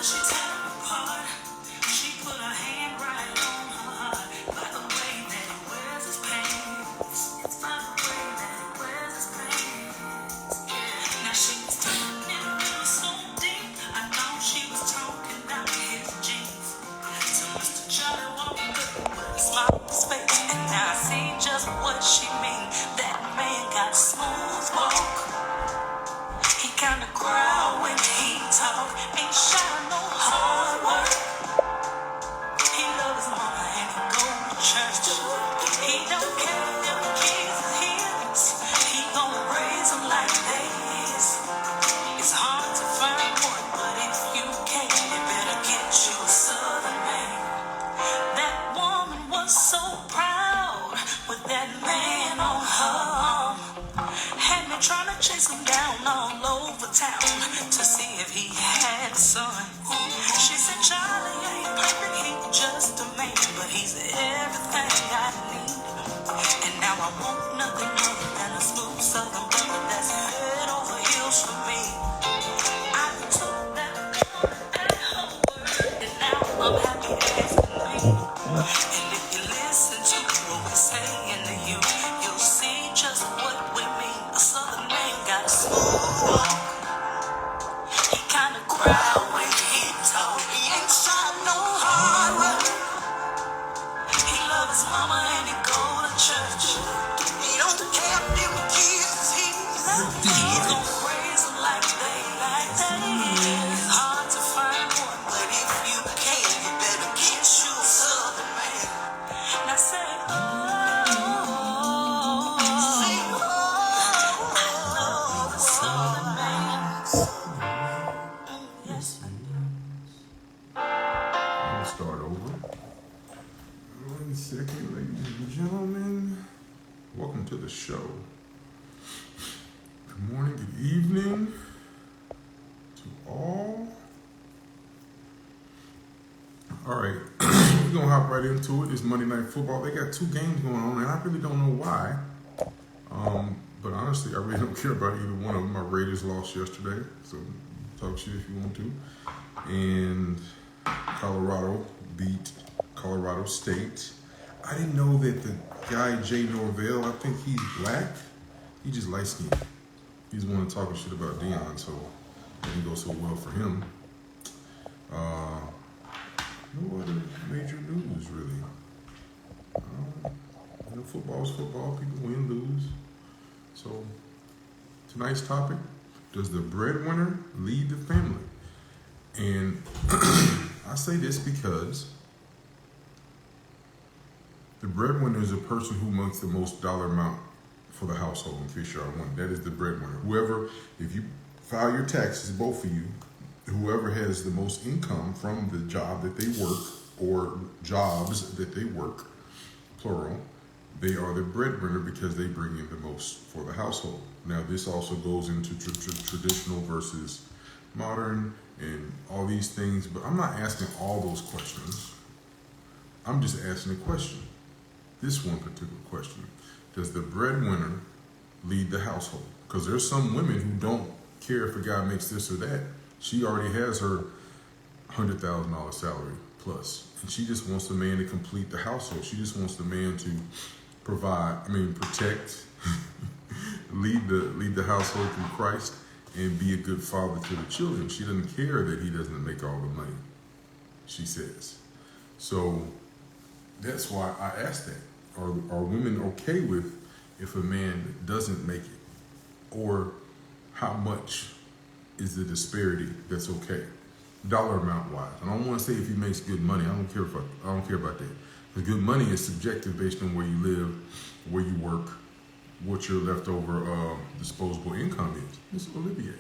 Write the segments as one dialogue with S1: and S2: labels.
S1: she tore him apart. She put her hand right on her heart. By the way that he wears his pants. It's by the way that he wears his pants. Yeah. Now she was turning it real so deep. I thought she was talking about his jeans. So Mr. Charlie Walker with a smile on his face. And now I see just what she means. That man got smooth walk. He kinda growl when he talk. Ain't shy no hard work. He love his mama and he go to church. He don't care if the kids are his. He gon' raise them like they is. It's hard to find one, but if you can, you better get you a southern man. That woman was so proud with that man on her arm. Had me trying to chase him down all over town to see if he had a son. She said, Charlie ain't perfect, he's just a man, but he's everything I need. And now I want nothing other than a smooth southern brother that's head over heels for me. I took that at her word, and now I'm happy as can be. And if you listen to what we're saying to you, you'll see just what we mean. A southern man got a smooth walk. He kinda growl when he talk. He ain't shy no hard work. He love his mama and he go to church. He don't care if them kids he's gonna raise them like they It's hard to find one, but if you can, you better get you a southern man. Now say, I love the southern man. Yes, I do.
S2: I'm gonna start over. 1 second, ladies and gentlemen. Welcome to the show. Good morning, good evening to all. All right, we're gonna hop right into it. It's Monday Night Football. They got 2 games going on, and I really don't know why. But honestly, I really don't care about either one of them. My Raiders lost yesterday, so talk shit if you want to. And Colorado beat Colorado State. I didn't know that the guy Jay Norvell, I think he's black. He just light skinned. He's the one talking shit about Deion, so it didn't go so well for him. No other major news really. Football's football. People win, lose. So tonight's topic: does the breadwinner lead the family? And I say this because the breadwinner is a person who makes the most dollar amount for the household. In case y'all wondering, that is the breadwinner. Whoever, if you file your taxes, both of you, whoever has the most income from the job that they work or jobs that they work, plural, they are the breadwinner because they bring in the most for the household. Now, this also goes into traditional versus modern and all these things, but I'm not asking all those questions. I'm just asking a question. This one particular question: does the breadwinner lead the household? Because there's some women who don't care if a guy makes this or that. She already has her $100,000 salary plus, and she just wants the man to complete the household. She just wants the man to protect, lead the household through Christ, and be a good father to the children. She doesn't care that he doesn't make all the money, she says. So that's why I asked that. Are women okay with if a man doesn't make it? Or how much is the disparity that's okay? Dollar amount wise. I don't want to say if he makes good money. I don't care about that. Because good money is subjective based on where you live, where you work, what your leftover disposable income is. It's Olivier.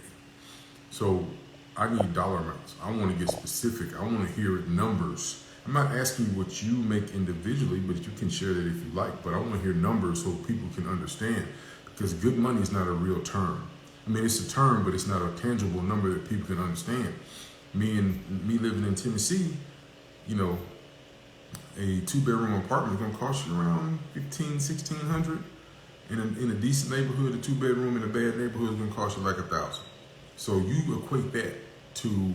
S2: So I need dollar amounts. I want to get specific. I want to hear numbers. I'm not asking you what you make individually, but you can share that if you like. But I want to hear numbers so people can understand. Because good money is not a real term. I mean, it's a term, but it's not a tangible number that people can understand. Me living in Tennessee, a 2-bedroom apartment is going to cost you around $1,500-$1,600. In a decent neighborhood, a 2-bedroom in a bad neighborhood is going to cost you like $1,000. So you equate that to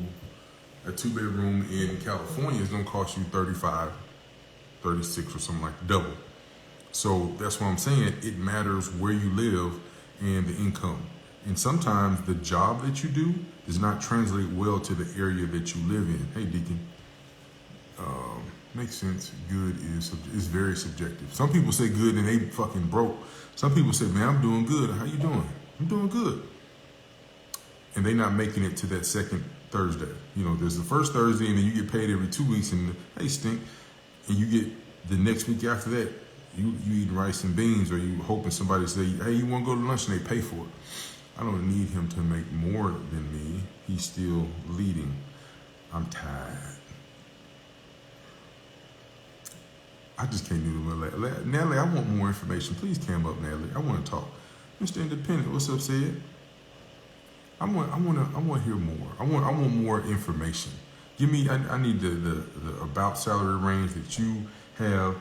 S2: A 2-bedroom in California is going to cost you 35, 36 or something like double. So that's what I'm saying. It matters where you live and the income. And sometimes the job that you do does not translate well to the area that you live in. Hey, Deacon. Makes sense. Good is very subjective. Some people say good and they fucking broke. Some people say, man, I'm doing good. How you doing? I'm doing good. And they not making it to that second Thursday. You know, there's the first Thursday and then you get paid every 2 weeks and hey, stink. And you get the next week after that, you eating rice and beans, or you hoping somebody say, hey, you want to go to lunch, and they pay for it. I don't need him to make more than me. He's still leading. I'm tired. I just can't do it. Natalie, I want more information. Please cam up, Natalie. I want to talk. Mr. Independent, what's up, Sid? I want to hear more. I want more information. Give me. I need the about salary range that you have,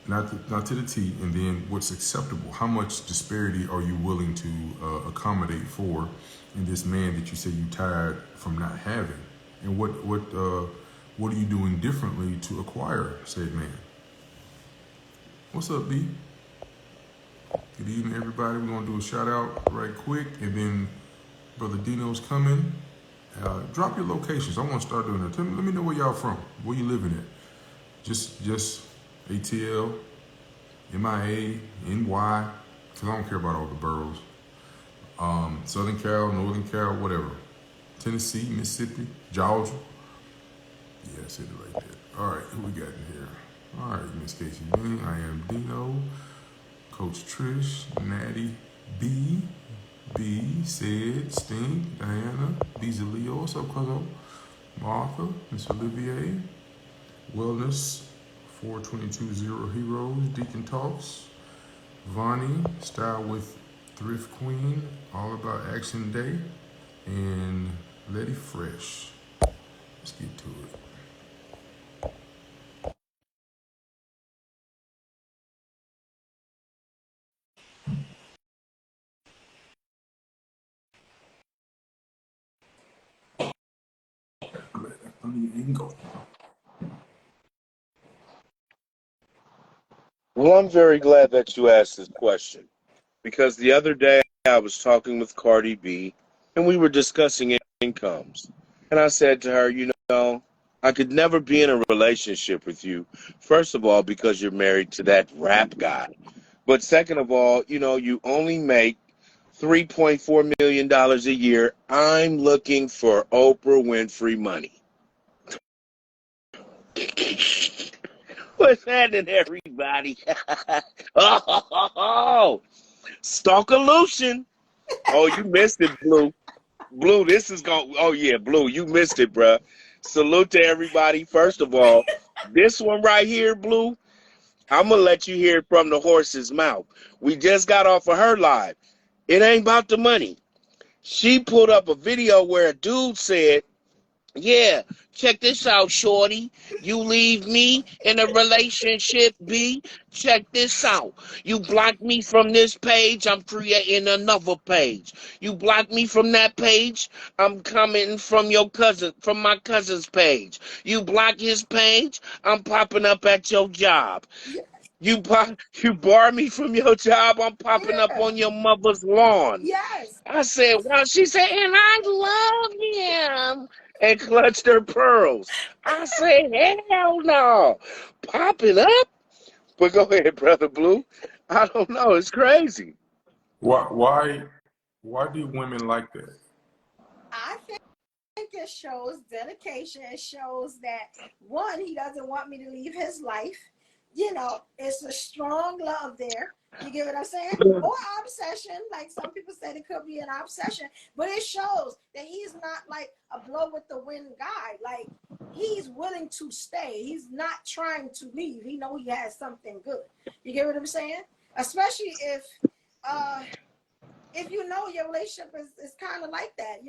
S2: not to the T, and then what's acceptable. How much disparity are you willing to accommodate for in this man that you say you tired from not having, and what are you doing differently to acquire said man? What's up, B? Good evening, everybody. We're gonna do a shout out right quick, and then Brother Dino's coming. Drop your locations. I want to start doing that. Let me know where y'all from. Where you living at? Just ATL, MIA, NY, because I don't care about all the boroughs. Southern Cal, Northern Cal, whatever. Tennessee, Mississippi, Georgia. Yeah, I said it like that. All right, who we got in here? All right, Miss Casey Bean. I am Dino, Coach Trish, Natty B, Sid, Stink, Diana, Beezy Leo, what's up, Cuzzo? Martha, Miss Olivier, Wellness, 4220 Heroes, Deacon Talks, Vonnie, Style with Thrift Queen, All About Action Day, and Letty Fresh. Let's get to it.
S3: Well, I'm very glad that you asked this question because the other day I was talking with Cardi B and we were discussing incomes. And I said to her, I could never be in a relationship with you, first of all, because you're married to that rap guy. But second of all, you only make $3.4 million a year. I'm looking for Oprah Winfrey money. What's happening, everybody? Oh, Stalkolution. Oh, you missed it, Blue. Blue, this is going. Oh yeah, Blue, you missed it, bruh. Salute to everybody. First of all, this one right here, Blue. I'm gonna let you hear it from the horse's mouth. We just got off of her live. It ain't about the money. She put up a video where a dude said, yeah, check this out, shorty. You leave me in a relationship, B. Check this out. You block me from this page, I'm creating another page. You block me from that page, I'm coming from my cousin's page. You block his page, I'm popping up at your job. You bar me from your job, I'm popping up
S4: Yeah.
S3: on your mother's lawn.
S4: Yes.
S3: I said, well, she said, and I love him. And clutched her pearls. I said, hell no. Pop it up? But go ahead, Brother Blue. I don't know. It's crazy.
S2: Why do women like that?
S4: I think it shows dedication. It shows that one, he doesn't want me to leave his life. It's a strong love there. You get what I'm saying? Or obsession. Like some people said, it could be an obsession. But it shows that he's not like a blow with the wind guy. Like he's willing to stay. He's not trying to leave. He know he has something good. You get what I'm saying? Especially uh if you know your relationship is kind of like that,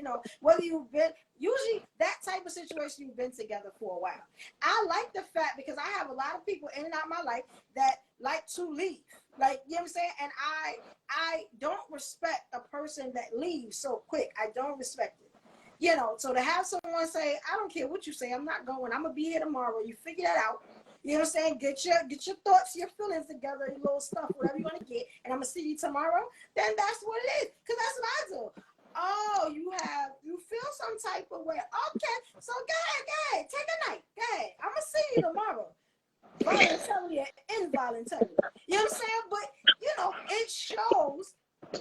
S4: whether you've been, usually that type of situation, you've been together for a while. I like the fact because I have a lot of people in and out of my life that like to leave. Like, you know what I'm saying? And I don't respect a person that leaves so quick. I don't respect it. You know, so to have someone say, I don't care what you say, I'm not going, I'm gonna be here tomorrow. You figure that out. You know what I'm saying? Get your thoughts, your feelings together, your little stuff, whatever you want to get, and I'm gonna see you tomorrow. Then that's what it is. Cause that's what I do. Oh, you feel some type of way. Okay, so go ahead, take a night. Go ahead. I'm gonna see you tomorrow. Voluntarily and involuntarily. You know what I'm saying? But you know, it shows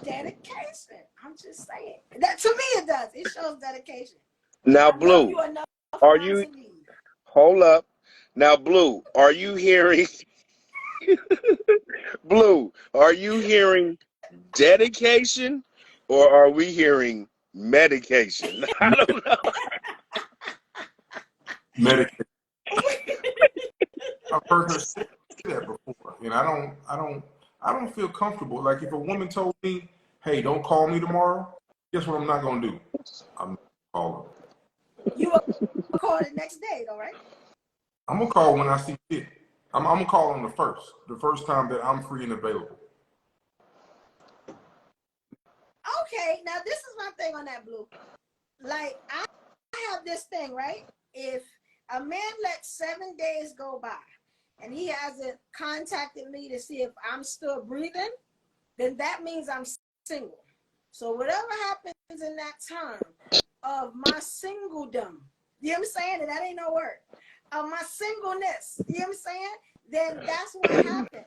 S4: dedication. I'm just saying. That to me it does. It shows dedication.
S3: Now,
S4: I love
S3: Blue,
S4: you enough
S3: are
S4: not
S3: you,
S4: to leave.
S3: hold up. Now, Blue, are you hearing, Blue, are you hearing dedication or are we hearing medication? I don't know.
S2: Medication. I've heard her say that before, and I don't feel comfortable. Like if a woman told me, "Hey, don't call me tomorrow," guess what? I'm not gonna do. I'm not calling.
S4: You will call the next day though, right?
S2: I'm gonna call when I see fit. I'm gonna call on the first time that I'm free and available.
S4: Okay, now this is my thing on that, Blue. Like I have this thing, right? If a man lets 7 days go by and he hasn't contacted me to see if I'm still breathing, then that means I'm single. So whatever happens in that time of my singledom, you know what I'm saying? And that ain't no word. Of my singleness, you know what I'm saying? Then that's what happens.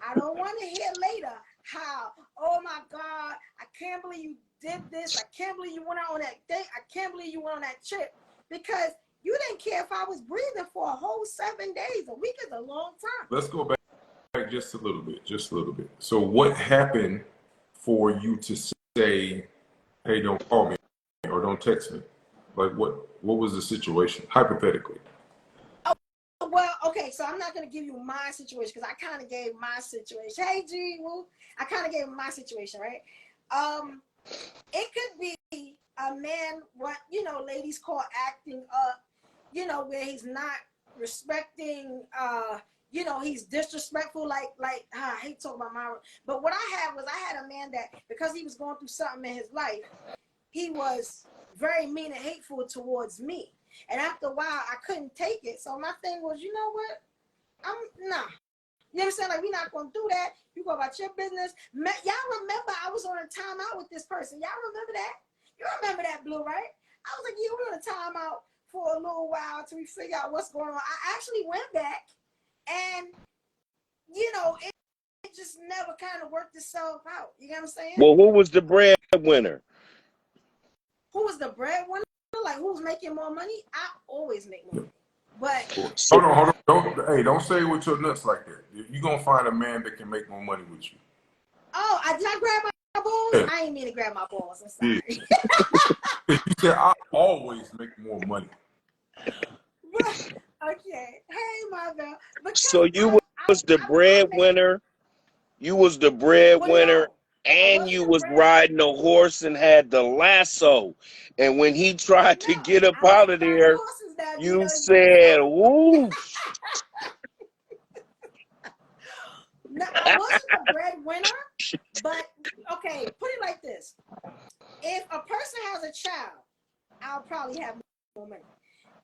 S4: I don't want to hear later how, oh my God, I can't believe you did this. I can't believe you went out on that date. I can't believe you went on that trip. Because you didn't care if I was breathing for a whole 7 days. A week is a long time.
S2: Let's go back just a little bit, just a little bit. So what happened for you to say, "Hey, don't call me or don't text me"? Like what was the situation hypothetically?
S4: Well, okay, so I'm not going to give you my situation because I kind of gave my situation. Hey, G, woo. I kind of gave my situation, right? It could be a man, what, you know, ladies call acting up, you know, where he's not respecting, you know, he's disrespectful, I hate talking about my, but what I had a man that, because he was going through something in his life, he was very mean and hateful towards me. And after a while, I couldn't take it. So my thing was, you know what? Nah. You know what I'm saying? Like, we're not going to do that. You go about your business. Y'all remember I was on a timeout with this person. Y'all remember that? You remember that, Blue, right? I was like, you were on a timeout for a little while till we figure out what's going on. I actually went back and, you know, it just never kind of worked itself out. You know what I'm saying?
S3: Well, who was the breadwinner?
S4: Who was the breadwinner? Like, who's making more money? I always make more money. But
S3: So,
S2: Hold on. Don't say it with your nuts like that. You're gonna find a man that can make more money with you.
S4: oh, I did I grab my balls?
S2: Yeah.
S4: I ain't mean to grab my balls. I'm
S2: Yeah.
S4: sorry.
S2: You said I always make more money.
S4: Okay. Hey, mother. Because
S3: so you was the
S4: I make
S3: breadwinner. You was the
S4: well,
S3: breadwinner,
S4: no, I
S3: and
S4: wasn't
S3: you
S4: a
S3: was
S4: bread.
S3: riding a horse and had the lasso. And when he tried
S4: No,
S3: to get up
S4: I
S3: out
S4: like
S3: of
S4: fast
S3: there,
S4: horses now,
S3: you
S4: Gino. You better
S3: said,
S4: stop.
S3: "Whoosh."
S4: No, I wasn't a breadwinner, but okay, put it like this. If a person has a child, I'll probably have more money.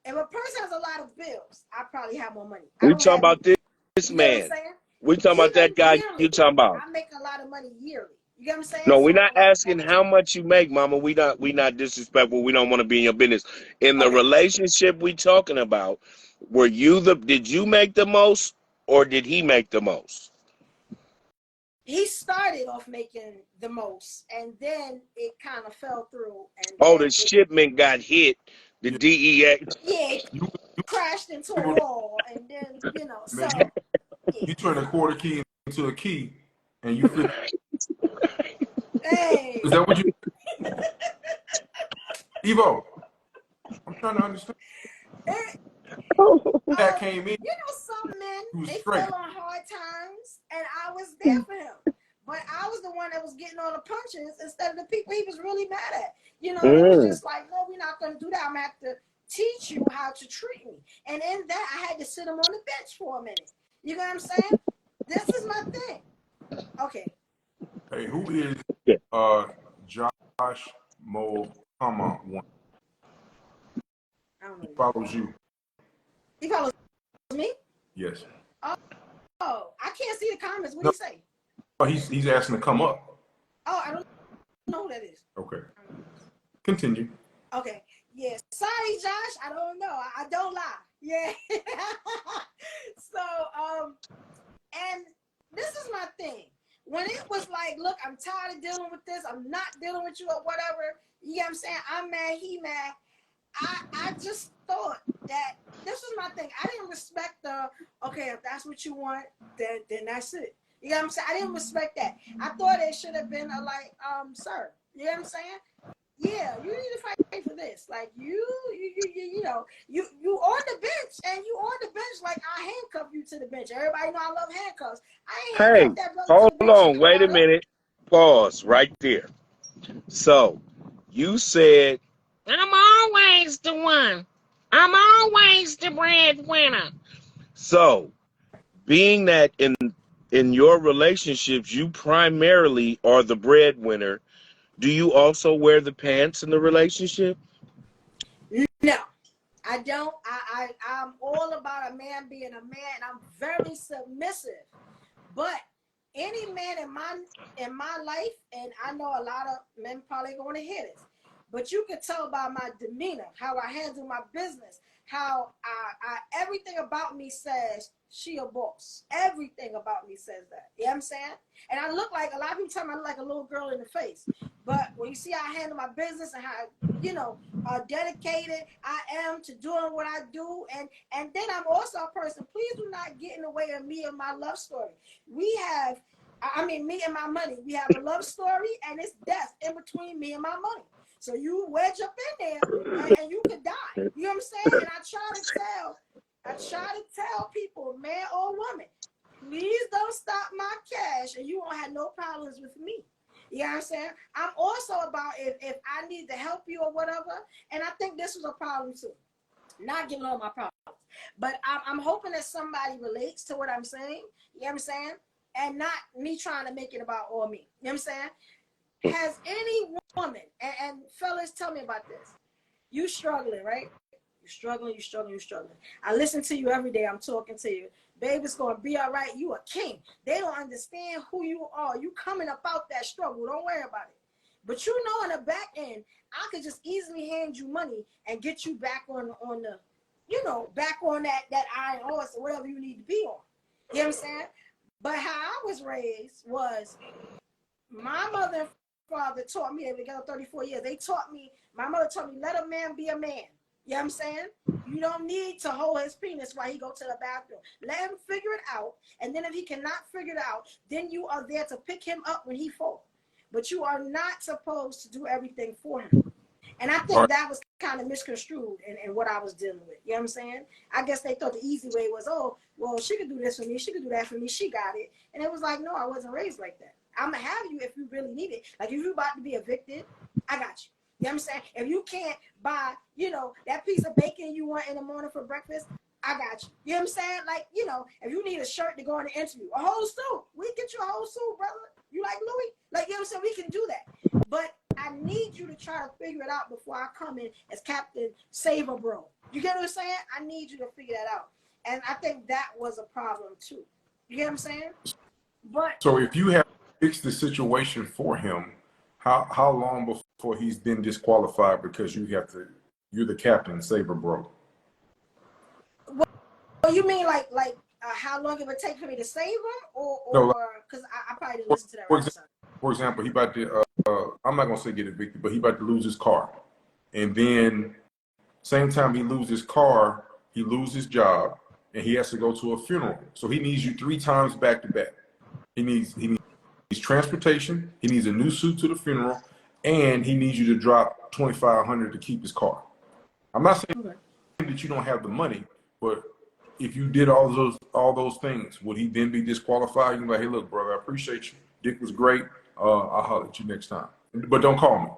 S4: If a person has a lot of bills, I probably have more money. I
S3: We
S4: don't
S3: talking
S4: have
S3: about
S4: bills.
S3: this
S4: You get what I'm
S3: man.
S4: saying?
S3: We talking about that
S4: Even
S3: guy you
S4: yearly,
S3: talking about.
S4: I make a lot of money yearly. You get what I'm saying?
S3: No, we're
S4: So
S3: not
S4: like
S3: asking how much you make, mama. We not disrespectful. We don't want to be in your business. In the
S4: okay.
S3: relationship we talking about, did you make the most or did he make the most?
S4: He started off making the most, and then it kind of fell through, and
S3: Oh,
S4: then
S3: the
S4: it
S3: shipment got hit. The
S2: Yeah.
S3: DEA.
S4: yeah, it
S2: You
S4: crashed into a
S2: able to,
S4: wall, and then
S2: man,
S4: so yeah.
S2: you turn a quarter key into a key and you flip. Is
S4: Hey,
S2: that what you Evo? I'm trying to understand.
S4: it,
S2: That came in,
S4: some men
S2: he was
S4: they
S2: straight.
S4: fell on hard times, and I was there for him. But I was the one that was getting all the punches instead of the people he was really mad at. It was
S3: Mm.
S4: just like, no, we're not going to do that. I'm going to have to teach you how to treat me. And in that, I had to sit him on the bench for a minute. You know what I'm saying? This is my thing. Okay.
S2: Hey, who is
S3: Yeah.
S2: Josh Mo? Come on, one.
S4: don't know.
S2: Follows you.
S4: He follows me?
S2: Yes.
S4: Oh, I can't see the comments. What do
S2: No,
S4: you say?
S2: he's asking to come up.
S4: Oh, I don't know who that is.
S2: Okay. Continue.
S4: Okay. Yeah. Sorry, Josh. I don't know. I don't lie. Yeah. So, and this is my thing. When it was like, look, I'm tired of dealing with this. I'm not dealing with you or whatever. You know what I'm saying? I'm mad. He mad. I just thought that this was my thing. I didn't respect the, okay, if that's what you want, then that's it. You know what I'm saying? I didn't respect that. I thought it should have been a like, sir. You know what I'm saying? Yeah, you need to fight for this. Like you know, you on the bench and you on the bench like I handcuff you to the bench. Everybody know I love handcuffs. I ain't
S3: Hey,
S4: handcuffed that brother to
S3: hold
S4: the bench. He
S3: on.
S4: could have
S3: Wait a
S4: got up.
S3: minute. Pause right there. So, you said, I'm always the one. I'm always the breadwinner. So, being that in your relationships you primarily are the breadwinner, do you also wear the pants in the relationship?
S4: No, I don't. I'm all about a man being a man. I'm very submissive. But any man in my life, and I know a lot of men probably going to hear this, but you can tell by my demeanor, how I handle my business, how I everything about me says she a boss. Everything about me says that. You know what I'm saying? And I look like, a lot of people tell me I look like a little girl in the face. But when you see how I handle my business and how, you know, dedicated I am to doing what I do, and then I'm also a person, please do not get in the way of me and my love story. We have, I mean, me and my money, we have a love story, and it's death in between me and my money. So you wedge up in there and you could die. You know what I'm saying? And I try to tell people, man or woman, please don't stop my cash and you won't have no problems with me. You know what I'm saying? I'm also about if I need to help you or whatever, and I think this was a problem too. Not giving all my problems. But I'm hoping that somebody relates to what I'm saying. You know what I'm saying? And not me trying to make it about all me. You know what I'm saying? Has any woman, and fellas, tell me about this. You struggling, right? You're struggling. I listen to you every day. I'm talking to you. Babe, it's going to be all right. You a king. They don't understand who you are. You coming up out that struggle. Don't worry about it. But you know, in the back end, I could just easily hand you money and get you back on the, you know, back on that iron horse or whatever you need to be on. You know what I'm saying? But how I was raised was my mother and father taught me, they were together 34 years. They taught me, my mother taught me, let a man be a man. You know what I'm saying? You don't need to hold his penis while he go to the bathroom. Let him figure it out. And then if he cannot figure it out, then you are there to pick him up when he falls. But you are not supposed to do everything for him. And I think that was kind of misconstrued in what I was dealing with. You know what I'm saying? I guess they thought the easy way was, oh, well, she could do this for me. She could do that for me. She got it. And it was like, no, I wasn't raised like that. I'm going to have you if you really need it. Like if you're about to be evicted, I got you. You know what I'm saying? If you can't buy, you know, that piece of bacon you want in the morning for breakfast, I got you. You know what I'm saying? Like, you know, if you need a shirt to go on the interview, a whole suit, we get you a whole suit, brother. You like Louis? Like, you know what I'm saying? We can do that. But I need you to try to figure it out before I come in as Captain Saver Bro. You get what I'm saying? I need you to figure that out. And I think that was a problem too. You get what I'm saying? But
S2: So if you have fixed the situation for him, how long before he's been disqualified because you're the captain, Saber Bro?
S4: well, you mean like how long it would take for me to save him, or
S2: No,
S4: because I probably didn't listen to that
S2: for
S4: right.
S2: example, for example, he about to I'm not gonna say get evicted, but he about to lose his car, and then same time he loses his car, he loses his job, and he has to go to a funeral. So he needs you 3 times back to back. He needs transportation, he needs a new suit to the funeral, and he needs you to drop $2,500 to keep his car. I'm not saying
S4: Okay.
S2: that you don't have the money, but if you did all those things, would he then be disqualified? You're like, hey, look, brother, I appreciate you. Dick was great. I'll holler at you next time, but don't call me.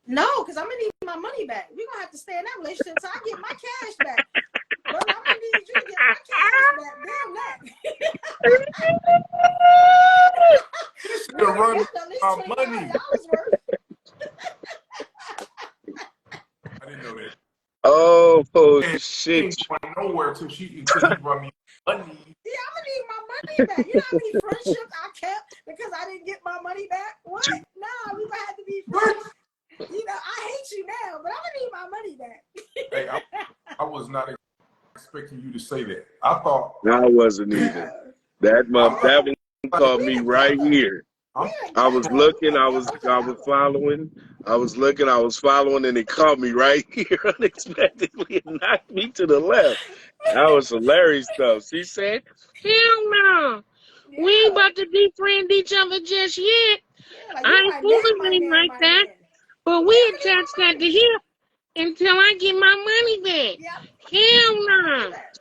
S4: No, because I'm gonna need my money back. We're gonna have to stay in that relationship until I get my cash back. Brother, I'm gonna need you to get my cash back. Damn that.
S2: You're
S4: We're gonna
S2: running
S4: get at least
S2: my
S4: $2,500
S2: money.
S4: worth.
S2: I didn't know that.
S3: Oh
S2: And she
S3: shit.
S2: ain't going nowhere until he brought me money.
S4: Yeah, I'm gonna need my money back. You know how many friendships I kept because I didn't get my money back? What? No, we gonna have to be
S2: What?
S4: friends. You know, I hate you now, but I'm gonna need my money back.
S2: Hey, I was not expecting you to say that. I thought
S3: I wasn't either.
S4: Yeah.
S3: That one caught
S4: We
S3: me right
S4: together.
S3: here.
S4: We
S2: I'm
S3: I was
S4: together. We
S3: looking,
S4: together
S3: I was looking, I was following, and it caught me right here unexpectedly and knocked me to the left. That was hilarious stuff. She said, "Hell no, we ain't
S4: Yeah.
S3: about to befriend each other just yet.
S4: Yeah, like you
S3: I ain't
S4: my man,
S3: fooling
S4: my
S3: with him
S4: man,
S3: like
S4: my
S3: that.
S4: man.
S3: But
S4: Yeah,
S3: we
S4: I'm gonna need
S3: attached
S4: my
S3: at the
S4: money.
S3: hip until I get my money back.
S4: Yep.
S3: Hell
S4: Do
S3: no."
S4: that.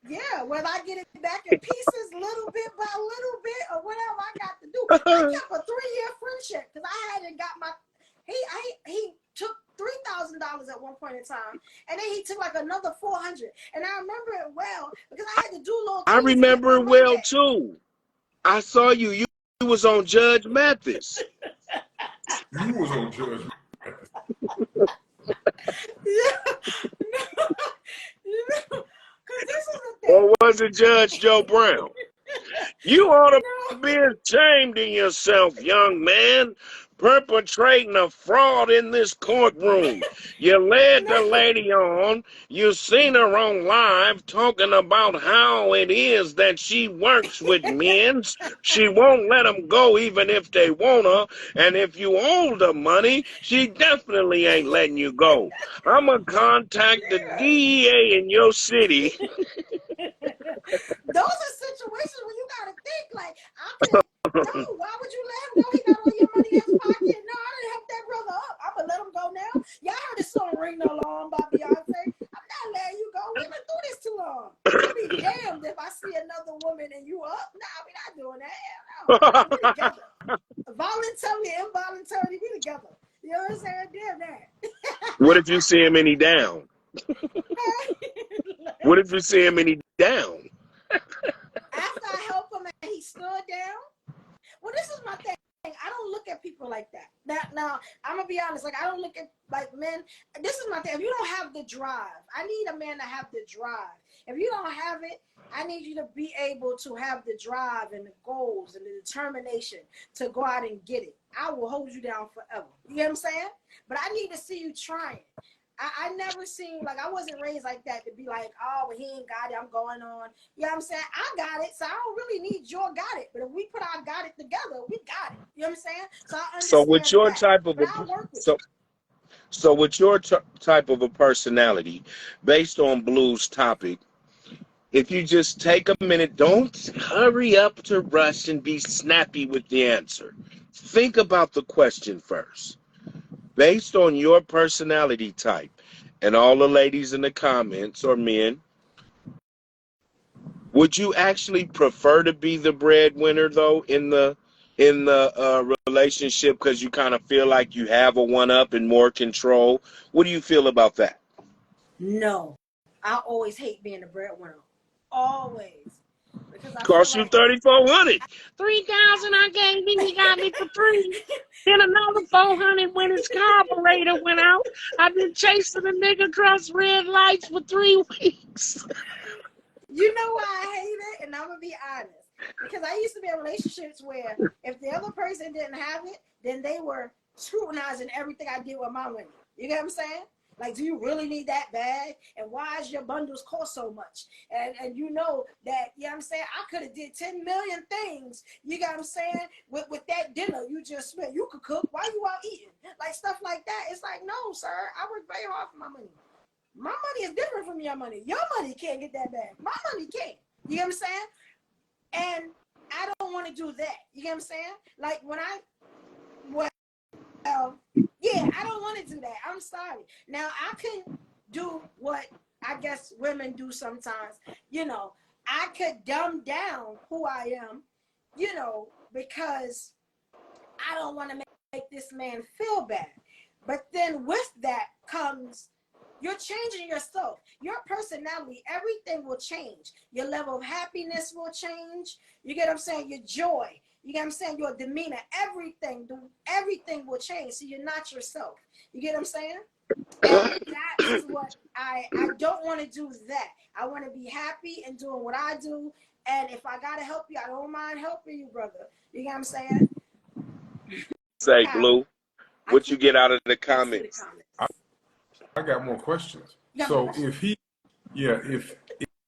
S4: Yeah, whether I get it back in pieces, little bit by little bit, or whatever I got to do. I kept a 3-year friendship because I hadn't got my. He took $3,000 at one point in time, and then he took like another 400. And I remember it well because I had to do little
S3: I
S4: things to get
S3: remember
S4: my
S3: it
S4: money
S3: well
S4: back.
S3: too. I saw you. You was on Judge Mathis.
S2: you was on judgment.
S4: Yeah, no, you know, because this is the thing.
S3: Or was it Judge Joe Brown? You ought to
S4: No,
S3: be ashamed of yourself, young man, perpetrating a fraud in this courtroom. You led
S4: no.
S3: the lady on. You seen her on live talking about how it is that she works with men. She won't let them go even if they want her. And if you owe the money, she definitely ain't letting you go. I'm going to contact the
S4: Yeah.
S3: DEA in your city.
S4: Those are situations where you gotta think like I could. No, why would you let him go? He got all your money in his pocket. No, I didn't help that brother up. I'm gonna let him go now. Y'all heard the song "Ring No Alarm" by Beyonce. I'm not letting you go. We've been through this too long. I'll be damned if I see another woman and you up. Nah, we not doing that. Hell no. We together. Voluntarily, involuntarily, we together. You know what I'm saying? Damn that.
S3: What if you see him and he down? What if you see him and he down?
S4: After I help him and he stood down. Well, this is my thing. I don't look at people like that. Now, I'm gonna be honest. Like I don't look at like men. This is my thing. If you don't have the drive, I need a man to have the drive. If you don't have it, I need you to be able to have the drive and the goals and the determination to go out and get it. I will hold you down forever. You know what I'm saying? But I need to see you trying. I never seen like I wasn't raised like that to be like, oh, well, he ain't got it. I'm going on. You know what I'm saying? I got it, so I don't really need your got it. But if we put our got it together, we got it. You know what I'm saying? So I
S3: So with
S4: understand
S3: your
S4: that.
S3: type of
S4: But
S3: a
S4: I'll work with
S3: so
S4: you.
S3: so with your type of a personality, based on Blue's topic, if you just take a minute, don't hurry up to rush and be snappy with the answer. Think about the question first. Based on your personality type, and all the ladies in the comments or men, would you actually prefer to be the breadwinner though in the relationship because you kind of feel like you have a one up and more control? What do you feel about that?
S4: No. I always hate being the breadwinner. Always. Because I feel
S3: Cost you
S4: like
S3: 3,400. 3,000 I gave him, he got me for free. Then another 400 when his carburetor went out. I've been chasing a nigga across red lights for 3 weeks.
S4: you know why I hate it? And I'm gonna be honest. Because I used to be in relationships where if the other person didn't have it, then they were scrutinizing everything I did with my money. You get what I'm saying? Like, do you really need that bag? And why is your bundles cost so much? And you know that, you know what I'm saying? I could have did 10 million things, you got what I'm saying, with that dinner you just spent. You could cook. Why you out eating? Like stuff like that. It's like, no, sir, I work very hard for my money. My money is different from your money. Your money can't get that bag. My money can't. You get what I'm saying? And I don't want to do that. You get what I'm saying? Like when well, yeah, I don't want to do that. I'm sorry. Now I can do what I guess women do sometimes. You know, I could dumb down who I am, because I don't want to make this man feel bad. But then with that comes you're changing yourself. Your personality, everything will change. Your level of happiness will change. You get what I'm saying? Your joy. You get what I'm saying? Your demeanor, everything will change. So you're not yourself. You get what I'm saying? And that is what I don't want to do that. I want to be happy and doing what I do. And if I gotta help you, I don't mind helping you, brother. You get what I'm saying?
S3: Say,
S4: How
S3: Blue,
S4: I
S3: what you
S4: keep
S3: get out of the
S4: let's see the
S3: comments?
S4: comments.
S2: I got more questions.
S4: You got more
S2: So
S4: questions?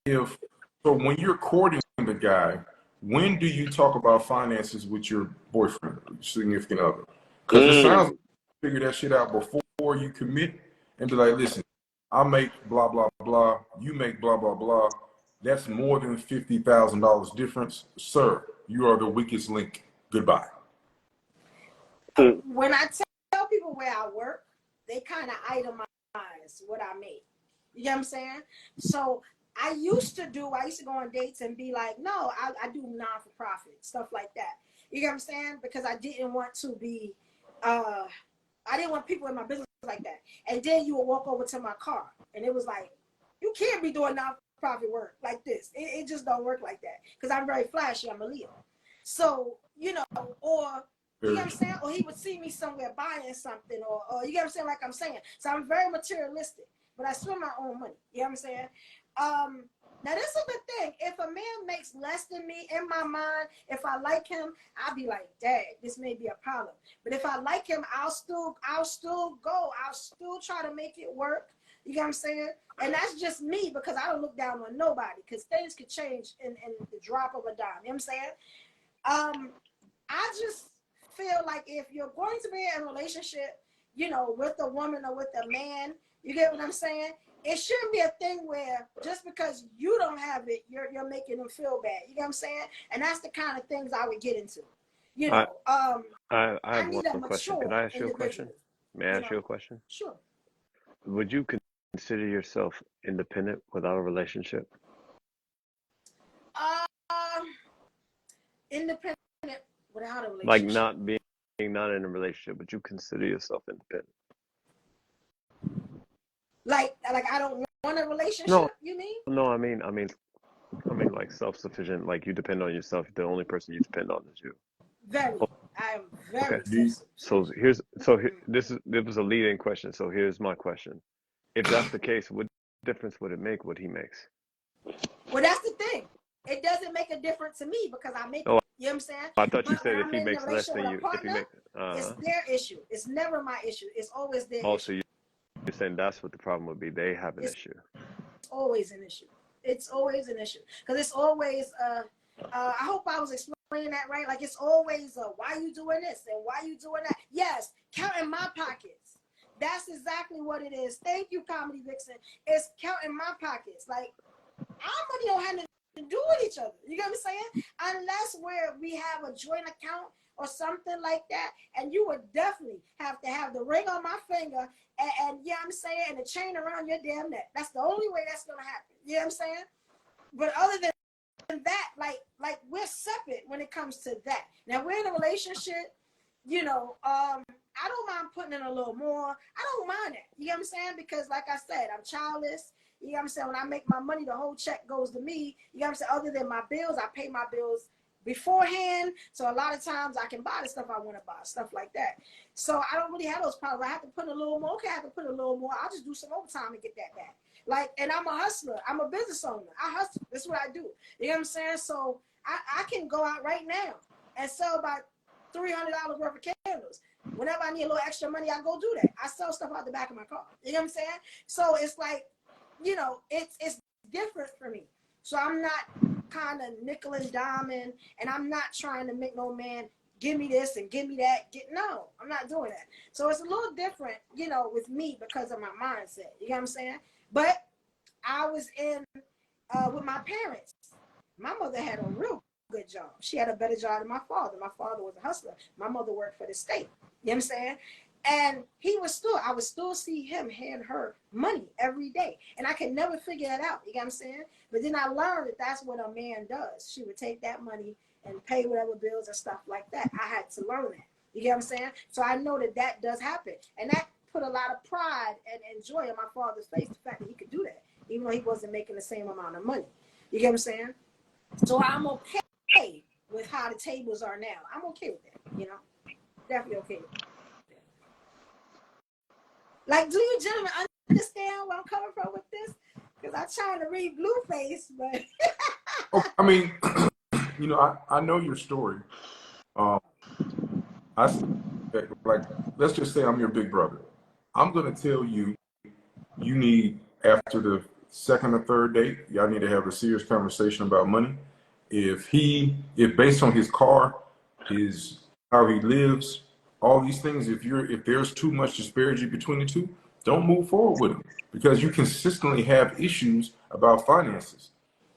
S2: if so when you're courting the guy, when do you talk about finances with your boyfriend, significant other? Because it sounds like
S3: Mm.
S2: you figure that shit out before you commit and be like, listen, I make blah blah blah, you make blah blah blah. That's more than $50,000 difference, sir. You are the weakest link. Goodbye.
S3: Mm.
S4: When I tell people where I work, they kind of itemize what I make. You get what I'm saying? So I used to go on dates and be like, no, I do non-for-profit, stuff like that. You get what I'm saying? Because I didn't want to be, I didn't want people in my business like that. And then you would walk over to my car and it was like, you can't be doing non-profit work like this. It just don't work like that. Because I'm very flashy, I'm a Leo. So, or you get what I'm saying? Or he would see me somewhere buying something, or you get what I'm saying? Like I'm saying. So I'm very materialistic, but I spend my own money. You know what I'm saying? Now this is the thing. If a man makes less than me in my mind, if I like him, I'll be like, dang, this may be a problem. But if I like him, I'll still go. I'll still try to make it work. You get what I'm saying? And that's just me because I don't look down on nobody because things could change in the drop of a dime. You know what I'm saying? I just feel like if you're going to be in a relationship, with a woman or with a man, you get what I'm saying? It shouldn't be a thing where just because you don't have it, you're making them feel bad. You get what I'm saying? And that's the kind of things I would get into.
S5: I I
S4: I
S5: have
S4: need
S5: one
S4: a
S5: question. Could
S4: mature
S5: I ask you a question?
S4: individual.
S5: May I
S4: You
S5: ask you
S4: know,
S5: a question?
S4: sure.
S5: Would you consider yourself independent without a relationship?
S4: Um, independent without a
S5: Like
S4: relationship.
S5: not being not in a relationship, but you consider yourself independent?
S4: Like I don't want a
S5: No,
S4: relationship. You mean?
S5: no. I mean, like self-sufficient. Like you depend on yourself. The only person you depend on is you.
S4: Very. I am
S5: Okay.
S4: very
S2: Do
S5: So
S4: self-sufficient.
S5: this was a leading question. So here's my question: if that's the case, what difference would it make what he makes?
S4: Well, that's the thing. It doesn't make a difference to me because I make
S5: Oh,
S4: it. You know what I'm saying?
S5: I thought you
S4: But when
S5: said if
S4: I'm
S5: he
S4: in a
S5: makes less
S4: relationship
S5: than
S4: with a
S5: you, if he
S4: partner,
S5: make,
S4: it's their issue. It's never my issue. It's always their
S5: oh, so
S4: issue.
S5: you're saying that's what the problem would be? They have an
S4: It's
S5: issue.
S4: always an issue. It's always an issue because it's always. I hope I was explaining that right. Like it's always why you doing this and why you doing that. Yes, counting my pockets. That's exactly what it is. Thank you, Comedy Vixen. It's counting my pockets. Like our money don't have nothing to do with each other. You get what I'm saying? Unless we have a joint account or something like that, and you would definitely have to have the ring on my finger and yeah, I'm saying, and the chain around your damn neck. That's the only way that's gonna happen. You know what I'm saying? But other than that, like we're separate when it comes to that. Now we're in a relationship, I don't mind putting in a little more. I don't mind it. You know what I'm saying? Because like I said, I'm childless. You know what I'm saying? When I make my money, the whole check goes to me. You know what I'm saying? Other than my bills, I pay my bills beforehand. So a lot of times I can buy the stuff I want to buy, stuff like that. So I don't really have those problems. I have to put a little more. Okay, I have to put a little more. I'll just do some overtime and get that back. Like, and I'm a hustler. I'm a business owner. I hustle. That's what I do. You know what I'm saying? So I can go out right now and sell about $300 worth of candles. Whenever I need a little extra money, I go do that. I sell stuff out the back of my car. You know what I'm saying? So it's like, it's different for me. So I'm not kind of nickel and diming, and I'm not trying to make no man give me this and give me that. No, I'm not doing that. So it's a little different, with me because of my mindset. You know what I'm saying? But I was in with my parents. My mother had a real good job. She had a better job than my father. My father was a hustler. My mother worked for the state. You know what I'm saying? And I would still see him hand her money every day. And I could never figure that out. You know what I'm saying? But then I learned that that's what a man does. She would take that money and pay whatever bills and stuff like that. I had to learn that. You get what I'm saying? So I know that does happen. And that put a lot of pride and joy in my father's face, the fact that he could do that, even though he wasn't making the same amount of money. You get what I'm saying? So I'm okay with how the tables are now. I'm okay with that, Definitely okay with that. Like, do you gentlemen understand where I'm coming from with this? Because I'm trying to read Blueface, but
S2: I mean, I know your story. Um, I like, let's just say I'm your big brother. I'm gonna tell you, you need after the second or third date, y'all need to have a serious conversation about money. If based on his car, his how he lives, all these things, if there's too much disparity between the two, don't move forward with him because you consistently have issues about finances.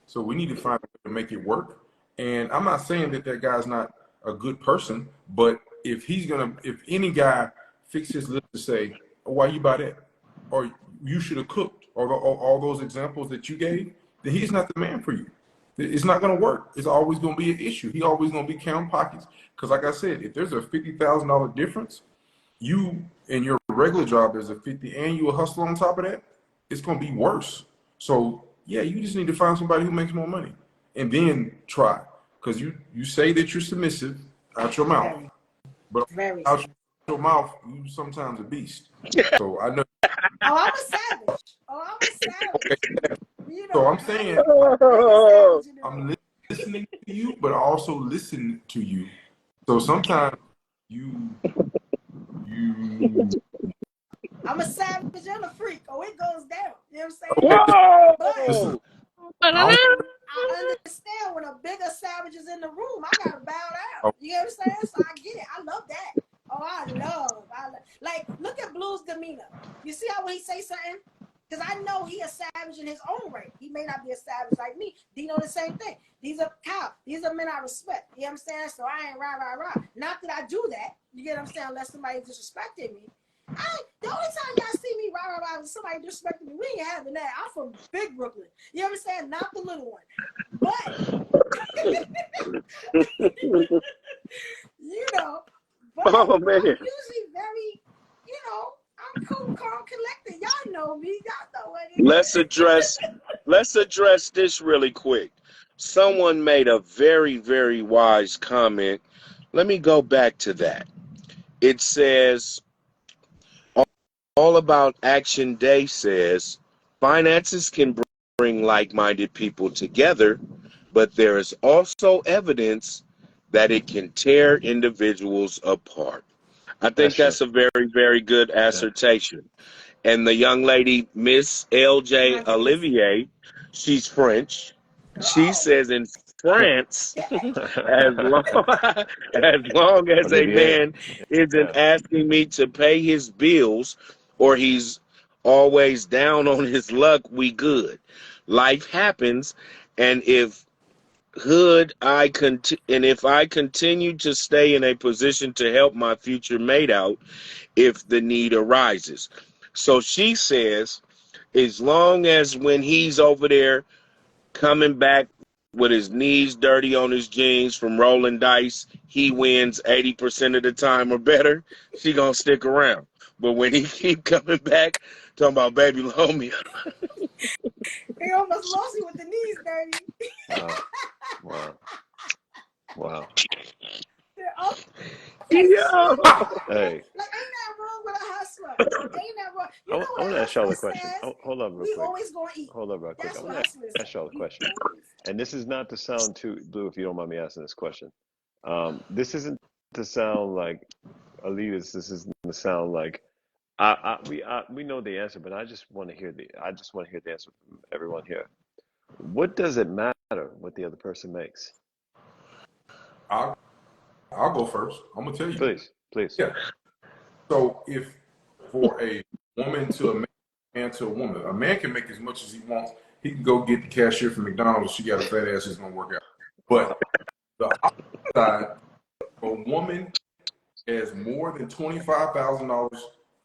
S2: So we need to find a way to make it work. And I'm not saying that that guy's not a good person, but if any guy fix his lips to say, oh, why you buy that? Or you should have cooked, or all those examples that you gave, then he's not the man for you. It's not going to work. It's always going to be an issue. He always going to be counting pockets. Because like I said, if there's a $50,000 difference, you and your regular job is a 50 and you a hustle on top of that, it's going to be worse. So yeah, you just need to find somebody who makes more money and then try. Because you say that you're submissive out your mouth,
S4: very,
S2: but
S4: very.
S2: out your mouth, you sometimes a beast. So I know.
S4: Oh, I'm a savage. Oh, I'm a savage. You
S2: So
S4: know,
S2: I'm saying
S4: biggest savage in the room.
S2: I'm listening to you, but I also listen to you. So sometimes you
S4: I'm a savage and a freak. Oh, it goes down. You know what I'm saying? But
S2: listen.
S3: Whoa!
S2: I don't,
S4: I understand when a bigger savage is in the room, I gotta bow down.
S2: oh,
S4: You know what I'm saying? So I get it. I love that. Oh, like look at Blue's demeanor. You see how when he say something? Because I know he a savage in his own right. He may not be a savage like me. Dino the same thing. These are cows. These are men I respect. You know what I'm saying? So I ain't rah. Not that I do that. You get what I'm saying? Unless somebody disrespected me. The only time y'all see me rah with somebody disrespecting me, we ain't having that. I'm from big Brooklyn. You know what I'm saying? Not the little one. But you know, but
S3: Oh
S4: I'm
S3: man.
S4: usually very, I'm cool, calm, collected. Y'all know me. Y'all know what it
S3: Let's
S4: is.
S3: address let's address this really quick. Someone made a very, very wise comment. Let me go back to that. It says All About Action Day says finances can bring like-minded people together, but there is also evidence that it can tear individuals apart. I
S5: That's
S3: think
S5: true.
S3: that's a very, very good
S5: Yeah.
S3: assertion. And the young lady, Miss LJ
S4: Nice.
S3: Olivier, she's French. She
S4: Oh,
S3: says in France,
S4: yeah.
S3: as long as long as a
S5: Olivier.
S3: man isn't
S5: Yeah.
S3: asking me to pay his bills or he's always down on his luck, we good. Life happens, and if I continue to stay in a position to help my future mate out if the need arises. So she says, as long as when he's over there coming back with his knees dirty on his jeans from rolling dice, he wins 80% of the time or better, she gonna stick around. But when he keep coming back, talking about baby loan me.
S4: He almost lost you with the knees dirty.
S5: Wow. Wow. Wow.
S4: Okay,
S3: Yeah.
S4: shit. Okay,
S5: Hey,
S4: like ain't that wrong with a hustler? Ain't that wrong? You know
S5: I
S4: what
S5: want
S4: a
S5: to ask y'all
S4: hustler
S5: a question.
S4: says?
S5: Hold up real
S4: We
S5: quick.
S4: always gonna eat.
S5: Hold up real quick.
S4: That's
S5: I
S4: what
S5: want
S4: hustlers
S5: to
S4: say.
S5: ask y'all a
S4: We
S5: question.
S4: always.
S5: And this is not to sound too blue if you don't mind me asking this question. This isn't to sound like elitist. This isn't to sound like we know the answer, but I just want to hear the answer from everyone here. What does it matter what the other person makes?
S2: I'll, I'll go first. I'm gonna tell you.
S5: Please, please.
S2: Yeah. So if for a woman to a man to a woman, a man can make as much as he wants. He can go get the cashier from McDonald's. She got a fat ass. It's gonna work out. But the opposite side, a woman has more than $25,000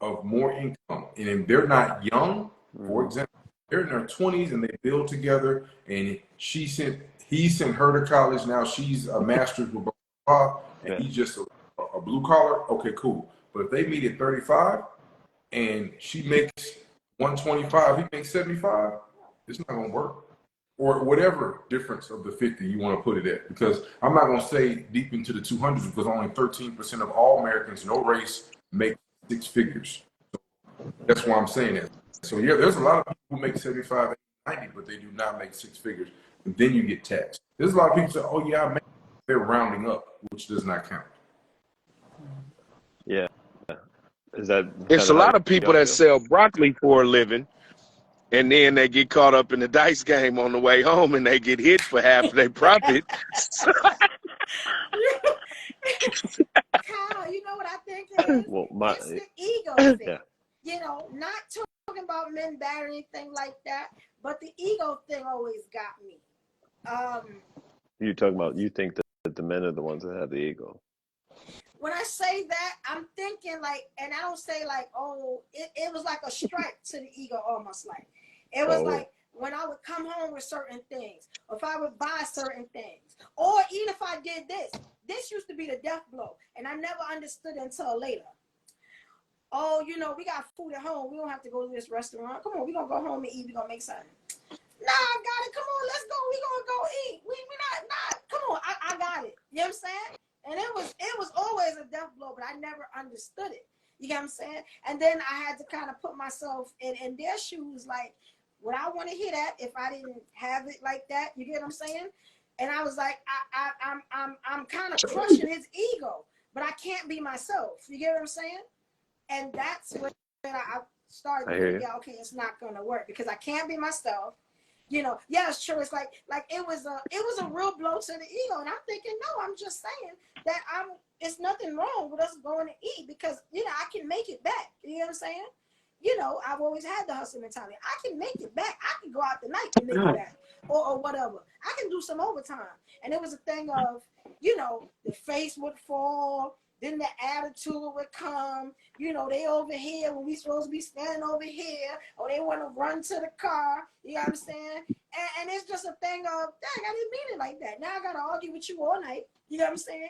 S2: of more income, and if they're not young, for
S5: Hmm.
S2: example, they're in their 20s and they build together, and he sent her to college. Now she's a master's with blah, blah, blah, and
S5: Yeah.
S2: he's just a blue collar. Okay, cool. But if they meet at 35 and she makes 125, he makes 75, it's not gonna work. Or whatever difference of the 50 you want to put it at. Because I'm not gonna say deep into the 200s because only 13% of all Americans, no race, make six figures. That's why I'm saying that. So yeah, there's a lot of people who make 75, 90, but they do not make six figures. And then you get taxed. There's a lot of people say, oh yeah, I make. They're rounding up, which does not count.
S5: Yeah. Is that
S3: It's
S5: kind
S3: a
S5: of how
S3: lot of people
S5: y'all
S3: that
S5: feel?
S3: sell broccoli for a living, and then they get caught up in the dice game on the way home, and they get hit for half of their profit.
S4: Kyle, you know what I think it is?
S5: Well,
S4: It's the ego thing.
S5: yeah.
S4: You know, not talking about men bad or anything like that, but the ego thing always got me.
S5: You talking about, you think that the men are the ones that have the ego.
S4: When I say that, I'm thinking like, and I don't say like, oh, it was like a strike to the ego almost like. It was
S5: Oh,
S4: like when I would come home with certain things, or if I would buy certain things, or even if I did this used to be the death blow, and I never understood until later. Oh, you know, we got food at home. We don't have to go to this restaurant. Come on, we're going to go home and eat. We're going to make something. Nah, I got it. Come on, let's go. We gonna go eat. We not. Come on, I got it. You know what I'm saying? And it was always a death blow, but I never understood it. You get what I'm saying? And then I had to kind of put myself in their shoes, like, would I want to hear that if I didn't have it like that? You get what I'm saying? And I was like, I'm kind of crushing his ego, but I can't be myself. You get what I'm saying? And that's when I started
S5: I
S4: to
S5: hear
S4: figure
S5: you.
S4: out, okay, it's not gonna work because I can't be myself. You know, yeah, it's true. It's like it was a real blow to the ego, and I'm thinking, no, I'm just saying that it's nothing wrong with us going to eat because you know I can make it back. You know what I'm saying? You know, I've always had the hustle mentality. I can make it back. I can go out the night and make it back, or whatever. I can do some overtime. And it was a thing of, you know, the face would fall, then the attitude would come. You know, they over here when we supposed to be standing over here, or they want to run to the car. You know what I'm saying? And it's just a thing of, dang, I didn't mean it like that. Now I got to argue with you all night. You know what I'm saying?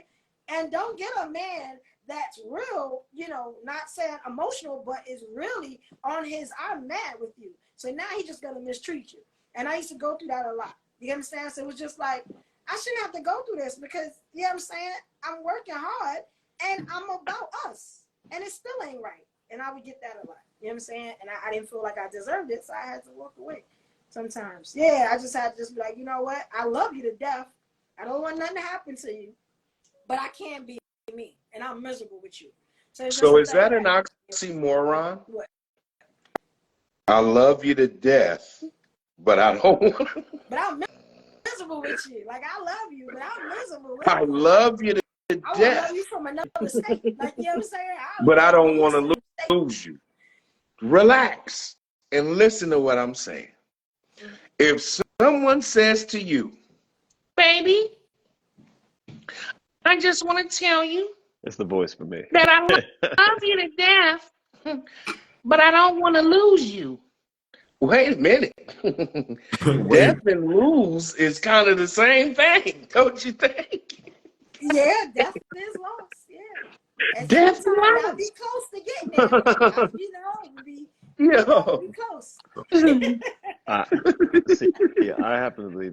S4: And don't get a man that's real, you know, not saying emotional, but is really on his, I'm mad with you. So now he's just going to mistreat you. And I used to go through that a lot. You know what I'm saying? So it was just like, I shouldn't have to go through this because, you know what I'm saying? I'm working hard and I'm about us. And it still ain't right. And I would get that a lot. You know what I'm saying? And I didn't feel like I deserved it, so I had to walk away sometimes. Yeah, I just had to just be like, you know what? I love you to death. I don't want nothing to happen to you. But I can't be me. And I'm miserable with you. So it's just
S3: So
S4: a
S3: is
S4: thing of
S3: that an
S4: that.
S3: oxymoron?
S4: What?
S3: I love you to death, but I don't want.
S4: But I'm miserable with you. Like, I love you, but I'm miserable with
S3: I
S4: you.
S3: love you to
S4: I want to love you
S3: death,
S4: from another state. Like, you know what I'm saying? I
S3: but
S4: love
S3: I
S4: you
S3: don't
S4: in the
S3: want to
S4: same state.
S3: lose you. Relax and listen to what I'm saying. If someone says to you, baby, I just want to tell you
S5: It's the voice for me.
S3: that I love you to death, but I don't want to lose you. Wait a minute.
S2: Wait,
S3: Death and lose is kind of the same thing, don't you think?
S4: Yeah, death is lost. Yeah. And
S3: Death
S4: sometimes
S3: and
S4: I'll be close to getting there. I,
S3: loss.
S4: you know, be
S3: Yo.
S4: close.
S5: I see. Yeah, I happen to believe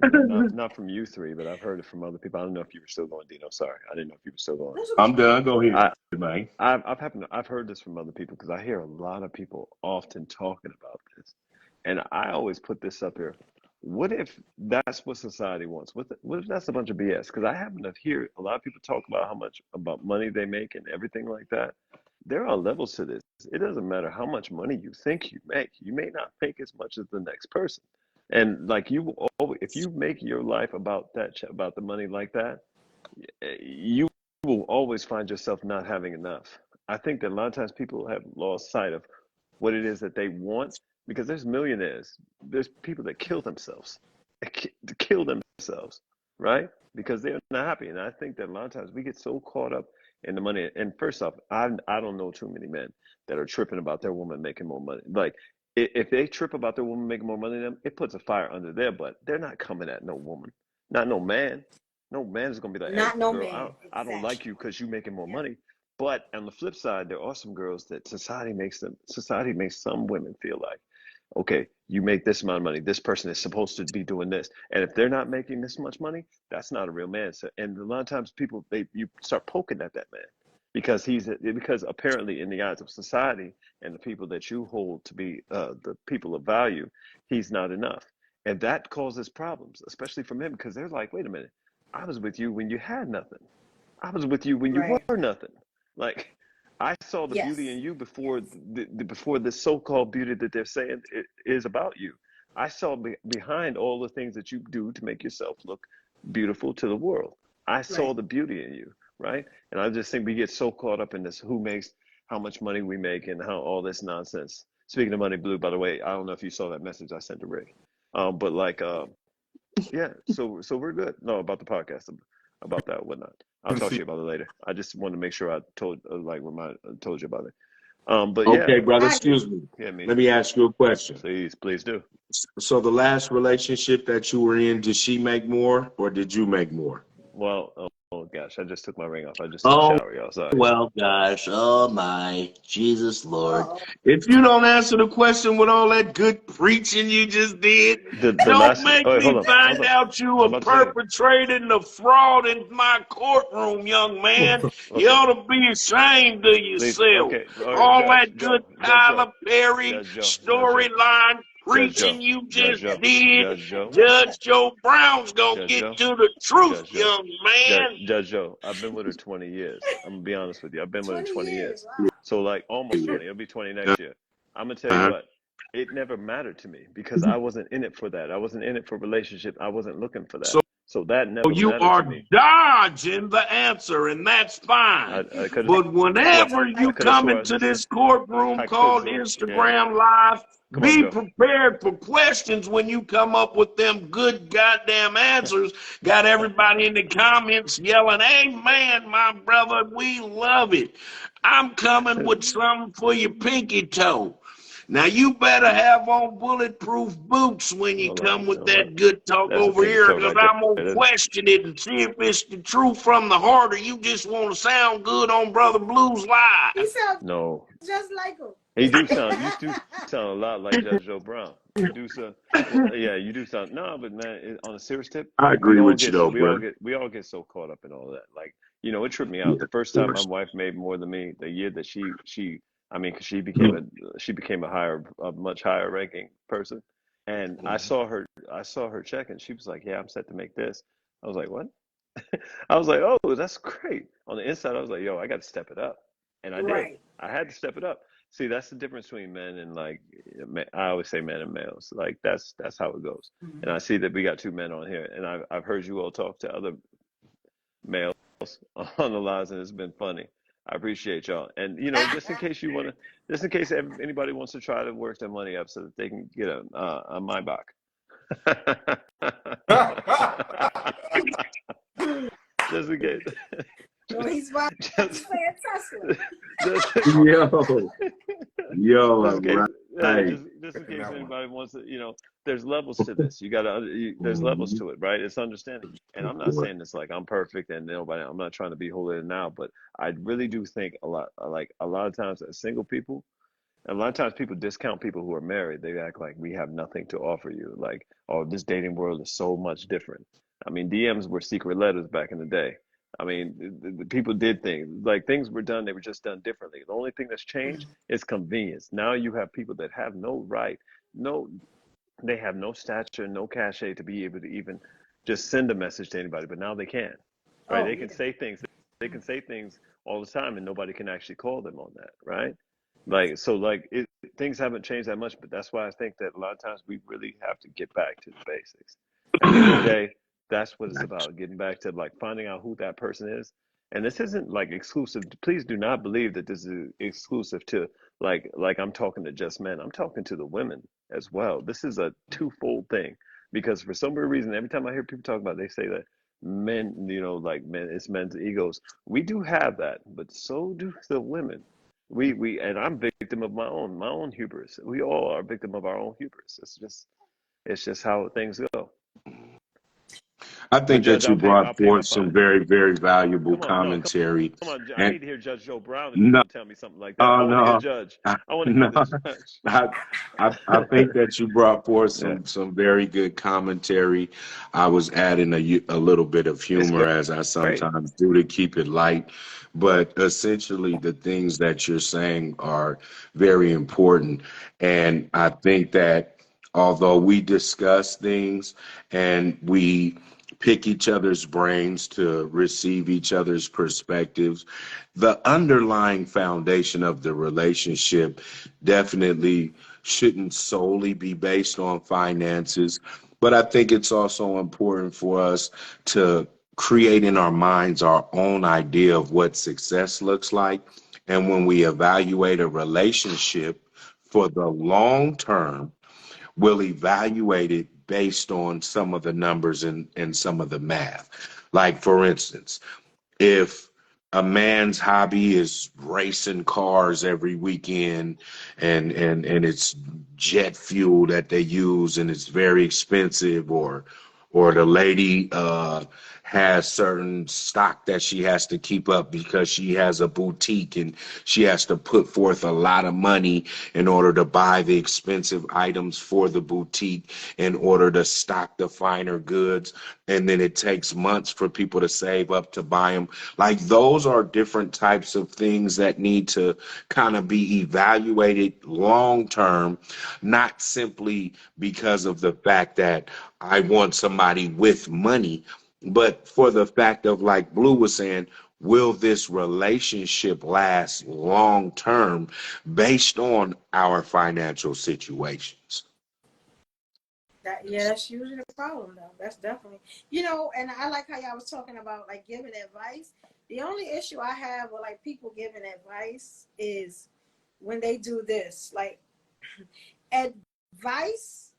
S5: not from you three, but I've heard it from other people. I don't know if you were still going, Dino. Sorry, I didn't know if you were still going.
S4: That's
S3: I'm
S4: okay.
S3: done. Go ahead,
S5: I
S3: man.
S5: I've heard this from other people because I hear a lot of people often talking about this, and I always put this up here. What if that's what society wants? What if that's a bunch of BS? Because I happen to hear a lot of people talk about how much about money they make and everything like that. There are levels to this. It doesn't matter how much money you think you make. You may not make as much as the next person. And like if you make your life about about the money like that, you will always find yourself not having enough. I think that a lot of times people have lost sight of what it is that they want because there's millionaires, there's people that kill themselves, kill themselves, right? Because they're not happy. And I think that a lot of times we get so caught up in the money. And first off, I don't know too many men that are tripping about their woman making more money. Like if they trip about their woman making more money than them, it puts a fire under their butt. They're not coming at no woman, not no man. No man is gonna be like, "Hey,
S4: Not no
S5: girl,
S4: man.
S5: I don't like
S4: Exactly.
S5: you because you making more
S4: Yep.
S5: money." But on the flip side, there are some girls that society makes some women feel like, okay, you make this amount of money. This person is supposed to be doing this, and if they're not making this much money, that's not a real man. So, and a lot of times people you start poking at that man. because apparently in the eyes of society and the people that you hold to be the people of value, he's not enough, and that causes problems, especially for men, because they're like, wait a minute, I was with you when you had nothing. I was with you when you
S4: Right.
S5: were nothing. Like, I saw the beauty
S4: Yes.
S5: in you before before this so-called beauty that they're saying is about you. I saw behind all the things that you do to make yourself look beautiful to the world. I saw
S4: Right.
S5: the beauty in you, right? And I just think we get so caught up in this who makes how much money we make and how all this nonsense. Speaking of money, Blue, by the way, I don't know if you saw that message I sent to Rick. But like yeah, so we're good. No, about the podcast, about that whatnot. I'll talk to you about it later. I just wanted to make sure I told you about it. But yeah,
S6: Okay, brother,
S4: I agree.
S6: excuse me.
S5: yeah, me.
S6: Let me ask you a question.
S5: Please do.
S6: So the last relationship that you were in, did she make more or did you make more?
S5: Well, oh gosh, I just took my ring off. I just took a
S6: Oh,
S5: shower, y'all. Sorry.
S6: well, gosh. Oh, my. Jesus, Lord.
S4: Uh-oh.
S6: If you don't answer the question with all that good preaching you just did,
S5: The
S6: don't
S5: last.
S6: make
S5: Oh wait,
S6: me
S5: hold
S6: find
S5: on.
S6: out you
S5: I'm
S6: were
S5: about to tell you.
S6: perpetrating the fraud in my courtroom, young man. You
S5: Okay,
S6: ought to be ashamed of
S5: please.
S6: yourself.
S5: Okay, all right,
S6: All
S5: Judge
S6: that good
S5: Joe, Judge Joe,
S6: Tyler Perry
S5: Judge Joe, Judge Joe,
S6: storyline
S5: Judge Joe,
S6: preaching you
S5: Judge
S6: just
S5: Joe,
S6: did,
S5: Judge Joe,
S6: Judge Joe Brown's gonna
S5: Judge
S6: get
S5: Joe,
S6: to the truth,
S5: Judge Joe.
S6: young man.
S5: Judge Joe, I've been with her 20 years. I'm gonna be honest with you. I've been with her
S4: 20
S5: 20
S4: years.
S5: years.
S4: Wow.
S5: So like almost 20. It'll be 20 next year. I'm gonna tell you
S6: Uh-huh.
S5: what, it never mattered to me because I wasn't in it for that. I wasn't in it for relationship. I wasn't looking for that.
S6: So
S5: So that never
S6: you
S5: mattered to
S6: are
S5: me.
S6: dodging the answer, and that's fine.
S5: I could have
S6: But
S5: swore
S6: whenever
S5: I
S6: you
S5: could have
S6: come
S5: swore I
S6: into
S5: just
S6: this courtroom
S5: I could have
S6: called
S5: swore. Yeah.
S6: Instagram Live,
S5: Come on,
S6: be
S5: Joe.
S6: prepared for questions when you come up with them good goddamn answers. Got everybody in the comments yelling, "Amen, my brother, we love it." I'm coming with something for your pinky toe. Now you better have on bulletproof boots when you
S5: Hold on.
S6: come with
S5: Hold on.
S6: that good talk
S5: That's a
S6: over
S5: pinky
S6: here,
S5: toe
S6: because
S5: right there.
S6: I'm gonna question it and see if it's the truth from the heart, or you just want to sound good on Brother Blue's
S4: He
S6: live.
S4: sounds
S5: No.
S4: just like him.
S5: You do sound a lot like Judge Joe Brown. You do sound, well, yeah, you do sound, no, but man, on a serious tip,
S6: I agree with you though, bro.
S5: we all get so caught up in all that. Like, it tripped me
S6: Yeah,
S5: out. The
S6: of
S5: first time my
S6: course.
S5: wife made more than me, the year that I mean, 'cause
S6: Mhm.
S5: she became a much higher ranking person. And I saw her check and she was like, yeah, I'm set to make this. I was like, what? I was like, oh, that's great. On the inside, I was like, yo, I got to step it up. And I did.
S4: Right.
S5: I had to step it up. See, that's the difference between men and like, I always say men and males. Like that's how it goes. And
S4: Mhm.
S5: I see that we got two men on here, and I've heard you all talk to other males on the lines, and it's been funny. I appreciate y'all. And just in case anybody wants to try to work their money up so that they can get a Maybach. Just in case.
S4: No, he's about to
S5: just,
S4: say a Tesla.
S5: just,
S6: Yo,
S5: just in case,
S6: right.
S5: just in
S2: In
S5: case
S2: that one.
S5: anybody wants to, there's levels to this. There's levels
S6: Mhm.
S5: to it, right? It's understanding. And I'm not saying this like I'm perfect and nobody. I'm not trying to be holier than now, but I really do think a lot of times as single people, a lot of times people discount people who are married. They act like we have nothing to offer you. Like, oh, this dating world is so much different. I mean, DMs were secret letters back in the day. I mean, the people did things like things were done. They were just done differently. The only thing that's changed is convenience. Now you have people that have no right, no, they have no stature, no cachet to be able to even just send a message to anybody. But now they can, right?
S4: Oh,
S5: They
S4: yeah.
S5: can say things. They can say things all the time, and nobody can actually call them on that, right? Like so, things haven't changed that much, but that's why I think that a lot of times we really have to get back to the basics. At the end of the day, that's what it's about, getting back to like finding out who that person is. And this isn't like exclusive. Please do not believe that this is exclusive to like I'm talking to just men. I'm talking to the women as well. This is a twofold thing because for some weird reason, every time I hear people talk about it, they say that men, like men, it's men's egos. We do have that, but so do the women. And I'm victim of my own hubris. We all are victim of our own hubris. It's just how things go.
S6: I
S5: But
S6: think
S5: Judge,
S6: that you
S5: I'll
S6: brought
S5: pay my
S6: forth some
S5: fine.
S6: very, very valuable
S5: Come on, no, come
S6: commentary.
S5: on. I
S6: And
S5: need to hear Judge Joe Brown if you're
S6: no,
S5: gonna tell me something like that. I want to hear
S6: no,
S5: Judge.
S6: I,
S5: I want to hear
S6: no.
S5: the judge.
S6: I, I think that you brought forth
S5: Yeah,
S6: some very good commentary. I was adding a little bit of
S5: it's
S6: humor, as I
S5: great.
S6: sometimes do, to keep it light. But essentially, the things that you're saying are very important. And I think that although we discuss things and we pick each other's brains to receive each other's perspectives, the underlying foundation of the relationship definitely shouldn't solely be based on finances. But I think it's also important for us to create in our minds our own idea of what success looks like. And when we evaluate a relationship for the long term, we'll evaluate it based on some of the numbers and some of the math. Like, for instance, if a man's hobby is racing cars every weekend and it's jet fuel that they use and it's very expensive, or the lady has certain stock that she has to keep up because she has a boutique and she has to put forth a lot of money in order to buy the expensive items for the boutique in order to stock the finer goods, and then it takes months for people to save up to buy them. Like, those are different types of things that need to kind of be evaluated long term, not simply because of the fact that I want somebody with money, but for the fact of, like Blue was saying, will this relationship last long term based on our financial situations?
S4: That's usually the problem though. That's definitely, and I like how y'all was talking about like giving advice. The only issue I have with like people giving advice is when they do this, like advice,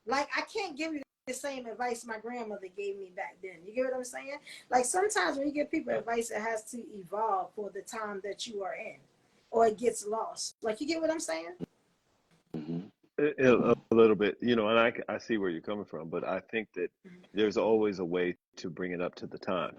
S4: like I can't give you the same advice my grandmother gave me back then. You get what I'm saying? Like sometimes when you give people advice, it has to evolve for the time that you are in, or it gets lost. Like, you get what I'm saying?
S6: Mhm.
S5: A little bit, and I see where you're coming from, but I think that there's always a way to bring it up to the time.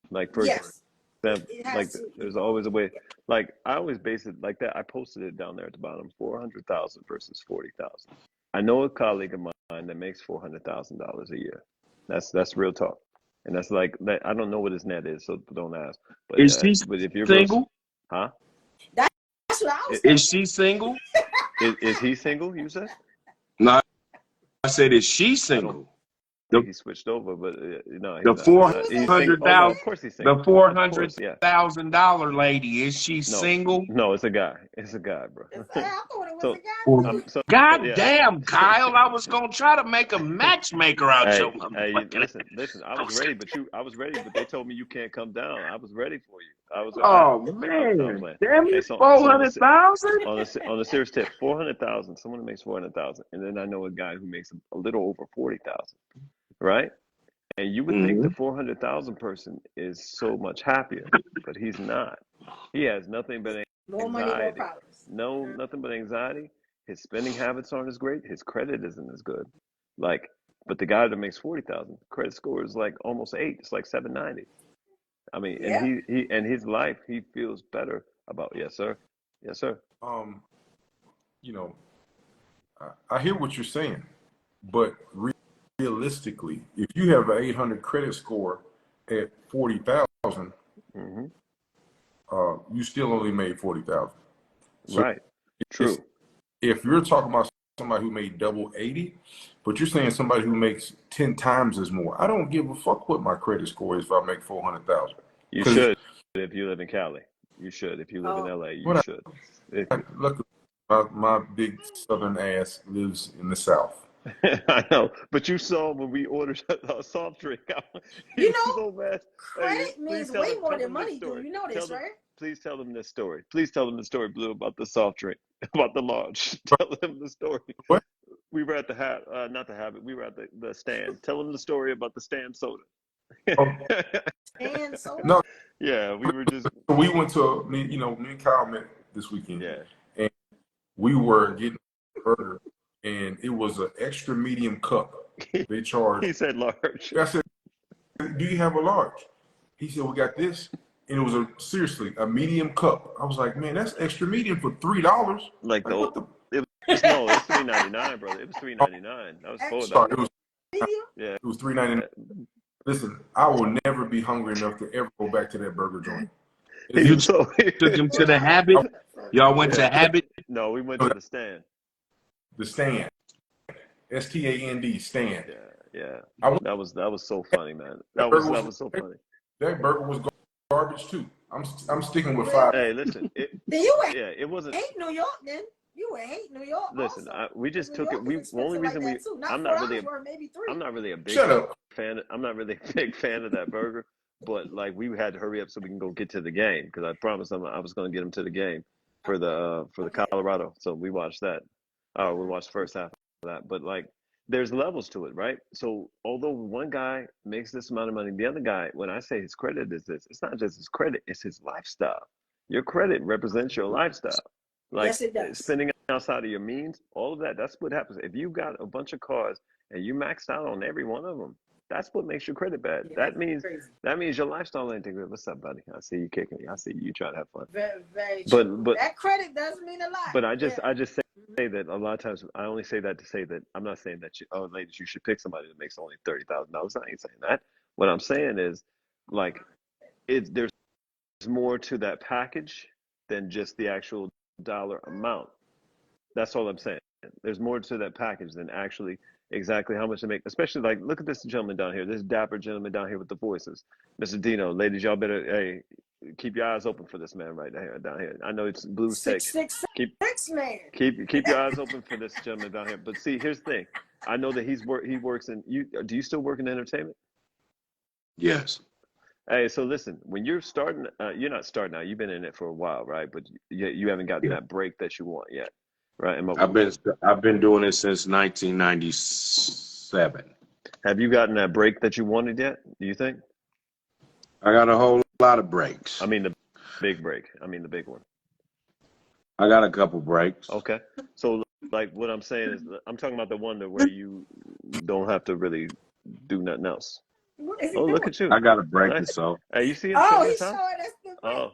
S5: Like, for
S4: Yes,
S5: example,
S4: it
S5: like
S4: has to
S5: there's
S4: evolve.
S5: always a way.
S4: Yeah.
S5: Like, I always base it like that. I posted it down there at the bottom: 400,000 versus 40,000. I know a colleague of mine that makes $400,000 a year. That's real talk, and that's like that. I don't know what his net is, so don't ask.
S6: Is she
S5: But if your gross,
S6: single?
S5: huh?
S4: That's what I was
S6: Is
S4: thinking.
S6: she single?
S5: Is he single? You said?
S6: No, I said, is she
S5: I don't
S6: single?
S5: think
S6: The
S5: he switched over, but no, he's
S6: the
S5: not.
S4: No,
S6: four
S4: he was
S5: He's
S4: in.
S5: single.
S6: hundred
S5: Oh no,
S6: thousand,
S5: of course he's
S6: the
S5: single.
S6: four
S5: Of
S6: hundred
S5: course, yeah.
S6: thousand dollar lady. Is she
S5: No,
S6: single?
S5: no, it's a guy. It's a guy, bro.
S4: I thought it was a
S5: So,
S4: guy too.
S5: so
S6: God
S5: yeah.
S6: damn, Kyle! I was gonna try to make a matchmaker out your
S5: Hey,
S6: motherfucking.
S5: listen. I was ready, but they told me you can't come down. I was ready for you.
S6: Oh
S5: No, I'm
S6: man,
S5: playing.
S6: damn
S5: Hey,
S6: it,
S5: so
S6: 400,000.
S5: on a serious tip, 400,000. Someone who makes 400,000, and then I know a guy who makes a little over 40,000, right? And you would think the
S6: Mm-hmm.
S5: 400,000 person is so much happier, but he's not. He has nothing but
S4: More money, more
S5: anxiety.
S4: problems.
S5: No, nothing but anxiety. His spending habits aren't as great. His credit isn't as good. Like, but the guy that makes 40,000, credit score is like almost 8. It's like 790. I mean, and
S4: Yep.
S5: he and his life, he feels better about. Yes, sir. Yes, sir.
S2: Um, you know, I hear what you're saying, but realistically, if you have an 800 credit score at 40,000,
S5: Hmm.
S2: you still only made 40,000. So
S5: Right.
S2: it's
S5: True.
S2: if you're talking about somebody who made double 80, but you're saying somebody who makes 10 times as more. I don't give a fuck what my credit score is if I make 400,000.
S5: You
S2: Because
S5: should if you live in Cali. You should if you live in
S4: Oh,
S5: LA. You
S2: what
S5: should. If
S2: luckily my big southern ass lives in the South.
S5: I know, but you saw when we ordered a soft drink. He
S4: you
S5: was
S4: know,
S5: so mad. Hey,
S4: credit
S5: please
S4: means way more
S5: tell
S4: than
S5: them this
S4: money. Do
S5: story.
S4: you know
S5: Tell
S4: this,
S5: them,
S4: right?
S5: please tell them this story. Please tell them the story, Blue, about the soft drink, about the large. Tell them the story.
S2: What?
S5: We were at the not the habit. We were at the stand. Tell them the story about the stand soda.
S2: Oh,
S4: And soda.
S2: no,
S5: Yeah, we were just
S2: we went to me and Kyle met this weekend,
S5: yeah.
S2: and we were getting a burger, and it was an extra medium cup. They charged.
S5: He said large.
S2: I said do you have a large? He said, we got this. And it was seriously a medium cup. I was like, man, that's extra medium for $3.
S5: Like the
S2: What the?
S5: it was no, it was $3.99, brother. It was $3.99. That was
S4: Extra
S5: $4.
S4: medium?
S5: Yeah.
S2: It was $3.99. Listen, I will never be hungry enough to ever go back to that burger joint.
S6: You took him to the Habit. Y'all went to Habit.
S5: No, we went to the stand.
S2: The Stand. STAND, Stand.
S5: Yeah.
S2: I went,
S5: That was so funny, man. That
S2: burger
S5: was so funny.
S2: That burger was garbage too. I'm sticking with 5.
S5: Hey, listen.
S4: Then you ain't
S5: It wasn't.
S4: hate New York. Then you ain't hate New York.
S5: Listen,
S4: also.
S5: we just
S4: New
S5: took it.
S4: York
S5: We
S4: is
S5: the only
S4: expensive
S5: reason
S4: like that, too. Not
S5: I'm not really
S4: $4 maybe $3.
S5: I'm not really a big
S2: Shut up.
S5: fan. I'm not really a big fan of that burger. But like we had to hurry up so we can go get to the game because I promised them I was going to get them to the game for the Colorado. So we watched that. We watched the first half of that. But like there's levels to it, right? So although one guy makes this amount of money, the other guy, when I say his credit is this, it's not just his credit, it's his lifestyle. Your credit represents your lifestyle. Like
S4: Yes, it does.
S5: spending outside of your means, all of that, that's what happens. If you got a bunch of cars and you maxed out on every one of them, that's what makes your credit bad.
S4: Yeah,
S5: That means your lifestyle ain't good. What's up, buddy? I see you kicking me. I see you trying to have fun.
S4: Very, very true.
S5: But
S4: That credit does mean a lot.
S5: but I just say that a lot of times I only say that to say that I'm not saying that ladies, you should pick somebody that makes only $30,000. I ain't saying that. What I'm saying is like there's more to that package than just the actual dollar amount. That's all I'm saying. There's more to that package than actually exactly how much to make. Especially like, look at this gentleman down here, this dapper gentleman down here with the voices, Mr. Dino. Ladies, y'all better keep your eyes open for this man right down here. I know it's Blue's take.
S4: 666 man.
S5: Keep your eyes open for this gentleman down here. But see, here's the thing. I know that he works in. Do you still work in entertainment?
S6: Yes.
S5: Hey, so listen, when you're starting, you're not starting out. You've been in it for a while, right? But you haven't gotten that break that you want yet, right?
S6: I've been doing it since 1997.
S5: Have you gotten that break that you wanted yet? Do you think?
S6: I got a whole lot of breaks.
S5: I mean the big break. I mean the big one.
S6: I got a couple breaks.
S5: Okay. So like what I'm saying is I'm talking about the one that where you don't have to really do nothing else.
S4: What is he
S5: Oh,
S4: doing?
S5: look at you.
S6: I got a break
S5: Nice.
S6: or so.
S5: Hey, you see him?
S4: Oh,
S5: showing
S4: he's
S5: his house?
S4: showing us the break.
S5: Oh,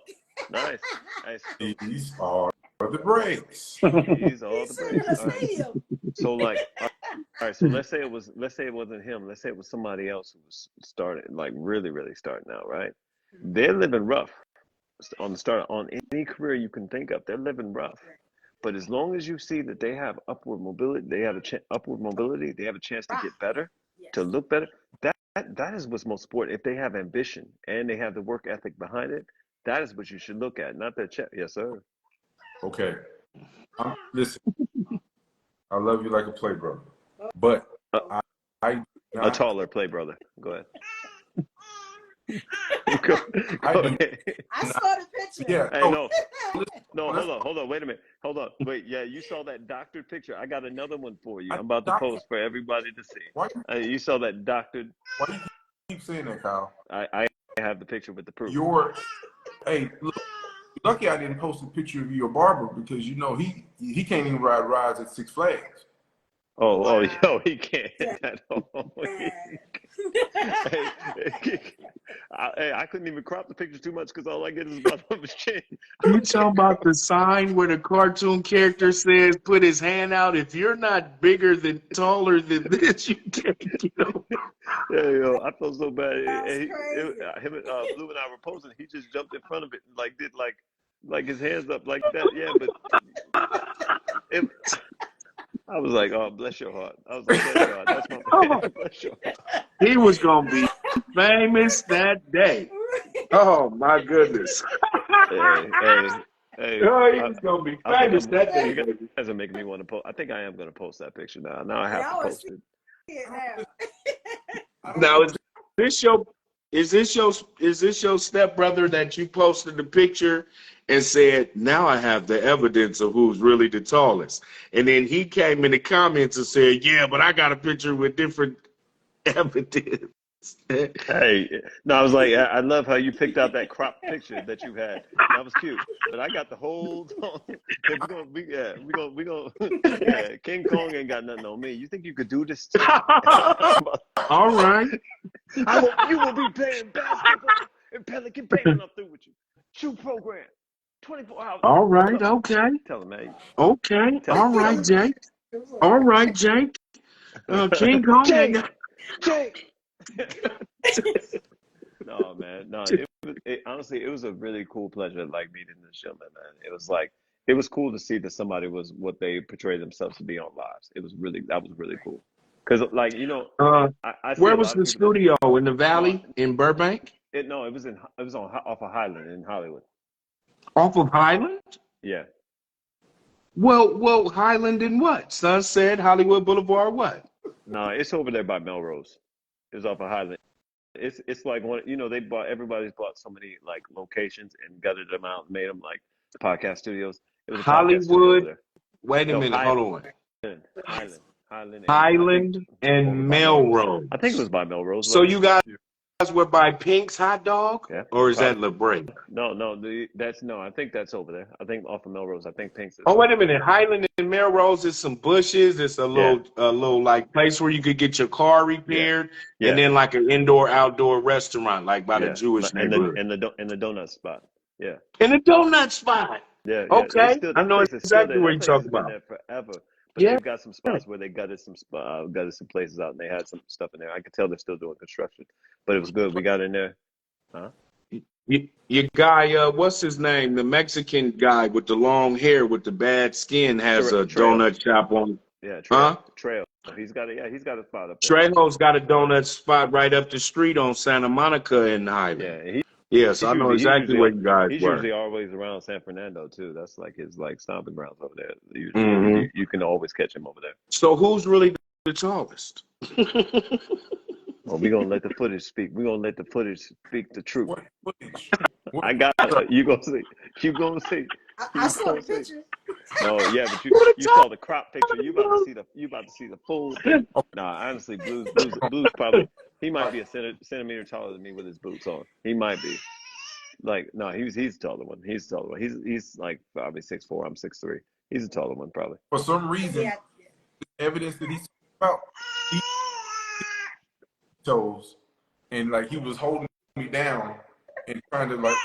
S5: nice. Nice.
S2: These are the breaks.
S5: These are all
S4: He's
S5: the
S4: singing
S5: breaks.
S4: a
S5: All right.
S4: stadium.
S5: So like, all right. So let's say it wasn't him. Let's say it was somebody else who was really starting out, right? They're living rough on any career you can think of. They're living rough. But as long as you see that they have upward mobility, they have a chance to get better,
S4: Yes.
S5: to look better. That is what's most important. If they have ambition and they have the work ethic behind it, that is what you should look at, not their check. Yes, sir.
S2: Okay. Listen, I love you like a play brother, but I
S5: A taller play brother. Go ahead. Go ahead.
S4: I saw the picture.
S2: Yeah.
S5: Hey, no, hold on, wait a minute. Hold on. Wait, yeah, you saw that doctored picture. I got another one for you. I'm about to post for everybody to see.
S2: Why
S5: You saw that doctored.
S2: do you keep saying that, Kyle?
S5: I have the picture with the proof.
S2: Hey, look, lucky I didn't post a picture of your barber because you know he can't even ride rides at Six Flags.
S5: Oh, he can't. I couldn't even crop the picture too much because all I get is about of his chin.
S6: You talking about the sign where the cartoon character says, "Put his hand out. If you're not taller than this, you can't get over."
S5: Yeah, yo, I felt so bad.
S4: That's crazy.
S5: Him and Blue and I were posing. He just jumped in front of it and did his hands up like that. Yeah, but I was like, oh, bless your heart. I was like, bless your heart. That's my man. Bless your heart.
S6: He was gonna be famous that day. Oh my goodness.
S5: Hey,
S6: Oh, he was gonna be famous that day.
S5: You guys are making me want to post. I think I am going to post that picture now. Now I have to post it.
S6: Now is this your stepbrother that you posted the picture and said, now I have the evidence of who's really the tallest? And then he came in the comments and said, yeah, but I got a picture with different evidence.
S5: Hey, no, I was like, I love how you picked out that crop picture that you had. That was cute. But I got the whole. King Kong ain't got nothing on me. You think you could do this?
S6: All right.
S5: I hope you will be playing basketball in Pelican Bay when I'm through with you. True program. 24 hours.
S6: All right,
S5: Tell him.
S6: okay.
S5: Tell him, man.
S6: Okay.
S5: Tell
S6: All
S5: him. Tell
S6: right,
S5: him.
S6: Jake. All right, Jake. King Kong ain't
S5: Jake.
S6: got
S5: Jake. No, man. No, honestly, it was a really cool pleasure, like meeting this gentleman, man. It was cool to see that somebody was what they portray themselves to be on lives. That was really cool. Because, like, I see
S6: where
S5: a
S6: was
S5: lot of
S6: the
S5: people that,
S6: studio? In the
S5: no,
S6: valley in Burbank?
S5: no, it was off of Highland in Hollywood.
S6: Off of Highland?
S5: Yeah.
S6: Well, Highland and what? Sunset, Hollywood Boulevard, what?
S5: No, it's over there by Melrose. It was off of Highland. It's like one, everybody's bought so many like locations and gutted them out and made them like podcast studios. It was a podcast studio over
S6: Hollywood.
S5: there.
S6: Wait a
S5: No,
S6: minute, hold on.
S5: Highland, and I think
S6: Highland
S5: over
S6: and
S5: by Melrose.
S6: Melrose.
S5: I think it was by Melrose,
S6: So
S5: wasn't
S6: you
S5: it?
S6: guys were by Pink's Hot Dog,
S5: Yeah,
S6: or is that
S5: probably.
S6: La Brea?
S5: No, no. I think that's over there. I think off of Melrose. I think Pink's is
S6: Oh,
S5: over
S6: wait a
S5: there.
S6: minute. Highland and Melrose is some bushes. It's a
S5: Yeah,
S6: little like place where you could get your car
S5: yeah,
S6: repaired, and
S5: yeah,
S6: then like an indoor outdoor restaurant, like by the
S5: yeah.
S6: Jewish neighborhood.
S5: And the donut spot. Yeah.
S6: And the donut spot.
S5: Yeah, yeah. It's
S6: Okay,
S5: still
S6: I
S5: that
S6: know
S5: place is still
S6: exactly
S5: there.
S6: what
S5: That
S6: you're
S5: place has
S6: talking
S5: been
S6: about.
S5: there forever. But
S6: Yeah.
S5: they've got some spots where they gutted some places out, and they had some stuff in there. I could tell they're still doing construction, but it was good. We got in there. Huh?
S6: Your guy, what's his name? The Mexican guy with the long hair with the bad skin has a
S5: Trail.
S6: donut shop on.
S5: Yeah, Trail.
S6: Huh?
S5: Trail. He's got a spot up there.
S6: Trejo's got a donut spot right up the street on Santa Monica in Highland.
S5: Yeah, and
S6: Yes, I know exactly where you guys
S5: he's
S6: were.
S5: usually always around San Fernando too. That's like his like stomping grounds over there. Usually,
S6: Hmm.
S5: you can always catch him over there.
S6: So who's really the tallest?
S5: Well, we're gonna let the footage speak. We're gonna let the footage speak the truth.
S2: What footage?
S5: I got it. You gonna see. You gonna see.
S4: I saw the picture.
S5: No, yeah, but you saw the crop picture. You about to see the full thing. Nah, honestly, Blue's probably he might be a centimeter taller than me with his boots on. He might be. Like no, he's the taller one. He's the taller one. He's like probably 6'4". I'm 6'3". He's a taller one probably.
S2: For some reason,
S4: Yeah.
S2: evidence that he's about he toes, and like he was holding me down and trying to like.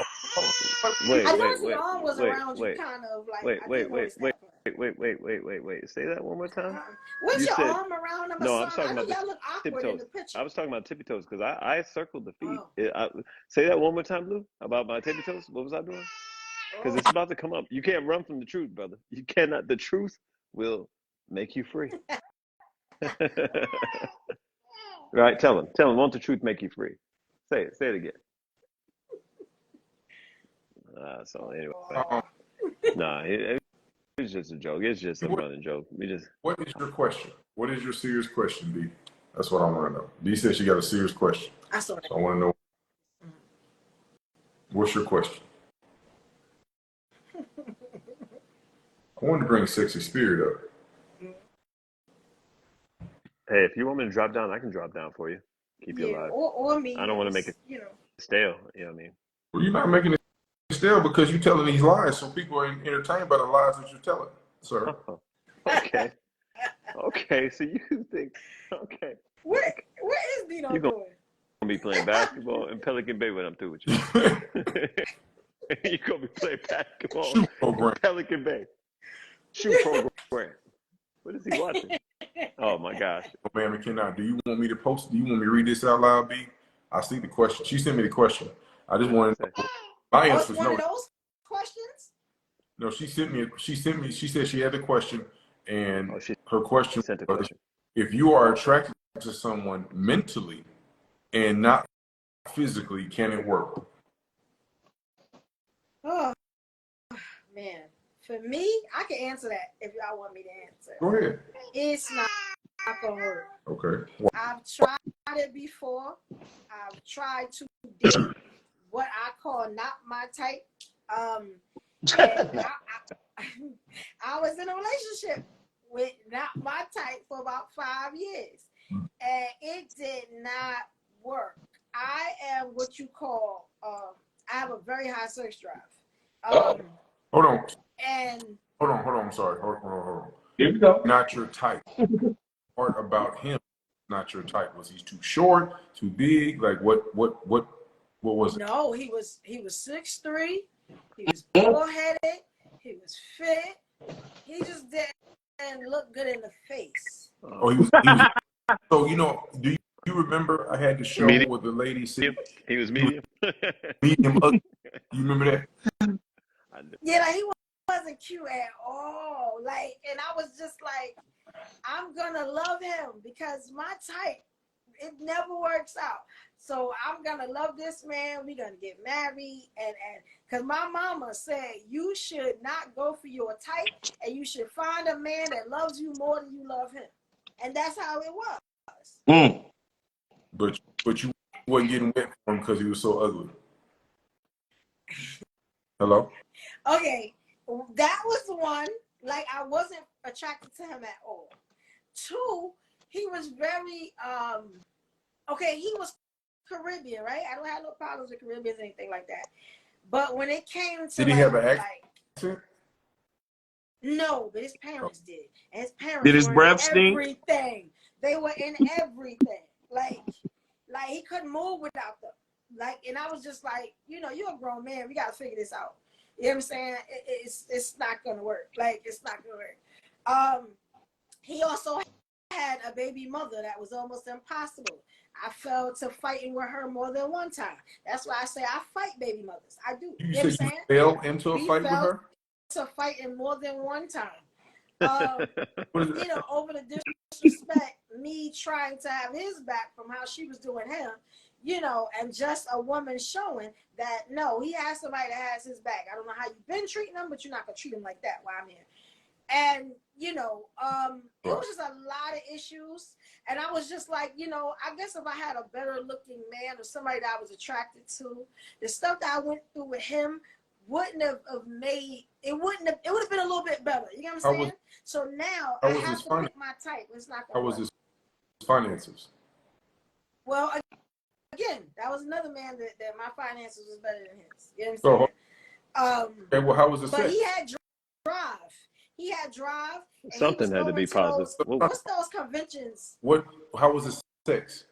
S5: Wait,
S4: I
S5: wait,
S4: noticed
S5: wait,
S4: your arm was around you,
S5: wait,
S4: kind of like.
S5: wait,
S4: I
S5: wait,
S4: did
S5: wait,
S4: notice
S5: wait,
S4: that part.
S5: wait. Say that one more time.
S4: Was
S5: You
S4: your
S5: said
S4: arm around him? Or
S5: no. I'm
S4: something?
S5: talking
S4: I know
S5: about the
S4: y'all look
S5: tippy
S4: awkward in
S5: toes.
S4: the picture.
S5: I was talking about tippy toes because I circled the feet.
S4: Oh.
S5: Say that one more time, Blue, about my tippy toes. What was I doing? Because it's about to come up. You can't run from the truth, brother. You cannot. The truth will make you free. Right? Tell him. Won't the truth make you free? Say it. Say it again. So anyway, nah, it's just a joke. It's just a running joke.
S2: What is your question? What is your serious question, D? That's what I want to know. D said she got a serious question.
S4: I saw that.
S2: So I want to know. What's your question? I wanted to bring sexy spirit up.
S5: Hey, if you want me to drop down, I can drop down for you. Keep you alive.
S4: Or me.
S5: I don't want to make it stale. You know what I mean?
S2: Well, you're not making it stale because you're telling these lies, so people are entertained by the lies that you're telling, sir.
S5: Oh, okay. Okay. So you think? Okay.
S4: Where is Dino
S5: You
S4: going?
S5: gonna be playing basketball in Pelican Bay when I'm through with you. You're gonna be playing basketball
S2: Shoot program.
S5: in Pelican Bay. Shoot program. What is he watching? Oh my gosh.
S2: Oh, man, McKenna, do you want me to post? Do you want me to read this out loud, B? I see the question. She sent me the question. I just wanted to know. My
S4: Oh,
S2: answer
S4: it's
S2: is
S4: one
S2: no.
S4: of those questions?
S2: No, she said she had the question, and
S5: she
S2: her question
S5: sent the
S2: was,
S5: question.
S2: if you are attracted to someone mentally and not physically, can it work?
S4: Oh, man. For me, I can answer that if y'all want me to answer.
S2: Go ahead.
S4: It's not going to work.
S2: Okay.
S4: I've tried it before. I've tried to date what I call not my type. And I was in a relationship with not my type for about 5 years, and it did not work. I am what you call, I have a very high sex drive.
S2: Hold on.
S4: And
S2: Hold on. I'm sorry. Hold on.
S6: Here we go.
S2: Not your type. Part about him not your type? Was he too short, too big? Like what was it?
S4: No, he was 6'3". He was bullheaded. He was fit. He just didn't look good in the face.
S2: Oh, he was. So do you remember I had the show
S5: Medium.
S2: where the lady said
S5: He was medium.
S2: medium ugly? You remember that?
S4: Yeah, like he wasn't cute at all. Like, and I was just like, I'm gonna love him because my type, it never works out. So I'm gonna love this man. We're gonna get married, and because my mama said you should not go for your type, and you should find a man that loves you more than you love him, and that's how it was.
S6: Mm.
S2: But you wasn't getting wet for him because he was so ugly. Hello?
S4: Okay, that was one. Like, I wasn't attracted to him at all. Two, he was very okay, he was Caribbean, right? I don't have no problems with Caribbeans or anything like that. But when it came to
S2: Did he have an accent?
S4: No, but his parents did. And his parents
S6: Did his
S4: were
S6: breath
S4: in
S6: stink?
S4: everything. They were in everything. Like he couldn't move without them. Like, and I was just like, you're a grown man. We gotta figure this out. You know what I'm saying? It's not gonna work. Like, it's not gonna work. He also had a baby mother that was almost impossible. I fell to fighting with her more than one time. That's why I say I fight baby mothers. I do.
S2: You
S4: You know what I'm
S2: said
S4: saying?
S2: you fell into a fight with her?
S4: To fighting more than one time.
S2: What is that?
S4: Over the disrespect, me trying to have his back from how she was doing him, and just a woman showing that no, he has somebody that has his back. I don't know how you've been treating him, but you're not gonna treat him like that while I'm here. And it was just a lot of issues. And I was just like, I guess if I had a better looking man or somebody that I was attracted to, the stuff that I went through with him wouldn't have made it would have been a little bit better. You know what I'm saying? So now I have to pick my type. It's not gonna work.
S2: How was his finances?
S4: Well, again, that was another man that my finances was better than his. You know what I'm saying?
S2: Okay, well, how was the sex?
S4: But he had drive. He had drive.
S5: Something had to be positive.
S4: What's those conventions?
S2: How was the sex?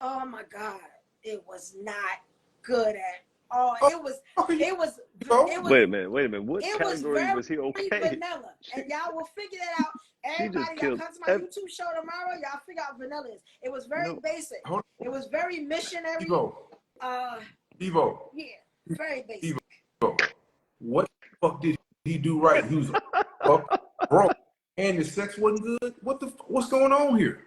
S4: Oh my God. It was not good at all. It was
S5: Wait a minute. What category was he okay?
S4: Vanilla. And y'all will figure that out. Everybody that comes to my YouTube show tomorrow, y'all figure out vanilla is. It was very basic. It was very missionary.
S2: Evo.
S4: Yeah, very basic.
S2: Evo. What the fuck did he do right? He was broke. And the sex wasn't good? What's going on here?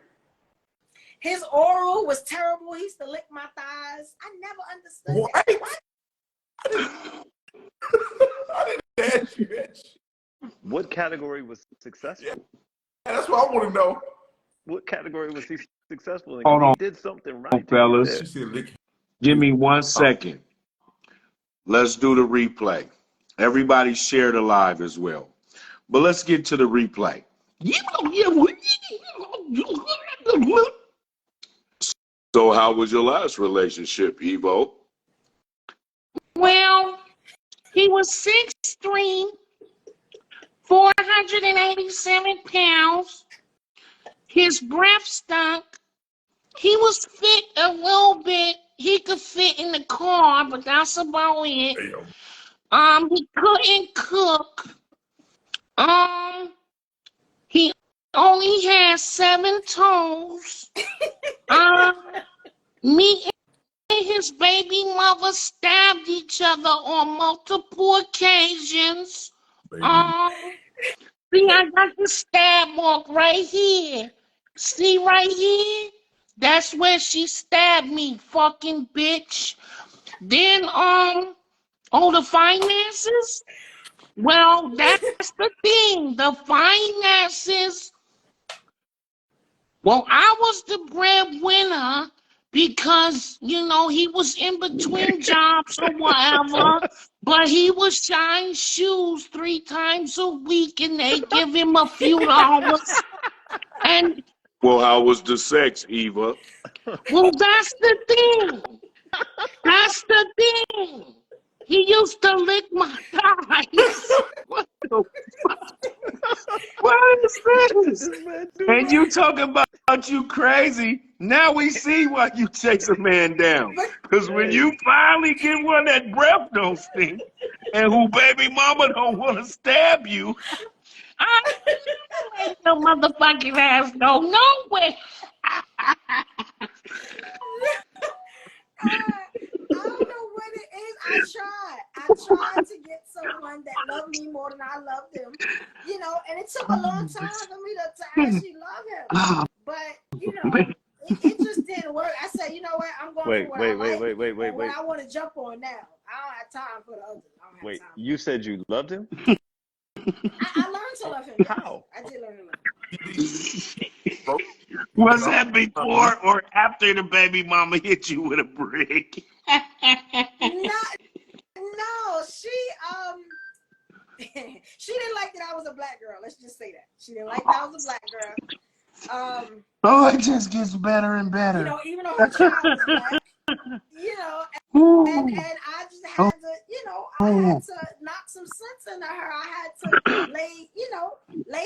S4: His oral was terrible. He used to lick my thighs. I never understood
S2: what? I didn't ask you that.
S5: What category was successful?
S2: Yeah, that's what I want to know.
S5: What category was he successful in?
S6: Hold on,
S5: he did something right,
S6: fellas.
S2: She said, lick.
S6: Give me 1 second. Let's do the replay. Everybody share the live as well. But let's get to the replay. So how was your last relationship, Evo?
S7: Well, he was 6'3", 487 pounds. His breath stunk. He was fit a little bit. He could fit in the car, but that's about it. He couldn't cook. He only had 7 toes. Me and his baby mother stabbed each other on multiple occasions. See, I got the stab mark right here. See right here? That's where she stabbed me, fucking bitch. Then, the finances? Well, that's the thing. The finances. Well, I was the breadwinner because, he was in between jobs or whatever, but he was shine shoes 3 times a week and they give him a few dollars. And
S6: well, how was the sex, Eva?
S7: Well, that's the thing. That's the thing. He used to lick my thighs.
S6: What the what is this?
S5: This man do
S6: And you
S5: right.
S6: talking about you crazy. Now we see why you chase a man down.
S4: But
S6: Because when you
S5: Hey,
S6: finally get one that breath don't stink and who baby mama don't want to stab you,
S7: I ain't your motherfucking ass go nowhere.
S4: I don't know what it is. I tried to get someone that loved me more than I loved him, you know, and it took a long time for me to actually love him.
S6: oh,
S4: But, you know,
S6: man.
S4: it just didn't work. I said, you know what? I'm going for
S5: wait,
S4: what I
S5: wait, wait,
S4: like
S5: wait, wait, wait,
S4: and what
S5: wait,
S4: I want to jump on now. I don't have time for the others. I don't have
S5: wait.
S4: time.
S5: You said you loved him?
S4: I learned to love him, yes.
S5: How?
S4: I did learn to love
S6: Was that before or after the baby mama hit you with a brick?
S4: him. No, she didn't like that I was a black girl. Let's just say that. She didn't like that I was a black girl.
S6: Oh, it just gets better and
S4: You
S6: better.
S4: know, even though her child was black, you know, and
S6: Ooh.
S4: I just
S6: Oh,
S4: had to, you know, I had to knock some sense into her. I had to lay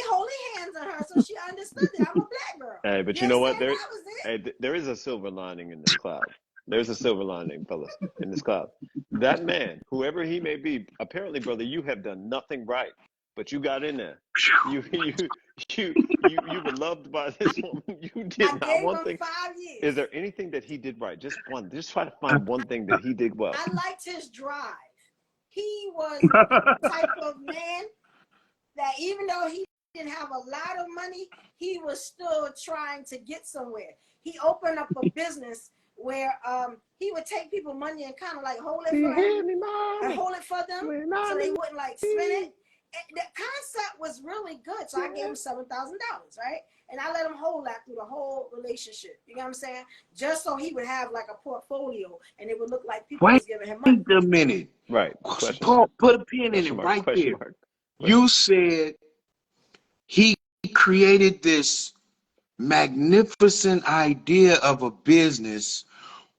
S4: holy hands on her so she understood that I'm a black girl.
S5: Hey, but
S4: You
S5: you know
S4: understand?
S5: what?
S4: That was it.
S5: Hey, there is a silver lining in this cloud. There's a silver lining, fellas, in this cloud. That man, whoever he may be, apparently, brother, you have done nothing right, but you got in there. You were loved by this woman. You
S4: I
S5: did not
S4: gave
S5: one
S4: him
S5: thing.
S4: 5 years.
S5: Is there anything that he did right? Just one. Just try to find one thing that he did well.
S4: I liked his drive. He was the type of man that even though he didn't have a lot of money, he was still trying to get somewhere. He opened up a business where he would take people money and kind of like hold it
S5: Do
S4: for
S5: you
S4: him
S5: hear me,
S4: and
S5: mommy?
S4: hold it for them so they wouldn't like spend it. And the concept was really good. So I gave him $7,000, right? And I let him hold that through the whole relationship. You know what I'm saying? Just so he would have like a portfolio and it would look like people
S6: wait
S4: was giving him money.
S6: a minute.
S5: Right. Question mark.
S6: Paul, put a pin in it
S5: Question mark.
S6: right
S5: Question
S6: there.
S5: mark. Question
S6: You said he created this magnificent idea of a business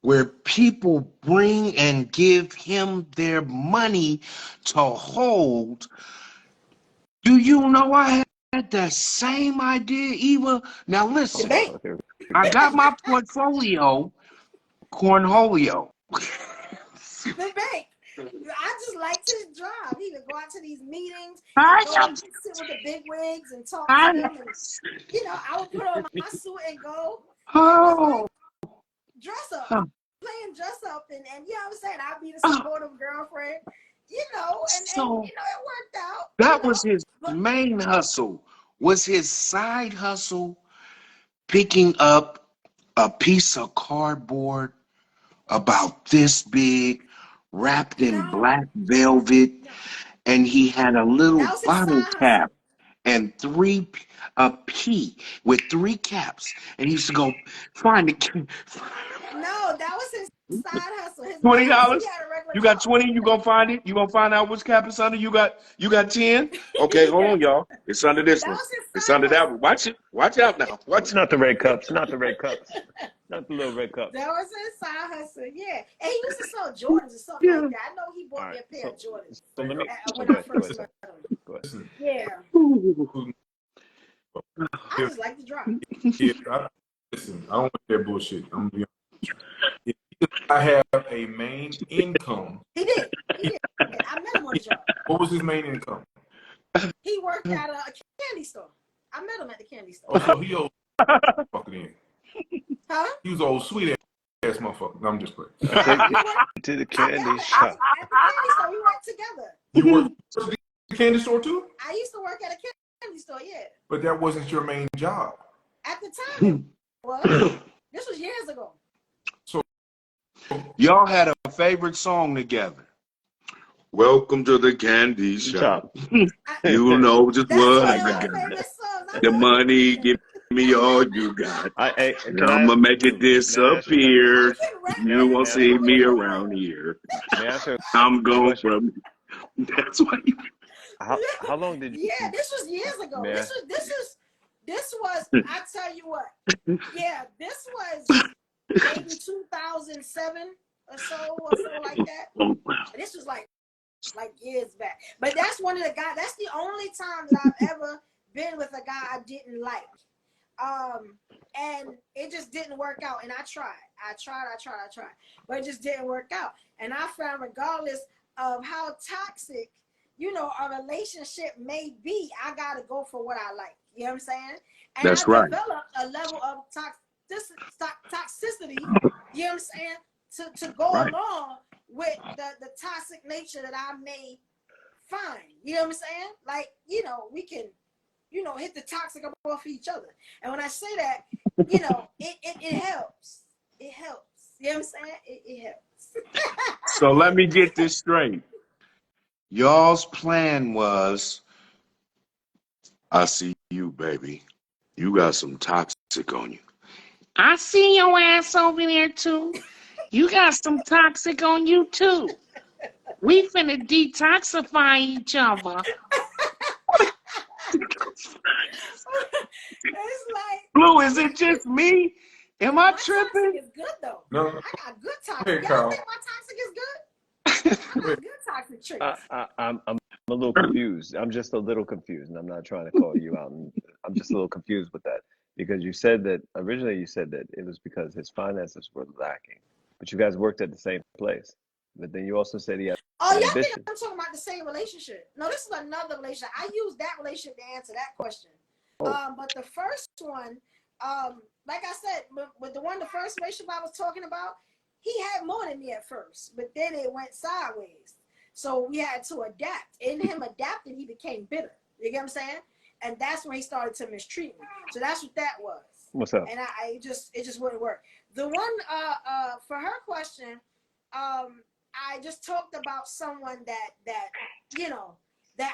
S6: where people bring and give him their money to hold. Do you know I had that same idea, Eva? Now
S4: The
S6: listen,
S4: bank.
S5: mark. Okay.
S6: I got my portfolio, cornholio.
S4: The bank. I just liked his drive. He would go out to these meetings and
S6: I,
S4: go sit with the big wigs and talk to
S6: I,
S4: them. And, you know, I would put on my suit and go. It was
S6: oh,
S4: like dress up,
S6: oh,
S4: playing dress up. And you know what I'm saying? I'd be the
S6: oh.
S4: supportive girlfriend, you know, and
S6: So
S4: you know, it worked out, you
S6: that
S4: know.
S6: was his
S4: But
S6: main hustle. Was his side hustle picking up a piece of cardboard about this big, wrapped in
S4: no,
S6: black velvet,
S4: no.
S6: and he had a little
S4: That was his
S6: bottle
S4: side
S6: cap
S4: hustle.
S6: and a P with three caps, and he used to go find the
S4: No, that was his side hustle. His main hustle, he
S6: $20.
S4: had a regular
S6: You got
S4: job.
S6: 20. You gonna find it. You gonna find out which cap is under. You got 10. Okay, hold
S4: Yeah.
S6: on, y'all. It's under this
S4: That
S6: one.
S4: was his
S6: It's
S4: side
S6: under that one.
S4: hustle.
S6: Watch it. Watch out now. Watch
S5: Not the red cups. Not the red cups. Not the little red cups.
S4: That was his side hustle, yeah. And he used to sell Jordans or something
S6: it.
S4: like that. I know he
S5: All
S4: bought me
S5: right.
S4: a pair of Jordans
S5: So let me. Oh,
S4: when
S5: go
S4: I
S5: ahead. Go
S4: first
S5: ahead, sir.
S4: met him.
S5: Go ahead.
S2: Listen,
S4: Yeah,
S2: who-
S4: I
S2: if,
S4: just like the drive.
S2: listen, I don't want that bullshit. I'm gonna be honest with you. If he does not have a main income,
S4: He did. He did. I met him on the job.
S2: what was his main income?
S4: He worked at a candy store. I met him at the candy store.
S2: Oh, so he owed motherfucker then.
S4: Huh?
S2: He was old sweet ass motherfucker. No, I'm just playing.
S5: I
S4: No,
S5: take
S4: we worked
S5: you to the
S4: together
S5: candy shop.
S4: at the candy store. We worked together.
S2: You worked at the candy store too?
S4: I used to work at a candy store, yeah.
S2: But that wasn't your main job.
S4: At the time, it was. This was years ago.
S2: So
S6: Y'all had a favorite song together. Welcome to the candy shop.
S5: Shop.
S6: You know just
S4: That's
S6: what
S4: one
S6: I
S4: of my
S6: got.
S4: favorite songs. I
S6: The
S4: love it.
S6: money, give me all you got.
S5: Can
S6: I'm
S5: I,
S6: gonna make it
S5: Blue, may I ask you a question?
S4: I
S6: disappear.
S4: can rap
S6: You
S4: that.
S6: won't
S5: May I ask you
S6: see
S5: a
S6: me
S5: question?
S6: around here.
S5: May I ask you
S6: I'm
S5: a
S6: going
S5: question?
S6: from. That's why you.
S5: How long did
S4: Yeah,
S5: you?
S4: this was years ago.
S5: May I?
S4: This was. I tell you what. Yeah, this was maybe 2007. or so like that. And this was like years back. But that's one of the guys. That's the only time that I've ever been with a guy I didn't like. And it just didn't work out. And I tried, but it just didn't work out. And I found, regardless of how toxic, a relationship may be, I gotta go for what I like. You know what I'm saying? And I
S6: That's right.
S4: developed a level of toxicity. You know what I'm saying? To go
S6: Right.
S4: along with the toxic nature that I may find. You know what I'm saying? Like, we can, hit the toxic off each other. And when I say that, it helps. It helps. You know what I'm saying? It helps.
S6: So let me get this straight. Y'all's plan was, I see you, baby. You got some toxic on you.
S7: I see your ass over there too. You got some toxic on you too. We finna detoxify each other.
S4: It's like,
S6: Blue, is it just me? Am I
S4: my
S6: tripping?
S4: toxic is good though.
S2: No,
S4: I got good toxic.
S2: hey,
S4: Y'all
S2: Kyle.
S4: think my toxic is good? I got good toxic traits.
S5: I'm a little confused. I'm just a little confused, and I'm not trying to call you out. I'm just a little confused with that because you said that originally you said that it was because his finances were lacking, but you guys worked at the same place. But then you also said he had
S4: Oh, y'all think
S5: ambition.
S4: I'm talking about the same relationship? No, this is another relationship. I use that relationship to answer that question.
S5: Oh,
S4: But the first one, like I said, with the first relationship I was talking about, he had more than me at first, but then it went sideways. So we had to adapt. In him adapting, he became bitter. You get what I'm saying? And that's when he started to mistreat me. So that's what that was.
S5: what's up?
S4: And it just wouldn't work. The one for her question, I just talked about someone that that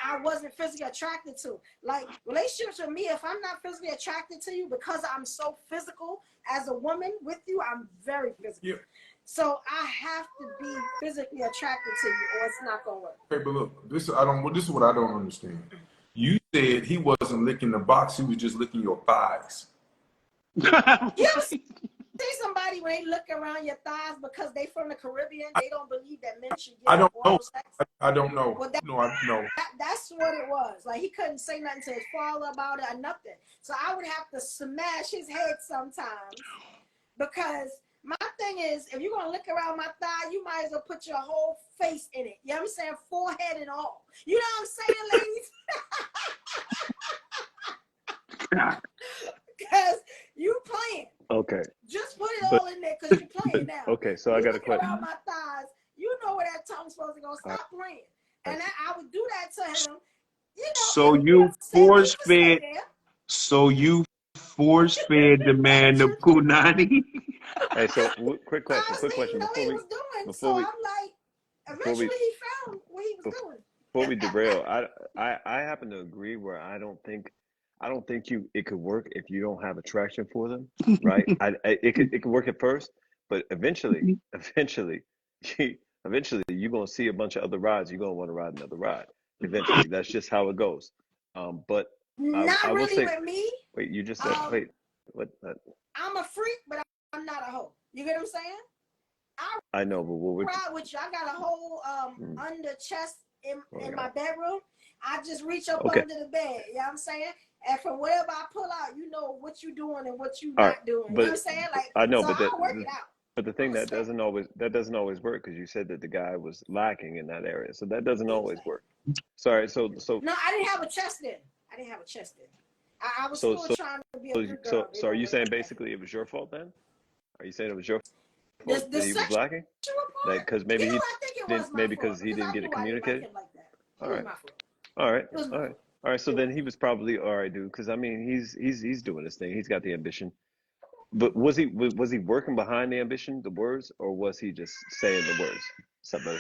S4: I wasn't physically attracted to. Like, relationships with me, if I'm not physically attracted to you, because I'm so physical as a woman with you, I'm very physical.
S2: Yeah.
S4: So I have to be physically attracted to you, or it's not gonna work.
S2: Okay, but look, this is what I don't understand. You said he wasn't licking the box; he was just licking your thighs.
S4: You ever see somebody when they look around your thighs because they from the Caribbean, they don't believe that men should
S2: I
S4: give
S2: don't know.
S4: oral sex?
S2: I don't know.
S4: Well,
S2: No, I know.
S4: that's what it was. Like, he couldn't say nothing to his father about it or nothing. So I would have to smash his head sometimes, because my thing is, if you're gonna look around my thigh, you might as well put your whole face in it. You know what I'm saying? Forehead and all. You know what I'm saying, ladies? Because you playing.
S5: Okay,
S4: Just put it
S5: but
S4: all in there because you're playing now.
S5: okay. So I
S4: You
S5: got a
S4: looking
S5: question.
S4: around my thighs, you know where that tongue's supposed to go. Stop playing. And I would do that to him.
S6: So
S4: It
S6: you
S4: would stay, but he
S6: force
S4: could stay
S6: fed.
S4: there.
S6: So you force fed the man the punani.
S5: Hey, so quick
S4: I
S5: question.
S4: was
S5: Quick
S4: letting
S5: question
S4: you know what he was doing. So
S5: before we
S4: I'm like,
S5: before we
S4: eventually he found what he was
S5: bef-
S4: doing.
S5: before we derail, I happen to agree where I don't think you it could work if you don't have attraction for them, right? It could work at first, but eventually, eventually you're gonna see a bunch of other rides. You're gonna want to ride another ride. Eventually, that's just how it goes. But I
S4: Not
S5: will
S4: really
S5: say,
S4: with me.
S5: wait, you just said wait, what?
S4: I'm a freak, but I'm not a hoe. You get what I'm saying? I
S5: I know, but what would you?
S4: ride with you. I got a whole
S5: Mm,
S4: under chest
S5: oh
S4: in
S5: God.
S4: my bedroom. I just reach up
S5: Okay,
S4: under the bed. You know what I'm saying? And from whatever I pull out, you know what you doing and what you
S5: all right,
S4: not doing. You know what
S5: but
S4: I'm saying? Like,
S5: I know,
S4: so
S5: but
S4: I'll work it out.
S5: but the thing
S4: I'm a stamp.
S5: that doesn't always work because you said that the guy was lacking in that area, so that doesn't always
S4: Exactly.
S5: work. Sorry,
S4: No, I didn't have a chest then. I didn't have a chest then. I was
S5: so
S4: still
S5: so
S4: trying to be a good girl. It
S5: so are
S4: didn't
S5: you
S4: work
S5: saying
S4: like that.
S5: basically it was your fault then? Are you saying it was your fault
S4: The
S5: that he was
S4: sexual
S5: lacking? Like
S4: part,
S5: because maybe he
S4: I think it was
S5: didn't
S4: my
S5: maybe
S4: fault
S5: because he
S4: because
S5: didn't
S4: I
S5: get
S4: knew
S5: it
S4: I didn't like
S5: communicated.
S4: him like that. It
S5: All
S4: was
S5: right,
S4: my fault.
S5: all right,
S4: It was my
S5: all right,
S4: fault.
S5: all right. So
S4: It was
S5: then he was probably all right, dude. Because I mean, he's doing his thing. He's got the ambition. But was he working behind the ambition, the words, or was he just saying the words? Somebody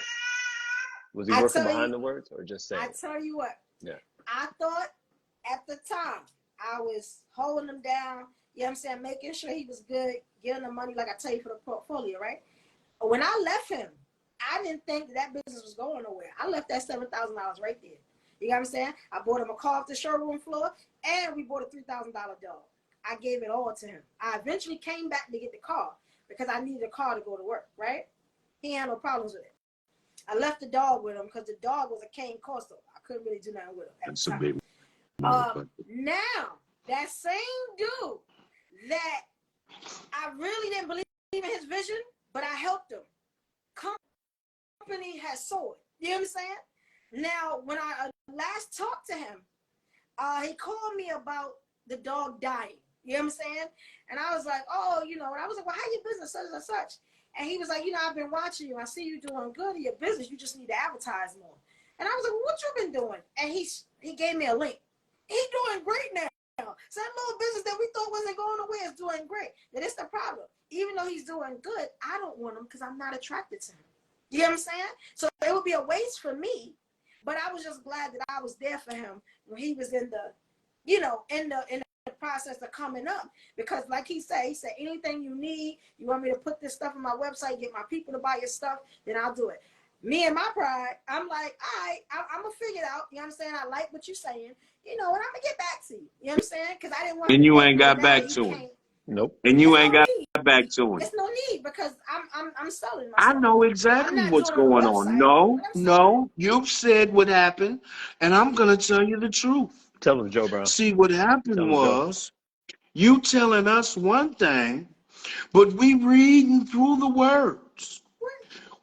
S5: was he
S4: I
S5: working
S4: tell you,
S5: behind the words or just saying
S4: I
S5: it?
S4: tell you what.
S5: Yeah.
S4: I thought at the time I was holding him down. You know what I'm saying? Making sure he was good, giving him money like I tell you for the portfolio, right? When I left him, I didn't think that business was going nowhere. I left that $7,000 right there. You know what I'm saying? I bought him a car off the showroom floor, and we bought a $3,000 dog. I gave it all to him. I eventually came back to get the car because I needed a car to go to work, right? He had no problems with it. I left the dog with him because the dog was a cane corso. I couldn't really do nothing with him at
S6: That's
S4: the
S6: a
S4: time.
S6: big motherfucker.
S4: Now, that same dude that I really didn't believe in his vision, but I helped him. Company has sold. You know what I'm saying? Now, when I last talked to him, he called me about the dog dying. You know what I'm saying? And I was like, oh, you know, and I was like, well, how your business, such and such? And he was like, you know, I've been watching you. I see you doing good in your business. You just need to advertise more. And I was like, well, what you been doing? And he gave me a link. He's doing great now. So that little business that we thought wasn't going nowhere is doing great. And it's the problem. Even though he's doing good, I don't want him because I'm not attracted to him. You know what I'm saying? So it would be a waste for me. But I was just glad that I was there for him when he was in the, you know, in the process of coming up. Because like he said, anything you need, you want me to put this stuff on my website, get my people to buy your stuff, then I'll do it. Me and my pride, I'm like, all right, I'm going to figure it out. You know what I'm saying? I like what you're saying. You know, and I'm going to get back to you. You know what I'm saying? Because I didn't want
S6: And
S4: him to
S6: you
S4: think,
S6: ain't
S4: well,
S6: got
S4: now
S6: back
S4: he
S6: to him.
S4: can't.
S5: Nope.
S6: And you
S4: It's
S6: ain't
S4: no
S6: got
S4: need.
S6: back to him.
S4: It's no need because I'm selling my
S6: I
S4: stuff.
S6: know
S4: I'm
S6: exactly
S4: not
S6: what's
S4: doing it on the
S6: going on.
S4: website,
S6: No,
S4: but I'm selling it.
S6: no, you've said what happened, and I'm gonna tell you the truth.
S5: Tell him, Joe Brown.
S6: See, what happened
S5: Tell him, Joe.
S6: was you telling us one thing, but we reading through the words.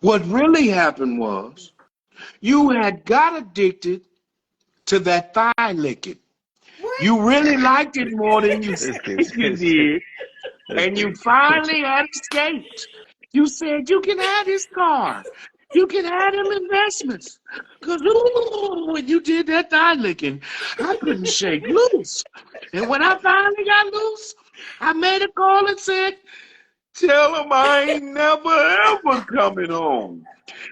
S6: What really happened was you had got addicted to that thigh licking.
S4: What?
S6: You really liked it more than you
S5: This
S6: said
S5: dude's
S6: you
S5: crazy.
S6: did.
S5: This
S6: And you
S5: dude's crazy.
S6: finally had escaped. You said you can have his car. You can have them investments. Because when you did that thigh licking, I couldn't shake loose. And when I finally got loose, I made a call and said, tell him I ain't never ever coming home.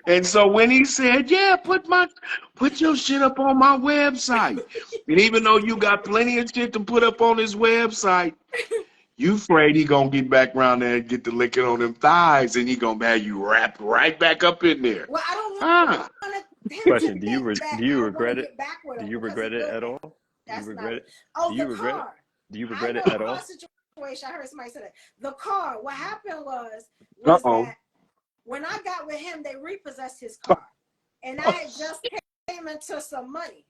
S6: And so when he said, yeah, put your shit up on my website. And even though you got plenty of shit to put up on his website, you afraid he gonna get back around there and get the licking on them thighs and he gonna have you wrapped right back up in there.
S4: Well, I don't
S6: Huh.
S4: want him to
S5: Question:
S4: think that
S5: do you
S4: I want to
S5: regret it?
S4: get back with
S5: Do
S4: him
S5: you
S4: because
S5: regret
S4: he's
S5: it
S4: good
S5: at
S4: now.
S5: all? Do you
S4: That's not
S5: regret
S4: it.
S5: it?
S4: Oh,
S5: Do
S4: the
S5: you regret it?
S4: car.
S5: Do you
S4: I
S5: regret
S4: know
S5: it
S4: the
S5: at
S4: car
S5: all?
S4: situation. I heard somebody say that. The car. What happened was
S6: Uh-oh.
S4: that when I got with him, they repossessed his car, and I had just came into some money.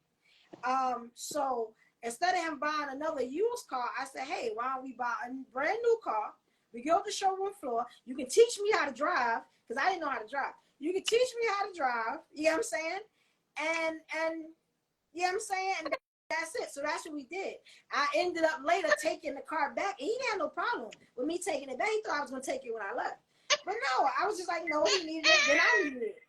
S4: So instead of him buying another used car, I said, hey, why don't we buy a brand new car? We go to the showroom floor. You can teach me how to drive because I didn't know how to drive. You can teach me how to drive. You know what I'm saying? And you know what I'm saying? And that's it. So that's what we did. I ended up later taking the car back, and he didn't have no problem with me taking it back. He thought I was going to take it when I left. But no, I was just like, no, he needed it. Then I needed it.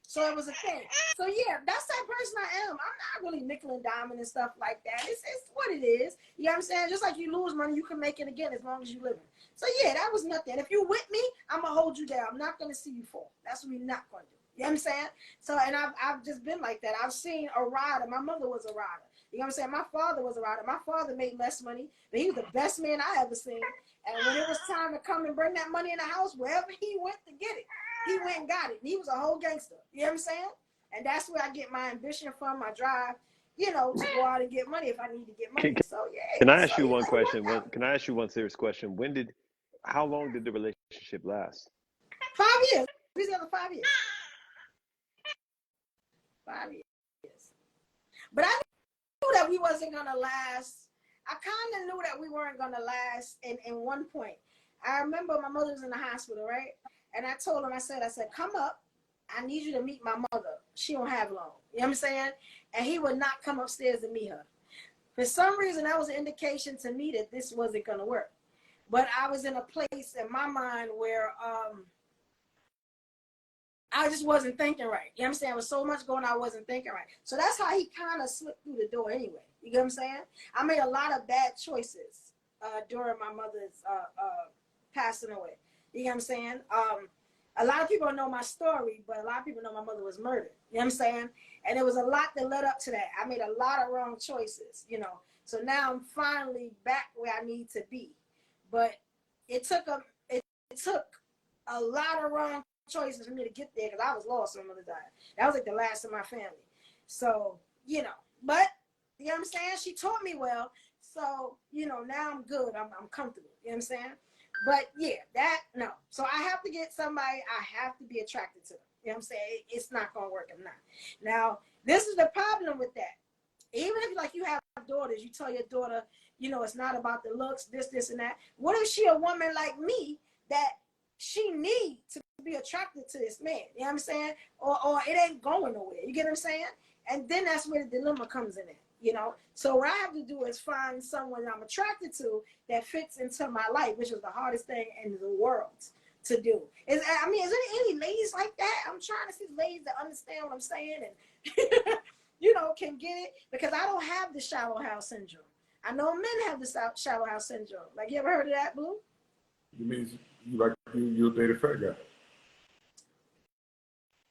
S4: So it was a thing. So yeah, that's that person I am. I'm not really nickel and diamond and stuff like that. It's what it is. You know what I'm saying? Just like you lose money, you can make it again as long as you live it. So yeah, that was nothing. If you with me, I'm gonna hold you down. I'm not gonna see you fall. That's what we're not gonna do. You know what I'm saying? So and I've just been like that. I've seen a rider. My mother was a rider. You know what I'm saying? My father was a rider. My father made less money, but he was the best man I ever seen. And when it was time to come and bring that money in the house, wherever he went to get it, he went and got it. And he was a whole gangster. You know what I'm saying? And that's where I get my ambition from, my drive, you know, to go out and get money if I need to get money. So
S5: Can
S4: yeah.
S5: I
S4: So
S5: ask you
S4: yeah,
S5: one
S4: it
S5: question?
S4: worked out.
S5: Can I ask you one serious question? How long did the relationship last?
S4: 5 years. These are the 5 years. 5 years. But I knew that we wasn't gonna last. I kind of knew that we weren't gonna last in one point. I remember my mother was in the hospital, right? And I told him, I said, come up. I need you to meet my mother. She don't have long. You know what I'm saying? And he would not come upstairs to meet her. For some reason, that was an indication to me that this wasn't gonna work. But I was in a place in my mind where I just wasn't thinking right. You know what I'm saying? There was so much going on, I wasn't thinking right. So that's how he kind of slipped through the door anyway. You get what I'm saying? I made a lot of bad choices during my mother's passing away. You get what I'm saying? A lot of people don't know my story, but a lot of people know my mother was murdered. You know what I'm saying? And there was a lot that led up to that. I made a lot of wrong choices, you know. So now I'm finally back where I need to be. But it took a lot of wrong choices for me to get there because I was lost when my mother died. That was like the last of my family. So, you know, but you know what I'm saying? She taught me well. So, you know, now I'm good. I'm comfortable. You know what I'm saying? But yeah, that no. So I have to get somebody. I have to be attracted to them. You know what I'm saying? It's not gonna work if not. Now, this is the problem with that. Even if like you have daughters, you tell your daughter, it's not about the looks, this, and that. What if she a woman like me that she needs to be attracted to this man? You know what I'm saying? Or it ain't going nowhere. You get what I'm saying? And then that's where the dilemma comes in it. So what I have to do is find someone I'm attracted to that fits into my life, which is the hardest thing in the world to do. Is there any ladies like that? I'm trying to see ladies that understand what I'm saying and can get it, because I don't have the shallow house syndrome. I know men have the shallow house syndrome. Like, you ever heard of that, Blue?
S2: You mean you'll date a fat guy?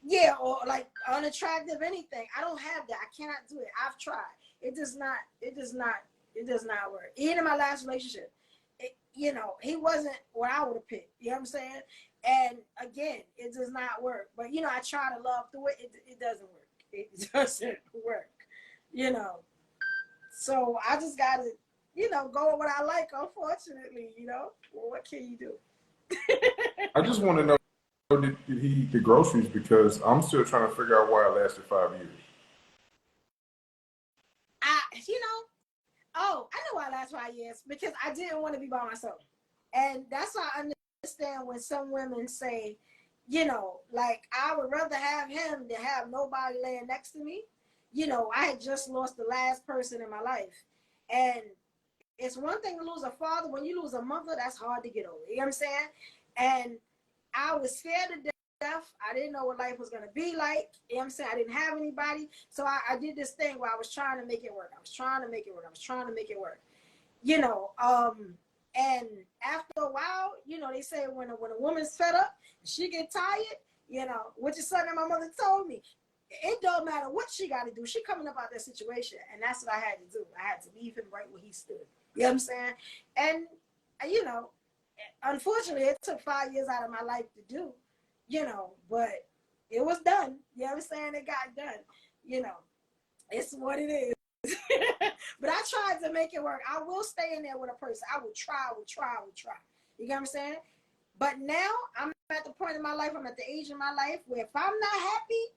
S4: Yeah, or like unattractive anything. I don't have that. I cannot do it. I've tried. It does not work. Even in my last relationship, he wasn't what I would have picked. You know what I'm saying? And again, it does not work. But I try to love through it. It doesn't work. It doesn't work. So I just gotta, go with what I like, unfortunately, Well, what can you do?
S2: I just want to know, did he eat the groceries? Because I'm still trying to figure out why it lasted 5 years.
S4: I know why it lasted 5 years, because I didn't want to be by myself. And that's why I understand when some women say, like, I would rather have him than have nobody laying next to me. I had just lost the last person in my life. And it's one thing to lose a father. When you lose a mother, that's hard to get over. You know what I'm saying? And I was scared to death. I didn't know what life was going to be like. You know what I'm saying? I didn't have anybody. So I did this thing where I was trying to make it work. I was trying to make it work. And after a while, they say when a woman's fed up, she get tired, which is something my mother told me. It don't matter what she got to do. She coming up out that situation. And that's what I had to do. I had to leave him right where he stood. You know what I'm saying? And, unfortunately, it took 5 years out of my life to do, but it was done. You know what I'm saying? It got done. It's what it is. But I tried to make it work. I will stay in there with a person. I will try. You get what I'm saying? But now I'm at the point in my life, I'm at the age in my life where if I'm not happy,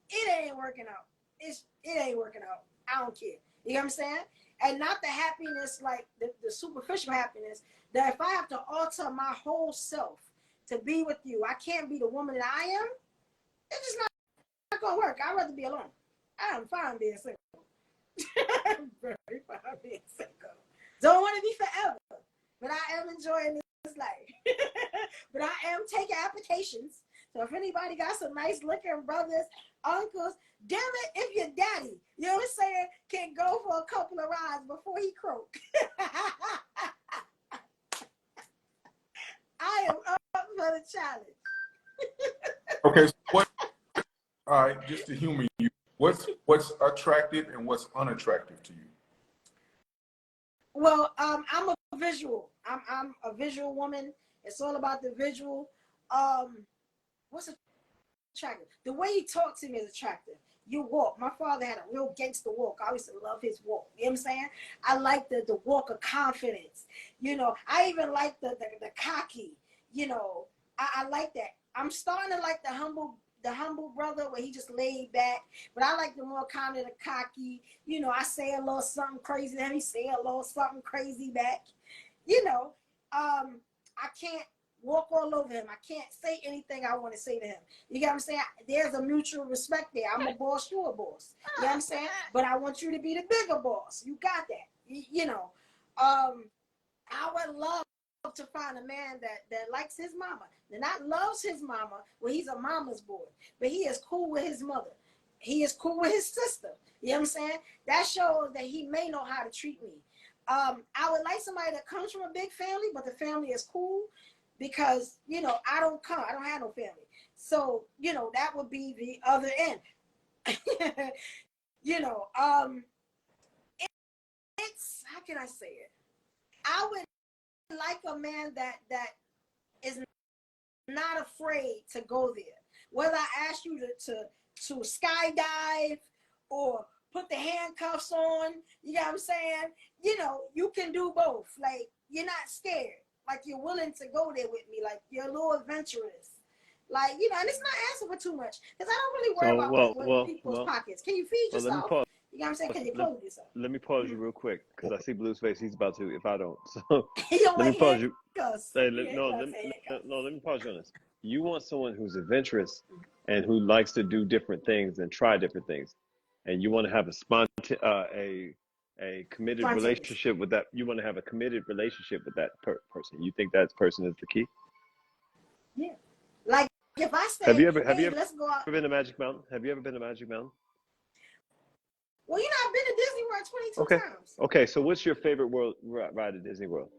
S4: it ain't working out. It ain't working out. I don't care. You know what I'm saying? And not the happiness, like the superficial happiness, that if I have to alter my whole self to be with you, I can't be the woman that I am, it's just not going to work. I'd rather be alone. I'm fine being single. I'm very fine being single. Don't want to be forever, but I am enjoying this life. But I am taking applications. So if anybody got some nice looking brothers, uncles, damn it, if your daddy, you know what I'm saying, can go for a couple of rides before he croak. I am up for the challenge.
S2: Okay, so what? All right, just to humor you, what's attractive and what's unattractive to you?
S4: Well, I'm a visual. I'm a visual woman. It's all about the visual. What's attractive? The way you talk to me is attractive. You walk. My father had a real gangster walk. I used to love his walk. You know what I'm saying? I like the walk of confidence. I even like the cocky. I like that. I'm starting to like the humble brother where he just laid back. But I like the more kind of the cocky. I say a little something crazy, then he say a little something crazy back. I can't walk all over him. I can't say anything I want to say to him. You get what I'm saying? There's a mutual respect there. I'm a boss, you're a boss. You know what I'm saying? But I want you to be the bigger boss. You got that. I would love to find a man that likes his mama. That not loves his mama, well, he's a mama's boy. But he is cool with his mother. He is cool with his sister. You know what I'm saying? That shows that he may know how to treat me. I would like somebody that comes from a big family, but the family is cool because, I don't have no family. So, that would be the other end. you know, um, it's, how can I say it? I would like a man that is not afraid to go there. Whether I ask you to skydive or put the handcuffs on, you know what I'm saying? You can do both. Like, you're not scared. like you're willing to go there with me, like you're a little adventurous. Like, you know, and it's not asking for too much. Because I don't really worry
S5: So,
S4: about what in people's pockets. Can you feed
S5: let me
S4: yourself?
S5: pause.
S4: You know what I'm saying? Can you clothe yourself?
S5: Let me pause you real quick because I see Blue's face. He's about to if I don't. So
S4: He don't
S5: let me
S4: like
S5: pause you.
S4: handcuffs.
S5: Hey,
S4: He ain't gonna say handcuffs.
S5: no, let me pause you on this. You want someone who's adventurous and who likes to do different things and try different things, and you want to have a committed
S4: Spontaneous.
S5: relationship with that. You want to have a committed relationship with that person. You think that person is the key?
S4: Yeah. Like if I say,
S5: Have you
S4: hey,
S5: ever
S4: let's go out.
S5: been to Magic Mountain? Have you ever been to Magic Mountain?
S4: Well, you know, I've been to Disney World 22
S5: Okay.
S4: times.
S5: Okay. So what's your favorite world ride at Disney World?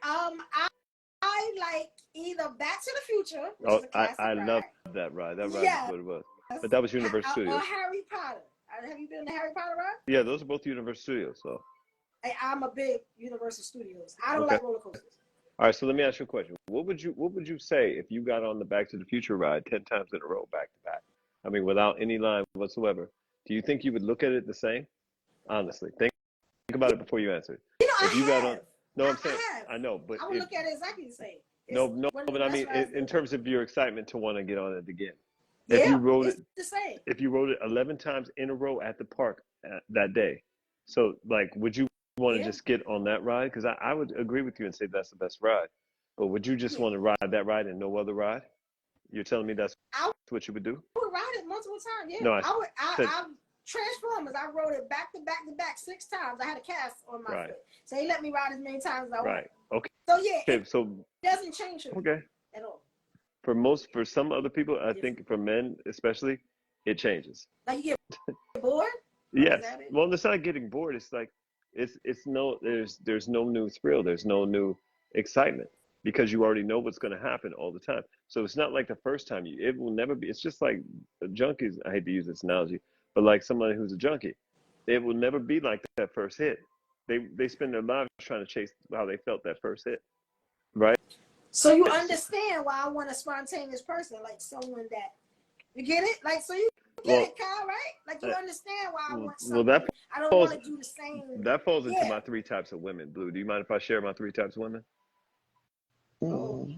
S4: I like either Back to the Future, which
S5: Oh,
S4: is a classic
S5: I love
S4: ride.
S5: that ride. That ride is
S4: Yes.
S5: what it was. But that was Universal
S4: Or
S5: Studios.
S4: Harry Potter. Have you been to Harry Potter ride?
S5: Yeah, those are both Universal Studios. So.
S4: I'm a big Universal Studios. I don't
S5: Okay.
S4: like roller coasters.
S5: All right. So let me ask you a question. What would you say if you got on the Back to the Future ride 10 times in a row, back to back? I mean, without any line whatsoever. Do you think you would look at it the same? Honestly, think about it before you answer.
S4: You know,
S5: If you got on, no, I'm
S4: I
S5: saying,
S4: have.
S5: I know, but
S4: I would look at it exactly the same.
S5: no,
S4: One of the
S5: but I
S4: best
S5: mean,
S4: rides
S5: in
S4: ever.
S5: terms of your excitement to want to get on it again. If
S4: Yeah,
S5: you rode
S4: it's
S5: it,
S4: the same.
S5: if you rode it 11 times in a row at the park that day, so like, would you want to
S4: Yeah.
S5: just get on that ride? Because I would agree with you and say that's the best ride. But would you just
S4: Yeah.
S5: want to ride that ride and no other ride? You're telling me that's
S4: I
S5: what you would do?
S4: would ride it multiple times. Yeah.
S5: No,
S4: I Transformers, I rode it back to back to back 6 times. I had a cast on my
S5: right,
S4: foot. So he let me ride as many times as I want.
S5: right, okay,
S4: So yeah,
S5: okay,
S4: it
S5: so
S4: doesn't change for me
S5: okay.
S4: at all.
S5: For some other people, I
S4: Different.
S5: think for men especially, it changes.
S4: Like you get bored? Or is
S5: Yes.
S4: that it?
S5: Well, it's not getting bored. It's like it's no there's no new thrill. There's no new excitement because you already know what's going to happen all the time. So it's not like the first time you. It will never be. It's just like junkies. I hate to use this analogy, but like somebody who's a junkie, it will never be like that first hit. They spend their lives trying to chase how they felt that first hit, right?
S4: So you understand why I want a spontaneous person, like someone that you get it? Like so you get
S5: Well,
S4: it, Kyle, right? Like you understand why I want
S5: well
S4: something. I don't
S5: falls
S4: want to do the same.
S5: that falls into
S4: Yeah.
S5: my 3 types of women. Blue, do you mind if I share my 3 types of women?
S4: Oh.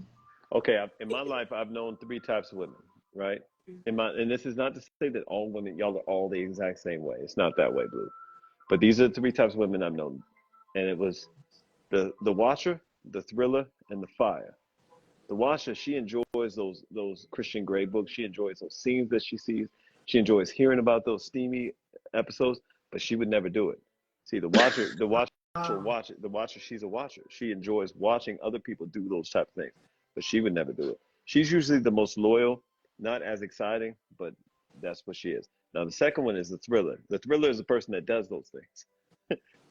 S5: Okay, in my life, I've known 3 types of women, right? And this is not to say that all women, y'all are all the exact same way. It's not that way, Blue. But these are the 3 types of women I've known, and it was the watcher, the thriller, and the fire. The watcher, she enjoys those Christian Grey books. She enjoys those scenes that she sees. She enjoys hearing about those steamy episodes, but she would never do it. See, the watcher will watch it. The watcher, she's a watcher. She enjoys watching other people do those type of things, but she would never do it. She's usually the most loyal, not as exciting, but that's what she is. Now, the second one is the thriller. The thriller is the person that does those things.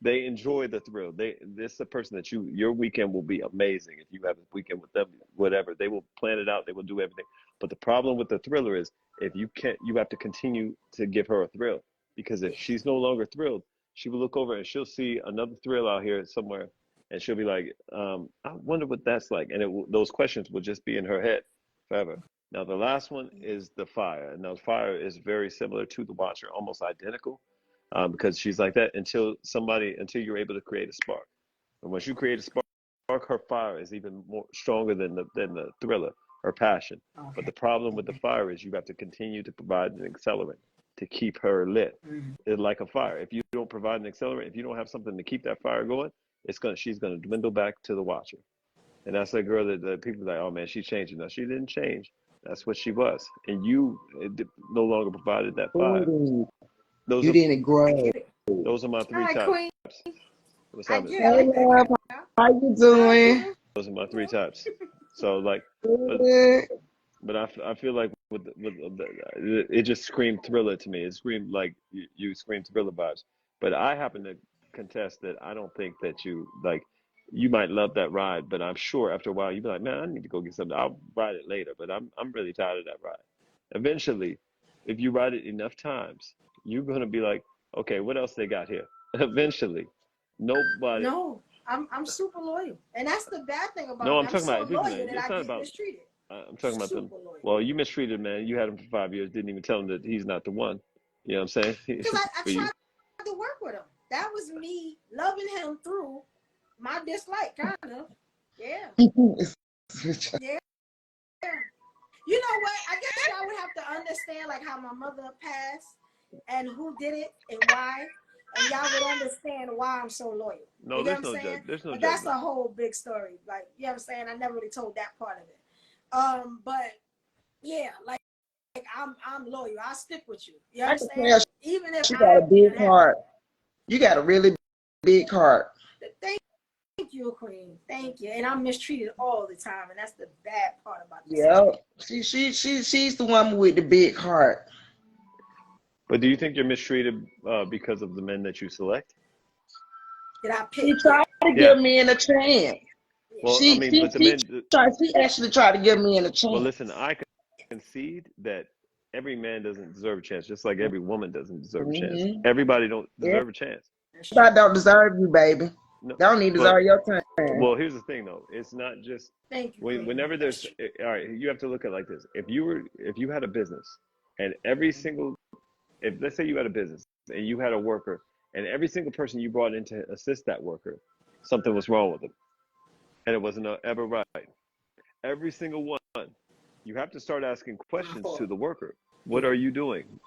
S5: They enjoy the thrill. This is a person that your weekend will be amazing if you have a weekend with them. Whatever, they will plan it out. They will do everything. But the problem with the thriller is if you can't, you have to continue to give her a thrill because if she's no longer thrilled, she will look over and she'll see another thrill out here somewhere, and she'll be like, I wonder what that's like, and those questions will just be in her head forever. Now the last one is the fire. Now fire is very similar to the watcher, almost identical because she's like that until you're able to create a spark. And once you create a spark, her fire is even more stronger than the thriller, her passion.
S4: Okay.
S5: But the problem with the fire is you have to continue to provide an accelerant to keep her lit. It's like a fire. If you don't provide an accelerant, if you don't have something to keep that fire going, she's gonna dwindle back to the watcher. And that's a girl that people are like, oh man, she's changing. No, she didn't change. That's what she was. And you no longer provided that fire.
S8: Ooh,
S5: Those
S8: you
S5: are
S8: didn't
S4: I
S8: grow.
S4: get it.
S5: those are my
S4: All
S5: 3
S4: right,
S5: types.
S4: Queen.
S5: What's
S4: I
S5: happening?
S4: get it. I
S8: Hey,
S4: like that,
S8: love,
S4: Kyle.
S8: how you
S4: How you
S8: doing?
S4: doing?
S5: Those are my
S4: You
S5: 3
S4: know?
S5: types. So like, but
S8: Good.
S5: but I feel like it just screamed thriller to me. It screamed like you screamed thriller vibes. But I happen to contest that I don't think that you might love that ride, but I'm sure after a while you'd be like, man, I need to go get something. I'll ride it later, but I'm really tired of that ride. Eventually, if you ride it enough times, you're gonna be like, okay, what else they got here? Eventually, nobody.
S4: No, I'm super loyal, and that's the bad thing about
S5: No,
S4: me.
S5: I'm
S4: I'm
S5: talking
S4: so
S5: about
S4: loyal that
S5: it's
S4: I
S5: not
S4: get
S5: about.
S4: mistreated.
S5: I'm talking about them.
S4: Super loyal.
S5: Well, you mistreated man. You had him for 5 years. Didn't even tell him that he's not the one. You know what I'm saying?
S4: Because I
S5: For you.
S4: tried to work with him. That was me loving him through my dislike, kind of. Yeah.
S8: Switch up.
S4: Yeah. You know what? I guess y'all would have to understand like how my mother passed and who did it and why. And y'all would understand why I'm so loyal.
S5: No,
S4: You get what
S5: there's
S4: I'm
S5: no
S4: saying?
S5: there's no
S4: But that's
S5: judgment.
S4: a whole big story. Like, you know what I'm saying? I never really told that part of it. But yeah, like I'm loyal. I'll stick with you. You
S8: I can tell
S4: understand? Even if
S8: she got
S4: I
S8: a
S4: be
S8: big
S4: unhappy.
S8: heart. You got a really big heart.
S4: Thank you, Queen. Thank you. And I'm mistreated all the time, and that's the bad part about the
S8: Yeah.
S4: situation.
S8: She's the one with the big heart.
S5: But do you think you're mistreated because of the men that you select?
S4: Did I
S8: She
S4: pick? Yeah.
S8: tried to
S5: Yeah.
S8: give me a chance.
S4: Yeah.
S5: Well, I mean, but the men.
S8: She actually tried to give me a
S5: Well,
S8: chance.
S5: listen, I concede that every man doesn't deserve a chance, just like every woman doesn't deserve a chance.
S8: Mm-hmm.
S5: Everybody don't deserve a chance.
S4: That's true.
S8: Everybody don't deserve you, baby.
S5: No,
S8: They don't need to
S5: but
S8: deserve your time.
S5: well, here's the thing though. It's not just
S4: Thank you, Queen.
S5: whenever
S4: That's
S5: there's
S4: true.
S5: all right. You have to look at it like this. If you had a business, and every single if let's say you had a business and you had a worker, and every single person you brought in to assist that worker, something was wrong with them, and it wasn't ever right. Every single one, you have to start asking
S4: My
S5: questions to
S4: fault.
S5: the worker. What
S4: Yeah.
S5: are you doing?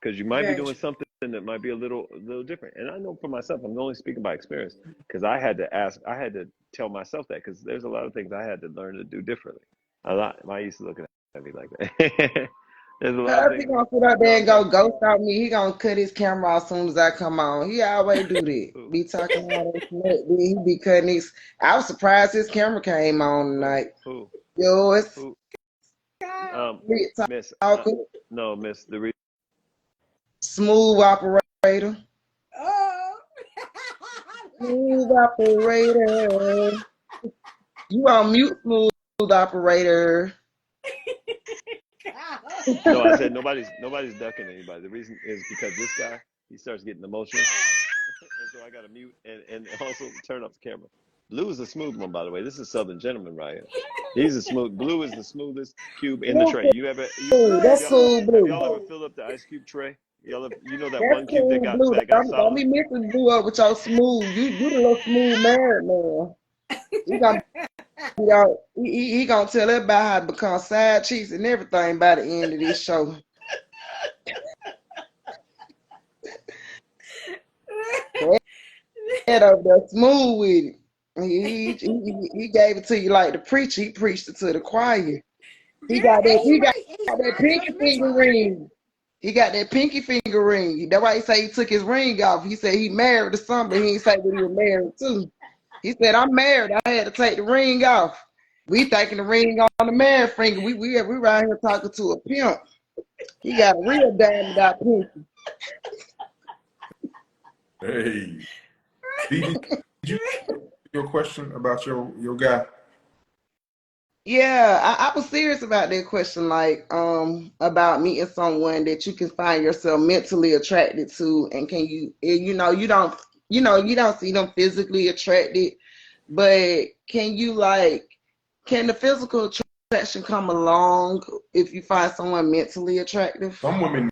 S5: Because you might be
S4: Very
S5: doing
S4: true.
S5: something that might be a little different. And I know for myself, I'm only speaking by experience because I had to ask, I had to tell myself that because there's a lot of things I had to learn to do differently. A lot. I used to look at me like that. There's a lot of
S8: Cause he
S5: things.
S8: gonna sit up
S5: No,
S8: there
S5: I'm
S8: and go
S5: saying,
S8: ghost out me. He gonna cut his camera off as soon as I come on. He always do that.
S5: who,
S8: Be talking all that smack. Then he be cutting his. I was surprised his camera came on
S5: who,
S8: tonight.
S5: who,
S8: Yo, it's
S5: who,
S4: God.
S8: big
S5: Miss,
S8: talking,
S5: no, Miss,
S8: smooth operator,
S4: Oh. Let
S8: smooth
S4: go.
S8: operator. You on mute, smooth operator.
S5: no, I said nobody's ducking anybody. The reason is because this guy, he starts getting emotional. And so I got to mute and also turn off the camera. Blue is a smooth one, by the way. This is Southern Gentleman right here. He's a smooth. Blue is the smoothest cube in the
S8: Blue
S5: tray. You ever
S8: cool.
S4: Blue
S5: have
S4: is
S8: That's
S5: y'all
S8: cool,
S4: smooth.
S5: have
S8: blue.
S5: y'all ever filled up the ice cube tray? You know that
S8: That's
S5: one cube
S8: cool, blue.
S5: that got
S8: Don't
S5: solid.
S8: be mixing blue up with your smooth. You the little smooth married man. He gonna he gonna tell everybody how to become side cheeks and everything by the end of this show. Head over there smooth with it. He gave it to you like the preacher. He preached it to the choir. He
S4: Yeah,
S8: got
S4: and
S8: that
S4: he
S8: he got
S4: right. He's
S8: that
S4: very
S8: pinky finger
S4: judgmental.
S8: ring. He got that pinky finger ring. That's why he say he took his ring off. He said he married to something, but he didn't say that he was married too. He said, I'm married. I had to take the ring off. We thinking the ring on the married finger. We right here talking to a pimp. He got a real diamond out pinky.
S2: Hey, did you your question about your guy?
S8: Yeah, I was serious about that question, like about meeting someone that you can find yourself mentally attracted to, and can you, you don't see them physically attracted, but can the physical attraction come along if you find someone mentally attractive?
S2: Some women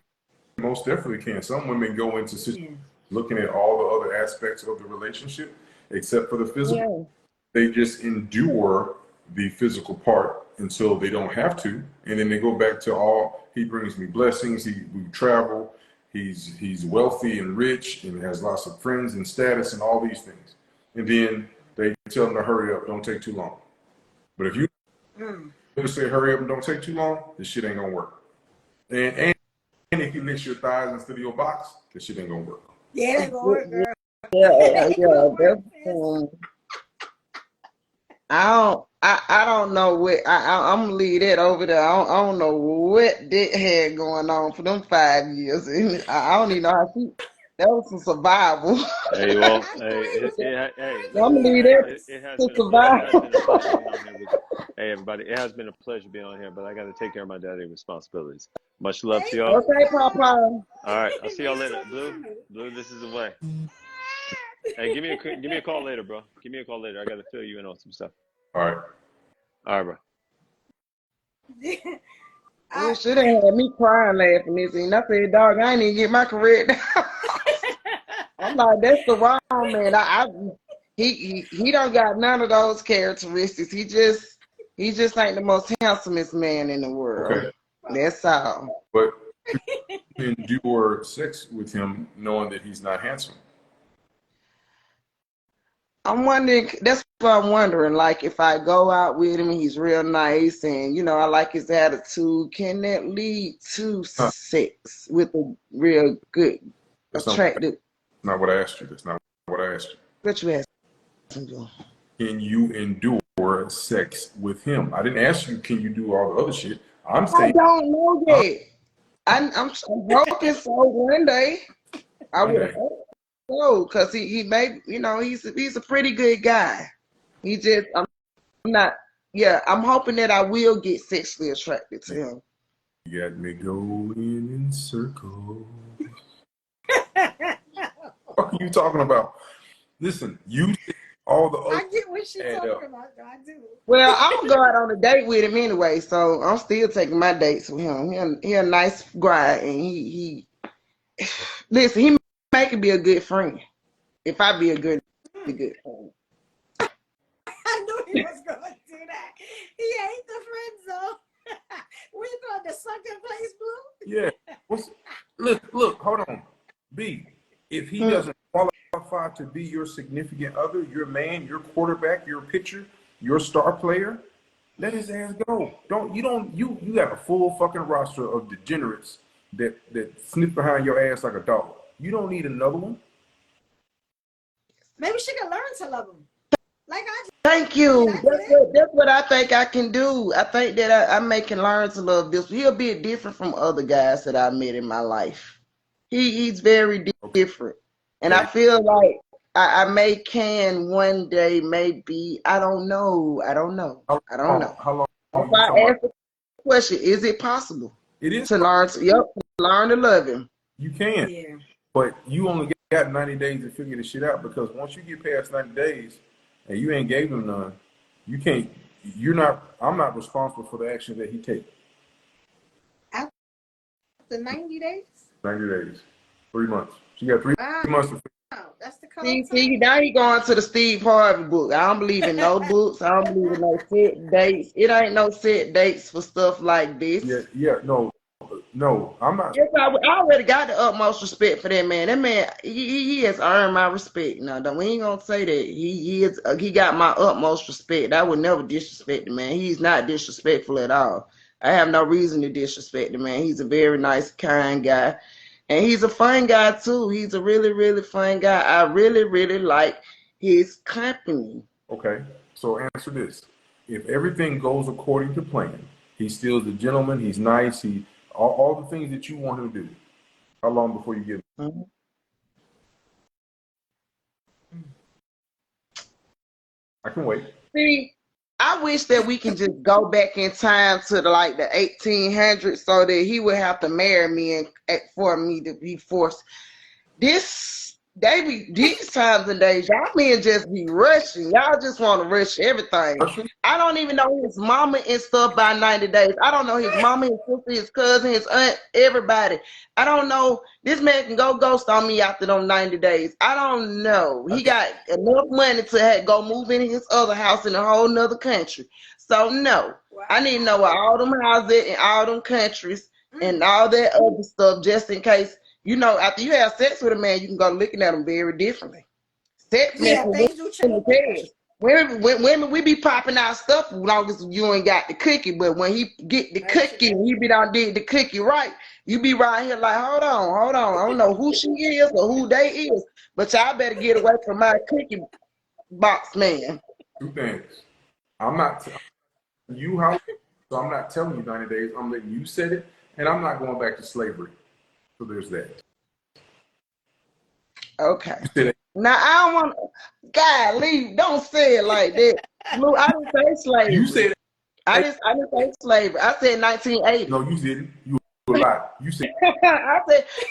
S2: most definitely can. Some women go into situations
S4: Yeah.
S2: looking at all the other aspects of the relationship except for the physical.
S8: Yeah.
S2: They just endure the physical part until they don't have to, and then they go back to all. He brings me blessings. We travel. He's wealthy and rich and has lots of friends and status and all these things. And then they tell them to hurry up. Don't take too long. But if you
S4: Mm.
S2: ever say hurry up and don't take too long, this shit ain't gonna work. And if you licks your thighs instead of your box, this shit ain't gonna work.
S4: Yeah, it ain't gonna work, girl.
S8: Yeah,
S4: It ain't
S8: yeah,
S4: gonna work,
S8: that's
S4: sis.
S8: I don't know what I'm gonna leave that over there. I don't know what Dick had going on for them 5 years. And I don't even know how she. That was some survival.
S5: Hey, well,
S4: I know
S5: hey,
S4: he was
S5: hey,
S8: I'm gonna
S5: listen,
S8: leave
S4: years.
S8: that
S5: it has
S8: to
S5: been it has
S8: survival.
S5: been a pleasure being on here with you. Hey, everybody, it has been a pleasure being on here, but I got to take care of my daily responsibilities. Much love to
S4: Thank
S5: y'all.
S4: you,
S8: Okay,
S4: God.
S8: Papa.
S5: All right, I'll see y'all
S4: Me
S5: later.
S4: too.
S5: Blue, this is the way. Hey, give me a call later, bro. Give me a call later. I got to fill you in on some stuff.
S2: All right.
S5: All right, bro.
S8: Oh,
S4: I,
S8: shit ain't had me crying laughing this. And I said, dog, I ain't even get my career down. I'm like, that's the wrong man. He don't got none of those characteristics. He just ain't the most handsomest man in the world.
S2: Okay,
S8: That's all.
S2: but you endure sex with him knowing that he's not handsome.
S8: I'm wondering. That's what I'm wondering. Like, if I go out with him and he's real nice, and I like his attitude, can that lead to
S2: Huh,
S8: sex with a real good,
S2: that's
S8: attractive?
S2: not what I asked you. That's not what I asked you.
S8: What you asking for?
S2: Can you endure sex with him? I didn't ask you, can you do all the other shit? I'm
S8: I
S2: saying,
S8: don't know
S2: uh,
S8: yet. I'm hoping so one day. I
S2: one
S8: would
S2: day.
S8: hope so, because he may, he's a pretty good guy. He just, I'm not, yeah, I'm hoping that I will get sexually attracted to him.
S2: You got me going in circles. What are you talking about? Listen, you said all the other
S4: I get what she's
S2: add
S4: talking
S2: up.
S4: about, though. I do.
S8: Well, I'm going on a date with him anyway, so I'm still taking my dates with him. He a nice guy, and he listen, he may could be a good friend if I be a good friend.
S4: I knew he was going to do that. He ain't the friend zone. We going to sunken place, Blue?
S2: Yeah. Look, hold on. B, if he
S8: Mm.
S2: doesn't qualify to be your significant other, your man, your quarterback, your pitcher, your star player, let his ass go. You got a full fucking roster of degenerates that sniff behind your ass like a dog. You don't need another one.
S4: Maybe she can learn to love him. Like I
S8: Thank
S4: did.
S8: you.
S4: I did.
S8: That's what I think I can do. I think that I may can learn to love this. He'll be different from other guys that I met in my life. He's very
S2: Okay.
S8: different, and I
S2: Hey,
S8: feel like I may can one day, maybe. I don't know. I don't know.
S2: how
S8: I don't know.
S2: how long
S8: If
S2: are you talking
S8: I
S2: about?
S8: ask the question, is it possible
S2: It is
S8: to learn to? Yep, learn to love him.
S2: you can,
S4: Yeah.
S2: but you only got 90 days to figure this shit out because once you get past 90 days and you ain't gave him none, you can't. I'm not responsible for the action that he takes.
S4: After 90 days?
S2: 90 days, 3 months. She got three
S4: Wow.
S2: months to.
S4: That's the cutoff time.
S8: See, now he going to the Steve Harvey book. I don't believe in no books. I don't believe in no set dates. It ain't no set dates for stuff like
S2: Yeah,
S8: this.
S2: yeah, no, I'm not.
S8: Yes, I already got the utmost respect for that man. That man, he has earned my respect. Now, we ain't gonna say that he got my utmost respect. I would never disrespect the man. He's not disrespectful at all. I have no reason to disrespect the man. He's a very nice, kind guy, and he's a fun guy too. He's a really, really fun guy. I really, really like his company.
S2: Okay, so answer this: if everything goes according to plan, he's still the gentleman. He's nice. He all the things that you want him to do. How long before you get him?
S8: Mhm.
S2: I can wait.
S8: See, I wish that we can just go back in time to the 1800s so that he would have to marry me and for me to be forced. These times and days, y'all men just be rushing. Y'all just want to rush everything.
S2: Russian?
S8: I don't even know his mama and stuff by 90 days. I don't know his mama, his sister, his cousin, his aunt, everybody. I don't know. This man can go ghost on me after them 90 days. I don't know.
S2: I
S8: He
S2: can.
S8: got enough money to go move in his other house in a whole nother country. So no. I need to know where all them houses in all them countries and all that other stuff just in case. After you have sex with a man, you can go looking at him very differently. Sex
S4: Yeah,
S8: messes with
S4: things do
S8: women's
S4: change.
S8: heads. Women, we be popping out stuff as long as you ain't got the cookie. But when he get the
S4: That's
S8: cookie,
S4: true.
S8: and he be done did the cookie right, you be right here like, hold on. I don't know who she is or who they is, but y'all better get away from my cookie box, man.
S2: Two things. I'm not telling you how, so I'm not telling you 90 days. I'm letting you set it, and I'm not going back to slavery. So there's that.
S8: Okay.
S2: You said
S8: Now I don't want. God, leave. Don't say it like that. Blue, I didn't say
S2: you
S8: slavery.
S2: said
S8: I didn't say slavery. I said 1980.
S2: no, you didn't. You lied. You said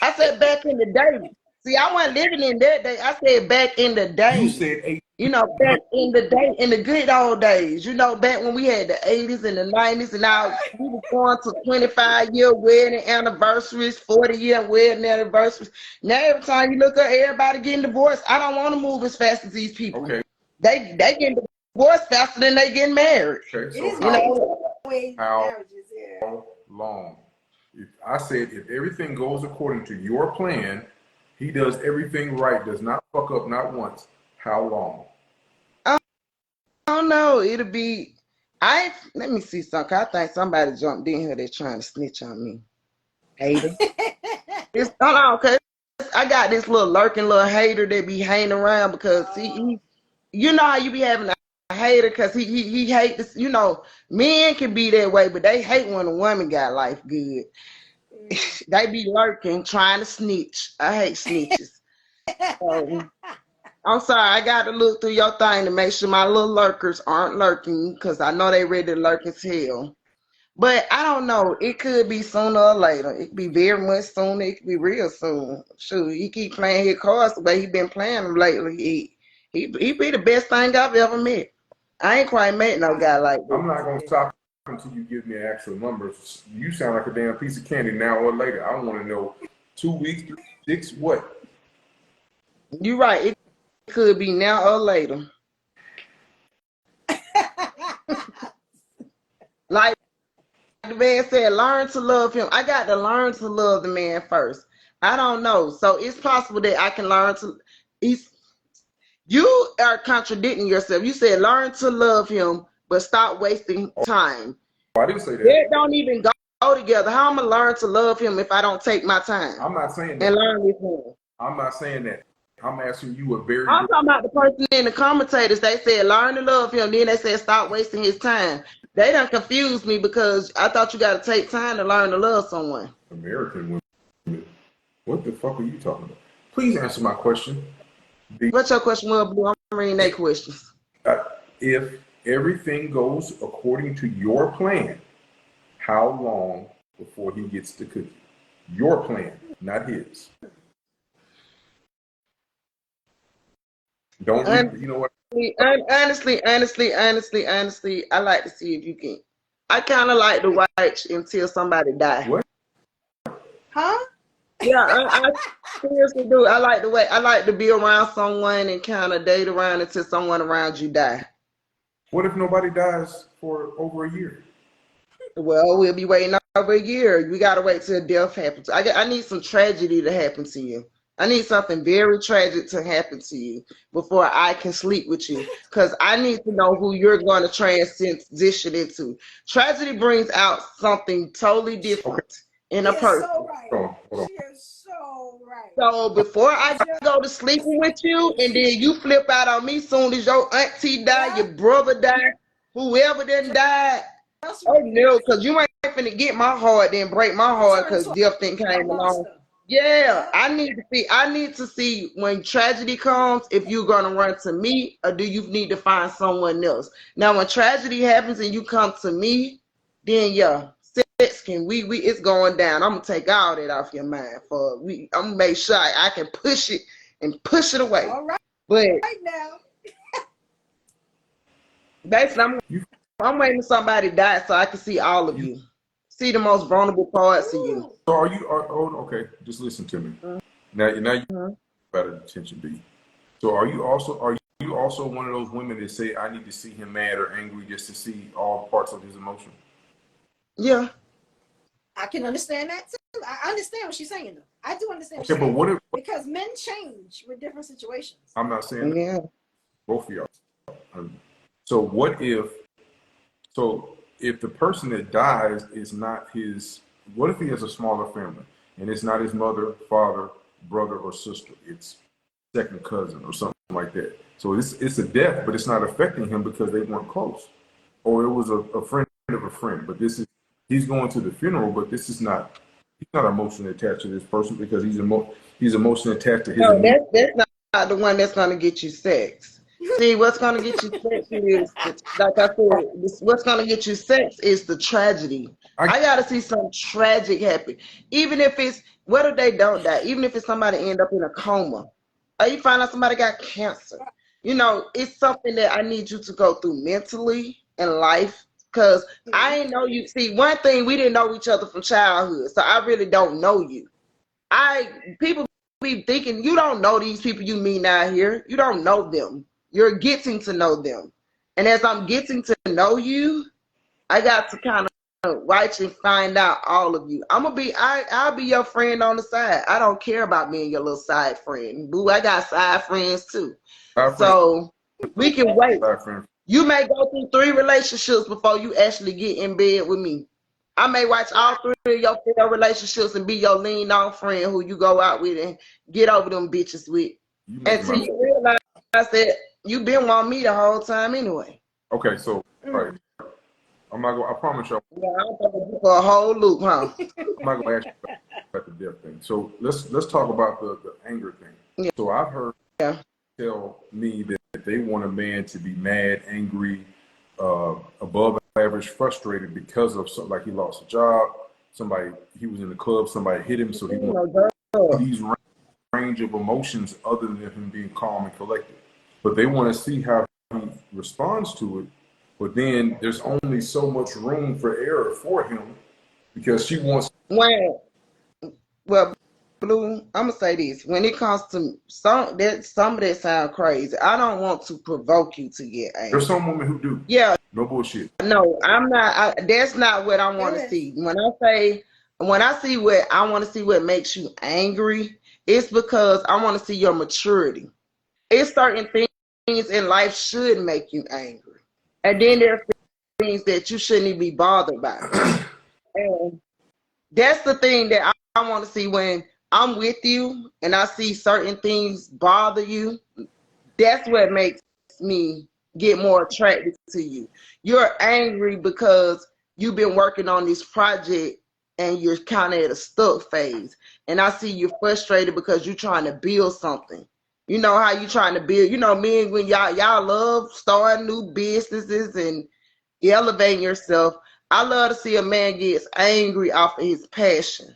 S8: I said back in the day. See, I wasn't living in that day. I said back in the
S2: you
S8: day.
S2: said 8.
S8: Back in the day, in the good old days. Back when we had the 80s and the 90s, and now we were going to 25-year wedding anniversaries, 40-year wedding anniversaries. Now every time you look at everybody getting divorced, I don't want to move as fast as these people.
S2: Okay,
S8: They getting divorced faster than they getting married.
S2: Okay,
S4: It
S2: so
S4: is
S8: You
S4: marriage
S8: know,
S2: how
S4: marriages, yeah.
S2: long? If I said if everything goes according to your plan, he does everything right, does not fuck up not once. How long?
S8: I don't know. It'll be. Let me see something. I think somebody jumped in here. They're trying to snitch on me. Hater. It's hold on, cause I got this little lurking little hater that be hanging around because you know how you be having a hater because he hate this. You know, men can be that way, but they hate when a woman got life good. They be lurking, trying to snitch. I hate snitches. So, I'm sorry, I got to look through your thing to make sure my little lurkers aren't lurking because I know they ready to lurk as hell. But I don't know. It could be sooner or later. It could be very much sooner. It could be real soon. Shoot, he keep playing his cards the way he been playing them lately. He be the best thing I've ever met. I ain't quite met no guy like
S2: I'm
S8: that.
S2: not gonna stop until you give me an actual number. You sound like a damn piece of candy now or later. I want to know 2 weeks, 3, 6, what?
S8: You right. It could be now or later. Like the man said, learn to love him. I got to learn to love the man first. I don't know. So it's possible that I can learn to. He's, you are contradicting yourself. You said learn to love him, but stop wasting time.
S2: Oh, I didn't say that.
S8: That don't even go together. How am I learn to love him if I don't take my time
S2: I'm not saying
S8: and
S2: that.
S8: learn with him?
S2: I'm not saying that. I'm asking you a very
S8: I'm
S2: good.
S8: talking about the person in the commentators. They said learn to love him. Then they said stop wasting his time. They done confused me because I thought you got to take time to learn to love someone.
S2: American women. What the fuck are you talking about? Please answer my question.
S8: What's your question, well, Blue? I'm reading their questions.
S2: If everything goes according to your plan, how long before he gets the cookie? Your plan, not his. Don't read. You know what?
S8: Honestly, I like to see if you can. I kind of like to watch until somebody die.
S2: What?
S4: Huh?
S8: Yeah, I seriously do. I like the way I like to be around someone and kind of date around until someone around you die.
S2: What if nobody dies for over a year?
S8: Well, we'll be waiting over a year. We gotta wait till death happens. I need some tragedy to happen to you. I need something very tragic to happen to you before I can sleep with you. Because I need to know who you're going to transition into. Tragedy brings out something totally
S2: Okay.
S8: different in
S4: She
S8: a
S4: is
S8: person.
S4: so right.
S2: Hold on.
S4: She is so right.
S8: So before I
S4: Just,
S8: go to sleeping with you, and then you flip out on me soon as your auntie die,
S4: yeah,
S8: your brother die, whoever done died.
S4: that's
S8: Oh
S4: right.
S8: no, because you ain't finna get my heart, then break my
S4: You
S8: heart
S4: turn
S8: because
S4: into
S8: death thing
S4: a
S8: came along.
S4: monster.
S8: Yeah,
S4: Yeah.
S8: I need to see when tragedy comes if you're gonna run to me or do you need to find someone else. Now when tragedy happens and you come to me, then yeah, sex can we it's going down. I'm gonna take all that off your mind for I'm gonna make sure I can push it and push it away.
S4: All right.
S8: But
S4: Right now.
S8: basically I'm waiting for somebody to die so I can see all of you. See the most vulnerable parts of you.
S4: Ooh.
S2: So are you? Okay. Just listen to me. Now you
S8: Mhm.
S2: got a detention B. So are you also one of those women that say I need to see him mad or angry just to see all parts of his emotion?
S8: Yeah.
S4: I can understand that too. I understand what she's saying though. I do understand what
S2: Okay,
S4: she's
S2: but
S4: saying.
S2: what if
S4: Because men change with different situations.
S2: I'm not saying that,
S8: Yeah.
S2: both of y'all? So what if? So if the person that dies is not his, what if he has a smaller family and it's not his mother, father, brother, or sister? It's second cousin or something like that. So it's a death, but it's not affecting him because they weren't close, or it was a friend of a friend. But this is he's going to the funeral, but this is not he's not emotionally attached to this person because he's emotionally attached to his
S8: No,
S2: immediate.
S8: that's not the one that's gonna get you sex. See, what's gonna get you sex is like I said, what's gonna get you sex is the tragedy.
S2: I
S8: I gotta see some tragic happen. Even if it's what if they don't die, even if it's somebody end up in a coma. Or you find out somebody got cancer. You know, it's something that I need you to go through mentally in life. Cause I ain't know you. See, one thing we didn't know each other from childhood, so I really don't know you. People be thinking you don't know these people you meet out here. You don't know them. You're getting to know them. And as I'm getting to know you, I got to kind of watch and find out all of you. I'll be your friend on the side. I don't care about being your little side friend. Boo, I got side friends too.
S2: Our friend,
S8: So we can wait.
S2: our friend.
S8: You may go through 3 relationships before you actually get in bed with me. I may watch all 3 of your failed relationships and be your lean on friend who you go out with and get over them bitches with.
S2: You making
S8: Until
S2: my
S8: you realize that you been wanting me the whole time anyway.
S2: okay. So right, I'm not gonna. I promise y'all,
S8: Yeah, I'm gonna for a whole loop, huh?
S2: I'm not gonna ask you about the death thing. So let's talk about the anger thing.
S8: Yeah.
S2: So I've heard
S8: Yeah.
S2: tell me that they want a man to be mad, angry, above average, frustrated because of something, like he lost a job, somebody, he was in the club, somebody hit him, so he wants these range of emotions other than him being calm and collected. But they want to see how he responds to it. But then there's only so much room for error for him because she wants.
S8: Well, Blue, I'm gonna say this. When it comes to some of that sound crazy. I don't want to provoke you to get angry.
S2: There's some women who do.
S8: Yeah.
S2: No bullshit.
S8: No, I'm not. That's not what I want to see. When I see what I want to see what makes you angry, it's because I want to see your maturity. It's certain things in life should make you angry, and then there's things that you shouldn't even be bothered by. And that's the thing that I want to see when I'm with you and I see certain things bother you. That's what makes me get more attracted to you. You're angry because you've been working on this project and you're kind of at a stuck phase. And I see you're frustrated because you're trying to build something. You know how you trying to build, men, when y'all love starting new businesses and elevating yourself. I love to see a man gets angry off of his passion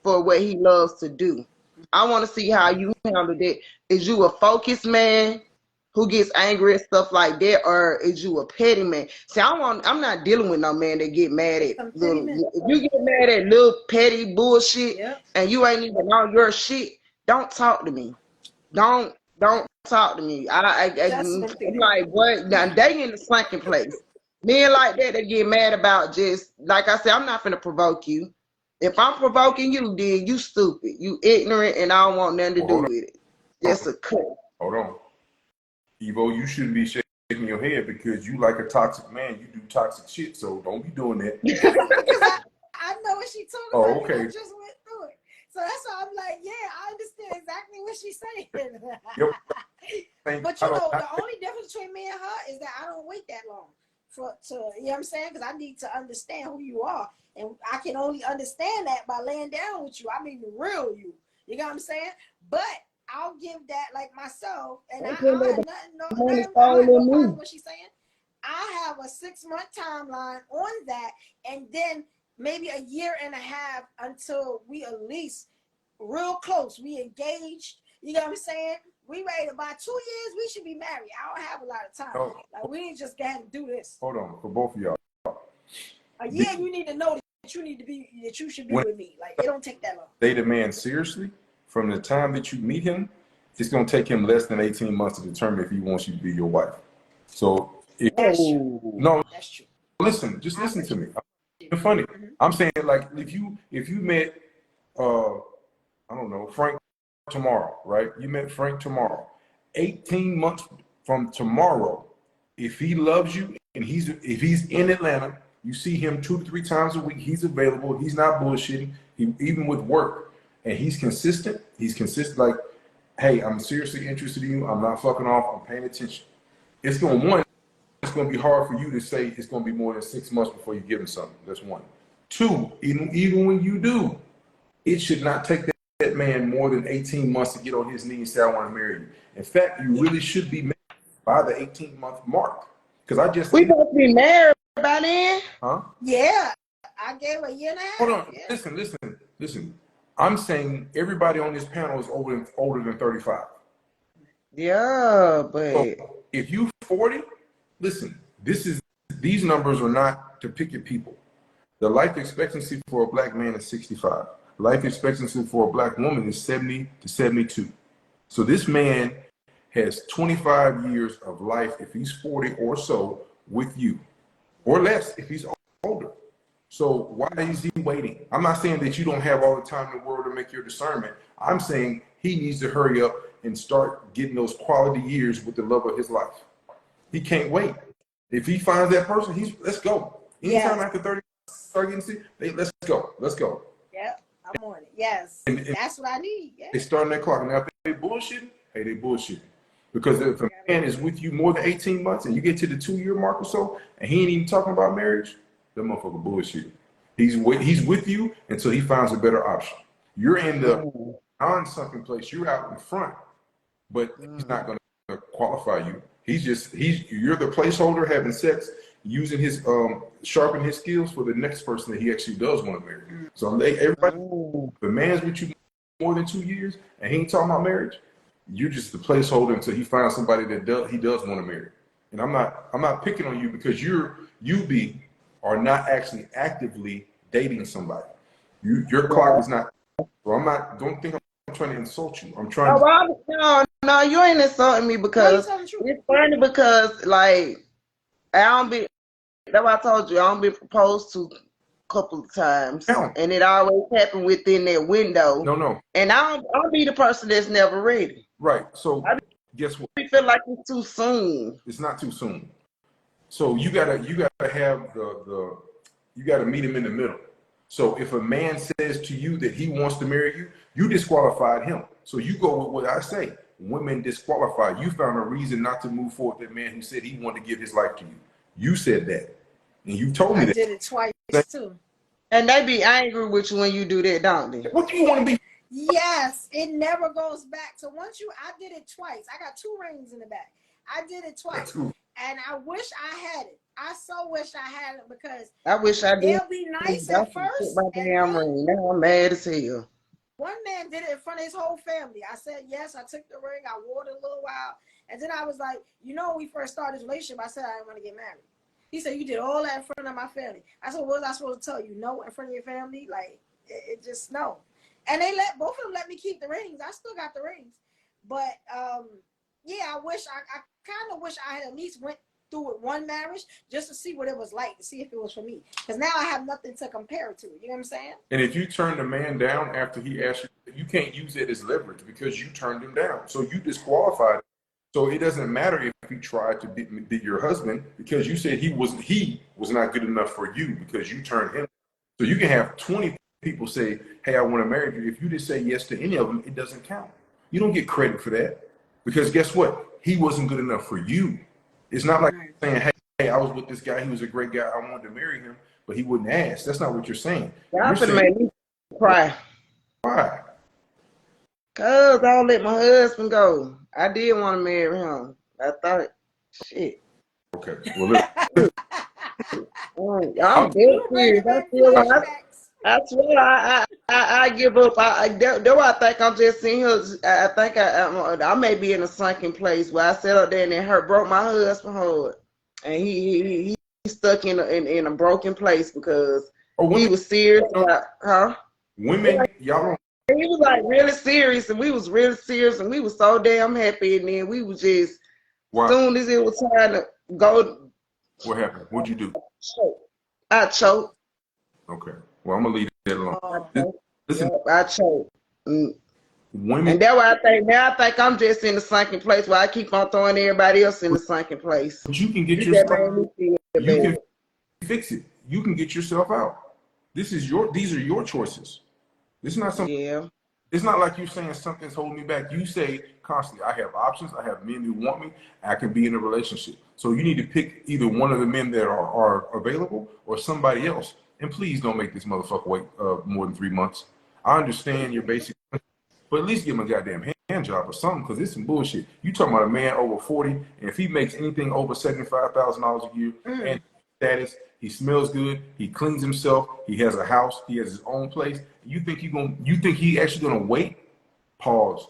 S8: for what he loves to do. I want to see how you handle that. Is you a focused man who gets angry at stuff like that, or is you a petty man? See, I'm not dealing with no man that get mad at little. If you get mad at little petty bullshit and you ain't even on your shit, don't talk to me. Don't talk to me. I'm like, what? Now they in the slacking place. Men like that, they get mad about just like I said. I'm not finna provoke you. If I'm provoking you, then you stupid, you ignorant, and I don't want nothing to do with it. Just a cut.
S2: Hold on. Evo, you shouldn't be shaking your head because you like a toxic man. You do toxic shit, so don't be doing that.
S4: Because I know what she's talking about.
S2: Oh, okay.
S4: I just went through it. So that's why I'm like, yeah, I understand exactly what she's saying.
S2: Yep.
S4: But the only difference between me and her is that I don't wait that long you know what I'm saying? Because I need to understand who you are. And I can only understand that by laying down with you. I mean, the real you. You know what I'm saying? But I'll give that like myself. And I have nothing with what she's saying. I have a 6-month timeline on that. And then maybe a year and a half until we at least real close. We engaged. You know what I'm saying? We ready by 2 years, we should be married. I don't have a lot of time. Like we ain't just got to do this.
S2: Hold on, for both of y'all.
S4: A year, you need to know that you should be with me. Like it don't take that long.
S2: Date a man seriously, from the time that you meet him, it's gonna take him less than 18 months to determine if he wants you to be your wife. So
S4: that's true.
S2: No,
S4: that's true.
S2: Listen, just listen to me. It's funny. I'm saying like if you met I don't know, Frank tomorrow, right? You met Frank tomorrow. 18 months from tomorrow, if he loves you and if he's in Atlanta, you see him 2 to 3 times a week, he's available, he's not bullshitting, even with work, and he's consistent like, hey, I'm seriously interested in you, I'm not fucking off, I'm paying attention. It's gonna be hard for you to say it's gonna be more than 6 months before you give him something. That's one. 2, even when you do, it should not take that man more than 18 months to get on his knees and say, I want to marry you. In fact, you really should be married by the 18-month mark. Because
S8: we supposed to be married by then?
S2: Huh?
S4: Yeah. I gave a year and a half.
S2: Hold on.
S4: Yeah.
S2: Listen. I'm saying everybody on this panel is older than 35.
S8: Yeah, but
S2: so if you 40, listen, these numbers are not to pick at people. The life expectancy for a black man is 65. Life expectancy for a black woman is 70 to 72. So this man has 25 years of life if he's 40 or so with you, or less if he's older. So why is he waiting? I'm not saying that you don't have all the time in the world to make your discernment. I'm saying he needs to hurry up and start getting those quality years with the love of his life. He can't wait. If he finds that person, let's go. Anytime
S4: Yes.
S2: after 30, start getting sick, let's go. Let's go.
S4: Yep. I'm on it. Yes.
S2: And
S4: That's what I need. Yeah.
S2: they starting that clock. Now, if they bullshitting, hey, they bullshitting. Because if a man is with you more than 18 months and you get to the 2-year mark or so, and he ain't even talking about marriage, that motherfucker bullshit. He's with you until he finds a better option. You're in the non-sunken place. You're out in front, but he's not going to qualify you. You're the placeholder having sex, using his sharpen his skills for the next person that he actually does want to marry. So everybody, if a man's with you more than 2 years and he ain't talking about marriage, you're just the placeholder until he finds somebody that he does want to marry. And I'm not picking on you because you are not actually actively dating somebody. Your clock is not. So don't think I'm trying to insult you. I'm trying to.
S8: No, you ain't insulting me because it's funny because like that's what I told you, I don't been proposed to a couple of times.
S2: No.
S8: And it always happened within that window.
S2: No.
S8: And I'll be the person that's never ready.
S2: Right. So guess what?
S8: I feel like it's too soon.
S2: It's not too soon. So you gotta have you gotta meet him in the middle. So if a man says to you that he wants to marry you, you disqualified him. So you go with what I say. Women disqualified. You found a reason not to move forward with that man who said he wanted to give his life to you. You said that. And you told me that.
S4: I did it twice too.
S8: And they be angry with you when you do that, don't they?
S2: What do you want to be?
S4: Yes, it never goes back. So I did it twice. I got 2 rings in the back. I did it twice. And I wish I had it. I so wish I had it because
S8: I wish I did.
S4: They'll be nice at first.
S8: My damn ring. Now I'm mad as hell.
S4: One man did it in front of his whole family. I said yes. I took the ring. I wore it a little while. And then I was like, when we first started this relationship, I said I didn't want to get married. He said, you did all that in front of my family. I said, what was I supposed to tell you? No, in front of your family? Like, it just no. And both of them let me keep the rings. I still got the rings. But, I kind of wish I had at least went through it one marriage just to see what it was like, to see if it was for me. Because now I have nothing to compare it to. You know what I'm saying? And
S2: if you turn the man down after he asked you, you can't use it as leverage because you turned him down. So you disqualified him. So it doesn't matter if he tried to be your husband because you said he was not good enough for you because you turned him. So you can have 20 people say, hey, I want to marry you. If you just say yes to any of them, it doesn't count. You don't get credit for that because guess what? He wasn't good enough for you. It's not like saying, hey, I was with this guy. He was a great guy. I wanted to marry him, but he wouldn't ask. That's not what you're saying.
S8: Y'all finna make me cry.
S2: Why?
S8: Cause I don't let my husband go. I did want to marry him. I thought, shit.
S2: Okay. Well, look.
S8: I'm dead serious. I swear I give up. That's why I think I'm just sitting here. I think I may be in a sunken place where I sat up there and it broke my husband hard, and he's stuck in a broken place because he was serious about,
S2: Women, y'all don't.
S8: He was like really serious, and we was really serious, and we was so damn happy, and then we was just as soon as it was time to go.
S2: What happened? What'd you do?
S8: I choked.
S2: Okay. Well, I'm gonna leave that alone. Listen,
S8: I choked.
S2: Women,
S8: and that's why I think I'm just in the sunken place where I keep on throwing everybody else in the sunken place.
S2: But you can get yourself. You can fix it. You can get yourself out. These are your choices. This is not something.
S8: Yeah.
S2: It's not like you saying something's holding me back. You say constantly, I have options. I have men who want me. I can be in a relationship. So you need to pick either one of the men that are available or somebody else. And please don't make this motherfucker wait more than 3 months. I understand your basic, but at least give him a goddamn hand job or something because it's some bullshit. You talking about a man over 40, and if he makes anything over $75,000 a year and status, he smells good, he cleans himself, he has a house, he has his own place. You think he actually gonna wait? Pause.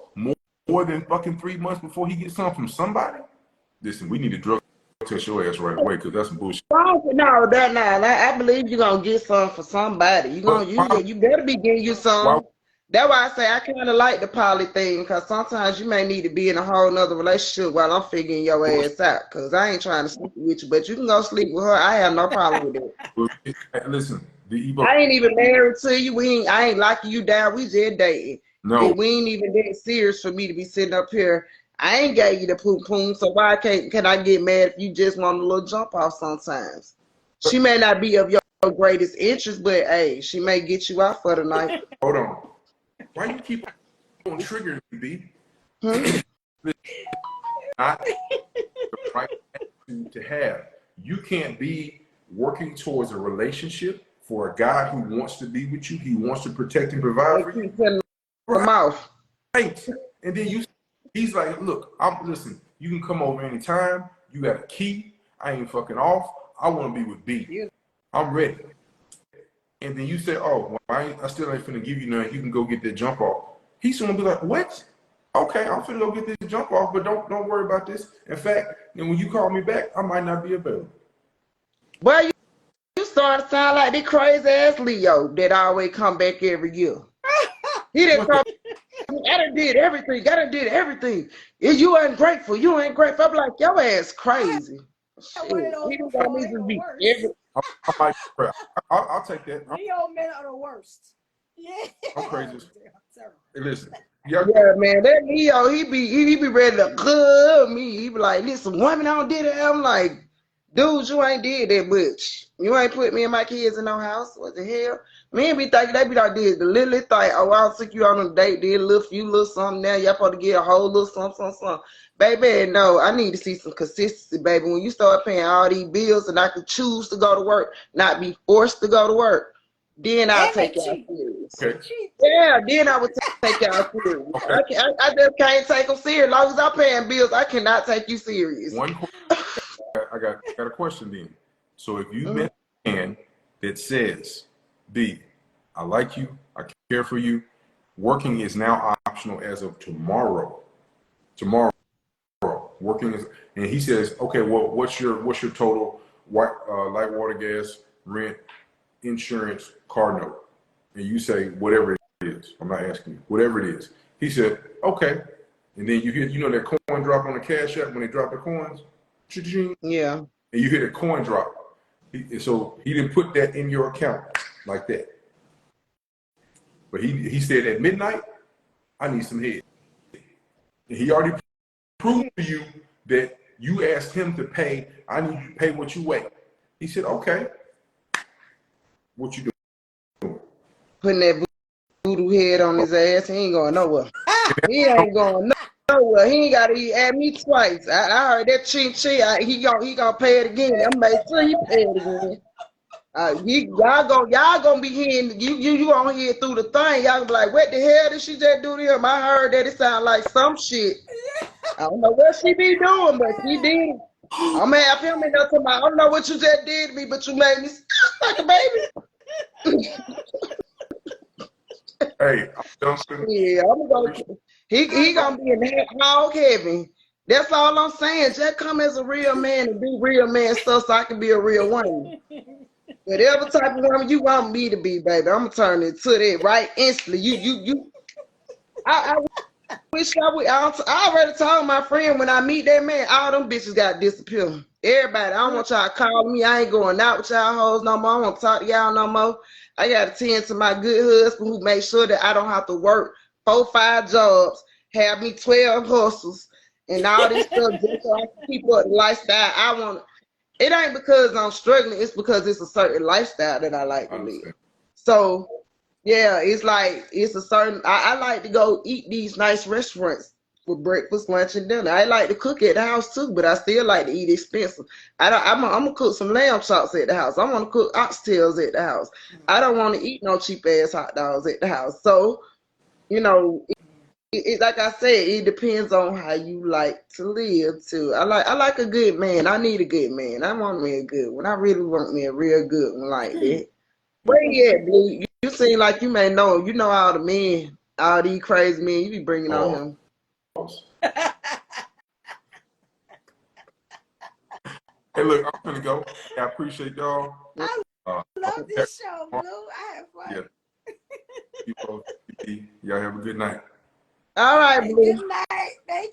S2: More than fucking 3 months before he gets something from somebody? Listen, we need to drug test your ass right away because that's some bullshit.
S8: No, I believe you're gonna get some for somebody. You better be getting you some. That's why I say I kind of like the poly thing, because sometimes you may need to be in a whole nother relationship while I'm figuring your ass out. Because I ain't trying to sleep with you, but you can go sleep with her. I have no problem with it.
S2: Listen, the Ebo.
S8: I ain't even married to you. I ain't locking you down. We just dating.
S2: No,
S8: And we ain't even that serious for me to be sitting up here. I ain't gave you the poom poom, so why can I get mad if you just want a little jump off sometimes? She may not be of your greatest interest, but hey, she may get you out for the night.
S2: hold on. Why you keep on triggering me, B?
S8: Hmm?
S2: Not the right attitude to have. You can't be working towards a relationship for a guy who wants to be with you. He wants to protect and provide
S8: They
S2: for you.
S8: keep telling them
S2: Right.
S8: off.
S2: And then he's like, look, listen, you can come over anytime. You got a key. I ain't fucking off. I want to be with B.
S8: Yeah.
S2: I'm ready. And then you say, oh, well, I still ain't finna give you nothing. You can go get that jump off. He's gonna be like, what? Okay, I'm finna go get this jump off, but don't worry about this. In fact, then when you call me back, I might not be available.
S8: Well, you start to sound like the crazy ass Leo that always come back every year. He didn't
S2: What the
S8: come. I done did everything. I done did everything. If you ain't grateful, you ain't grateful. I'm like, your ass crazy. Shit.
S4: One of those
S8: He done got
S4: before,
S8: me
S4: they
S8: to
S4: the
S8: be
S4: worst.
S2: I might I'll take that.
S4: Leo men are the worst. Yeah.
S2: I'm crazy.
S4: Terrible.
S2: Hey, listen, yeah,
S8: Yeah, man, that Leo, he be ready to club me. He be like, listen, women don't did it. I'm like, dude, you ain't did that much. You ain't put me and my kids in no house. What the hell? Men be thinking they be like, did the little thing. Oh, I'll take you on a date, did a little few little something. Now y'all supposed to get a whole little something. Baby, no, I need to see some consistency, baby. When you start paying all these bills and I can choose to go to work, not be forced to go to work, then I'll
S4: And they
S8: take y'all
S4: cheat.
S8: serious.
S2: okay,
S4: They cheat.
S8: Yeah, then I would take y'all serious.
S2: okay.
S8: I just can't take them serious. As long as I'm paying bills, I cannot take you serious.
S2: One question, I got a question then. So if you've
S8: Mhm.
S2: been a man that says, B, I like you, I care for you, working is now optional as of tomorrow. Tomorrow, working is, and he says, okay, well, what's your total light, water, gas, rent, insurance, car note? And you say whatever it is. I'm not asking you, whatever it is. He said, okay. And then you hear, that coin drop on the cash app when they drop the coins, cha-ching,
S8: Yeah.
S2: and you hear the coin drop. So he didn't put that in your account like that. But he said at midnight, I need some head. And he already proved to you that you asked him to pay. I need you to pay what you weigh. He said, okay. What you doing?
S8: Putting that voodoo head on his ass, he ain't going nowhere. He ain't going nowhere. He ain't got to add me twice. I heard that ching ching. He gonna pay it again. I'm make sure he pay it again. Y'all gonna be hearing you gonna hear through the thing. Y'all gonna be like, what the hell did she just do to him? I heard that it sound like some shit. I don't know what she be doing, but she did. I'm gonna have him in there talking about, I don't know what you just did to me, but you made me like a baby.
S2: Hey, I'm dumping.
S8: Yeah, I'm gonna he gonna be in hog heaven. That's all I'm saying. Just come as a real man and do real man stuff so I can be a real woman. Whatever type of woman you want me to be, baby, I'm gonna turn it to that right instantly. I wish I would. I already told my friend when I meet that man, all them bitches got to disappear. Everybody, I don't want y'all calling me. I ain't going out with y'all hoes no more. I don't want to talk to y'all no more. I got to tend to my good husband who makes sure that I don't have to work 4-5 jobs, have me 12 hustles, and all this stuff just so I can keep up the lifestyle I want. It ain't because I'm struggling. It's because it's a certain lifestyle that I like
S2: I
S8: to live.
S2: understand.
S8: So yeah, it's like it's a certain. I like to go eat these nice restaurants for breakfast, lunch, and dinner. I like to cook at the house too, but I still like to eat expensive. I'm gonna cook some lamb chops at the house. I want to cook oxtails at the house. I don't want to eat no cheap ass hot dogs at the house. So you know, like I said, it depends on how you like to live too. I like a good man. I need a good man. I want me a good one. I really want me a real good one like that. Where you at, Blue? You seem like you may know. You know all the men, all these crazy men you be bringing on
S2: Oh,
S8: him.
S2: hey, look, I'm gonna go. I appreciate y'all.
S4: I
S2: Uh,
S4: love this show, Blue. I have fun.
S2: yeah, you both. Y'all have a good night.
S8: All right,
S4: Hey,
S8: Blue.
S4: good night. Thank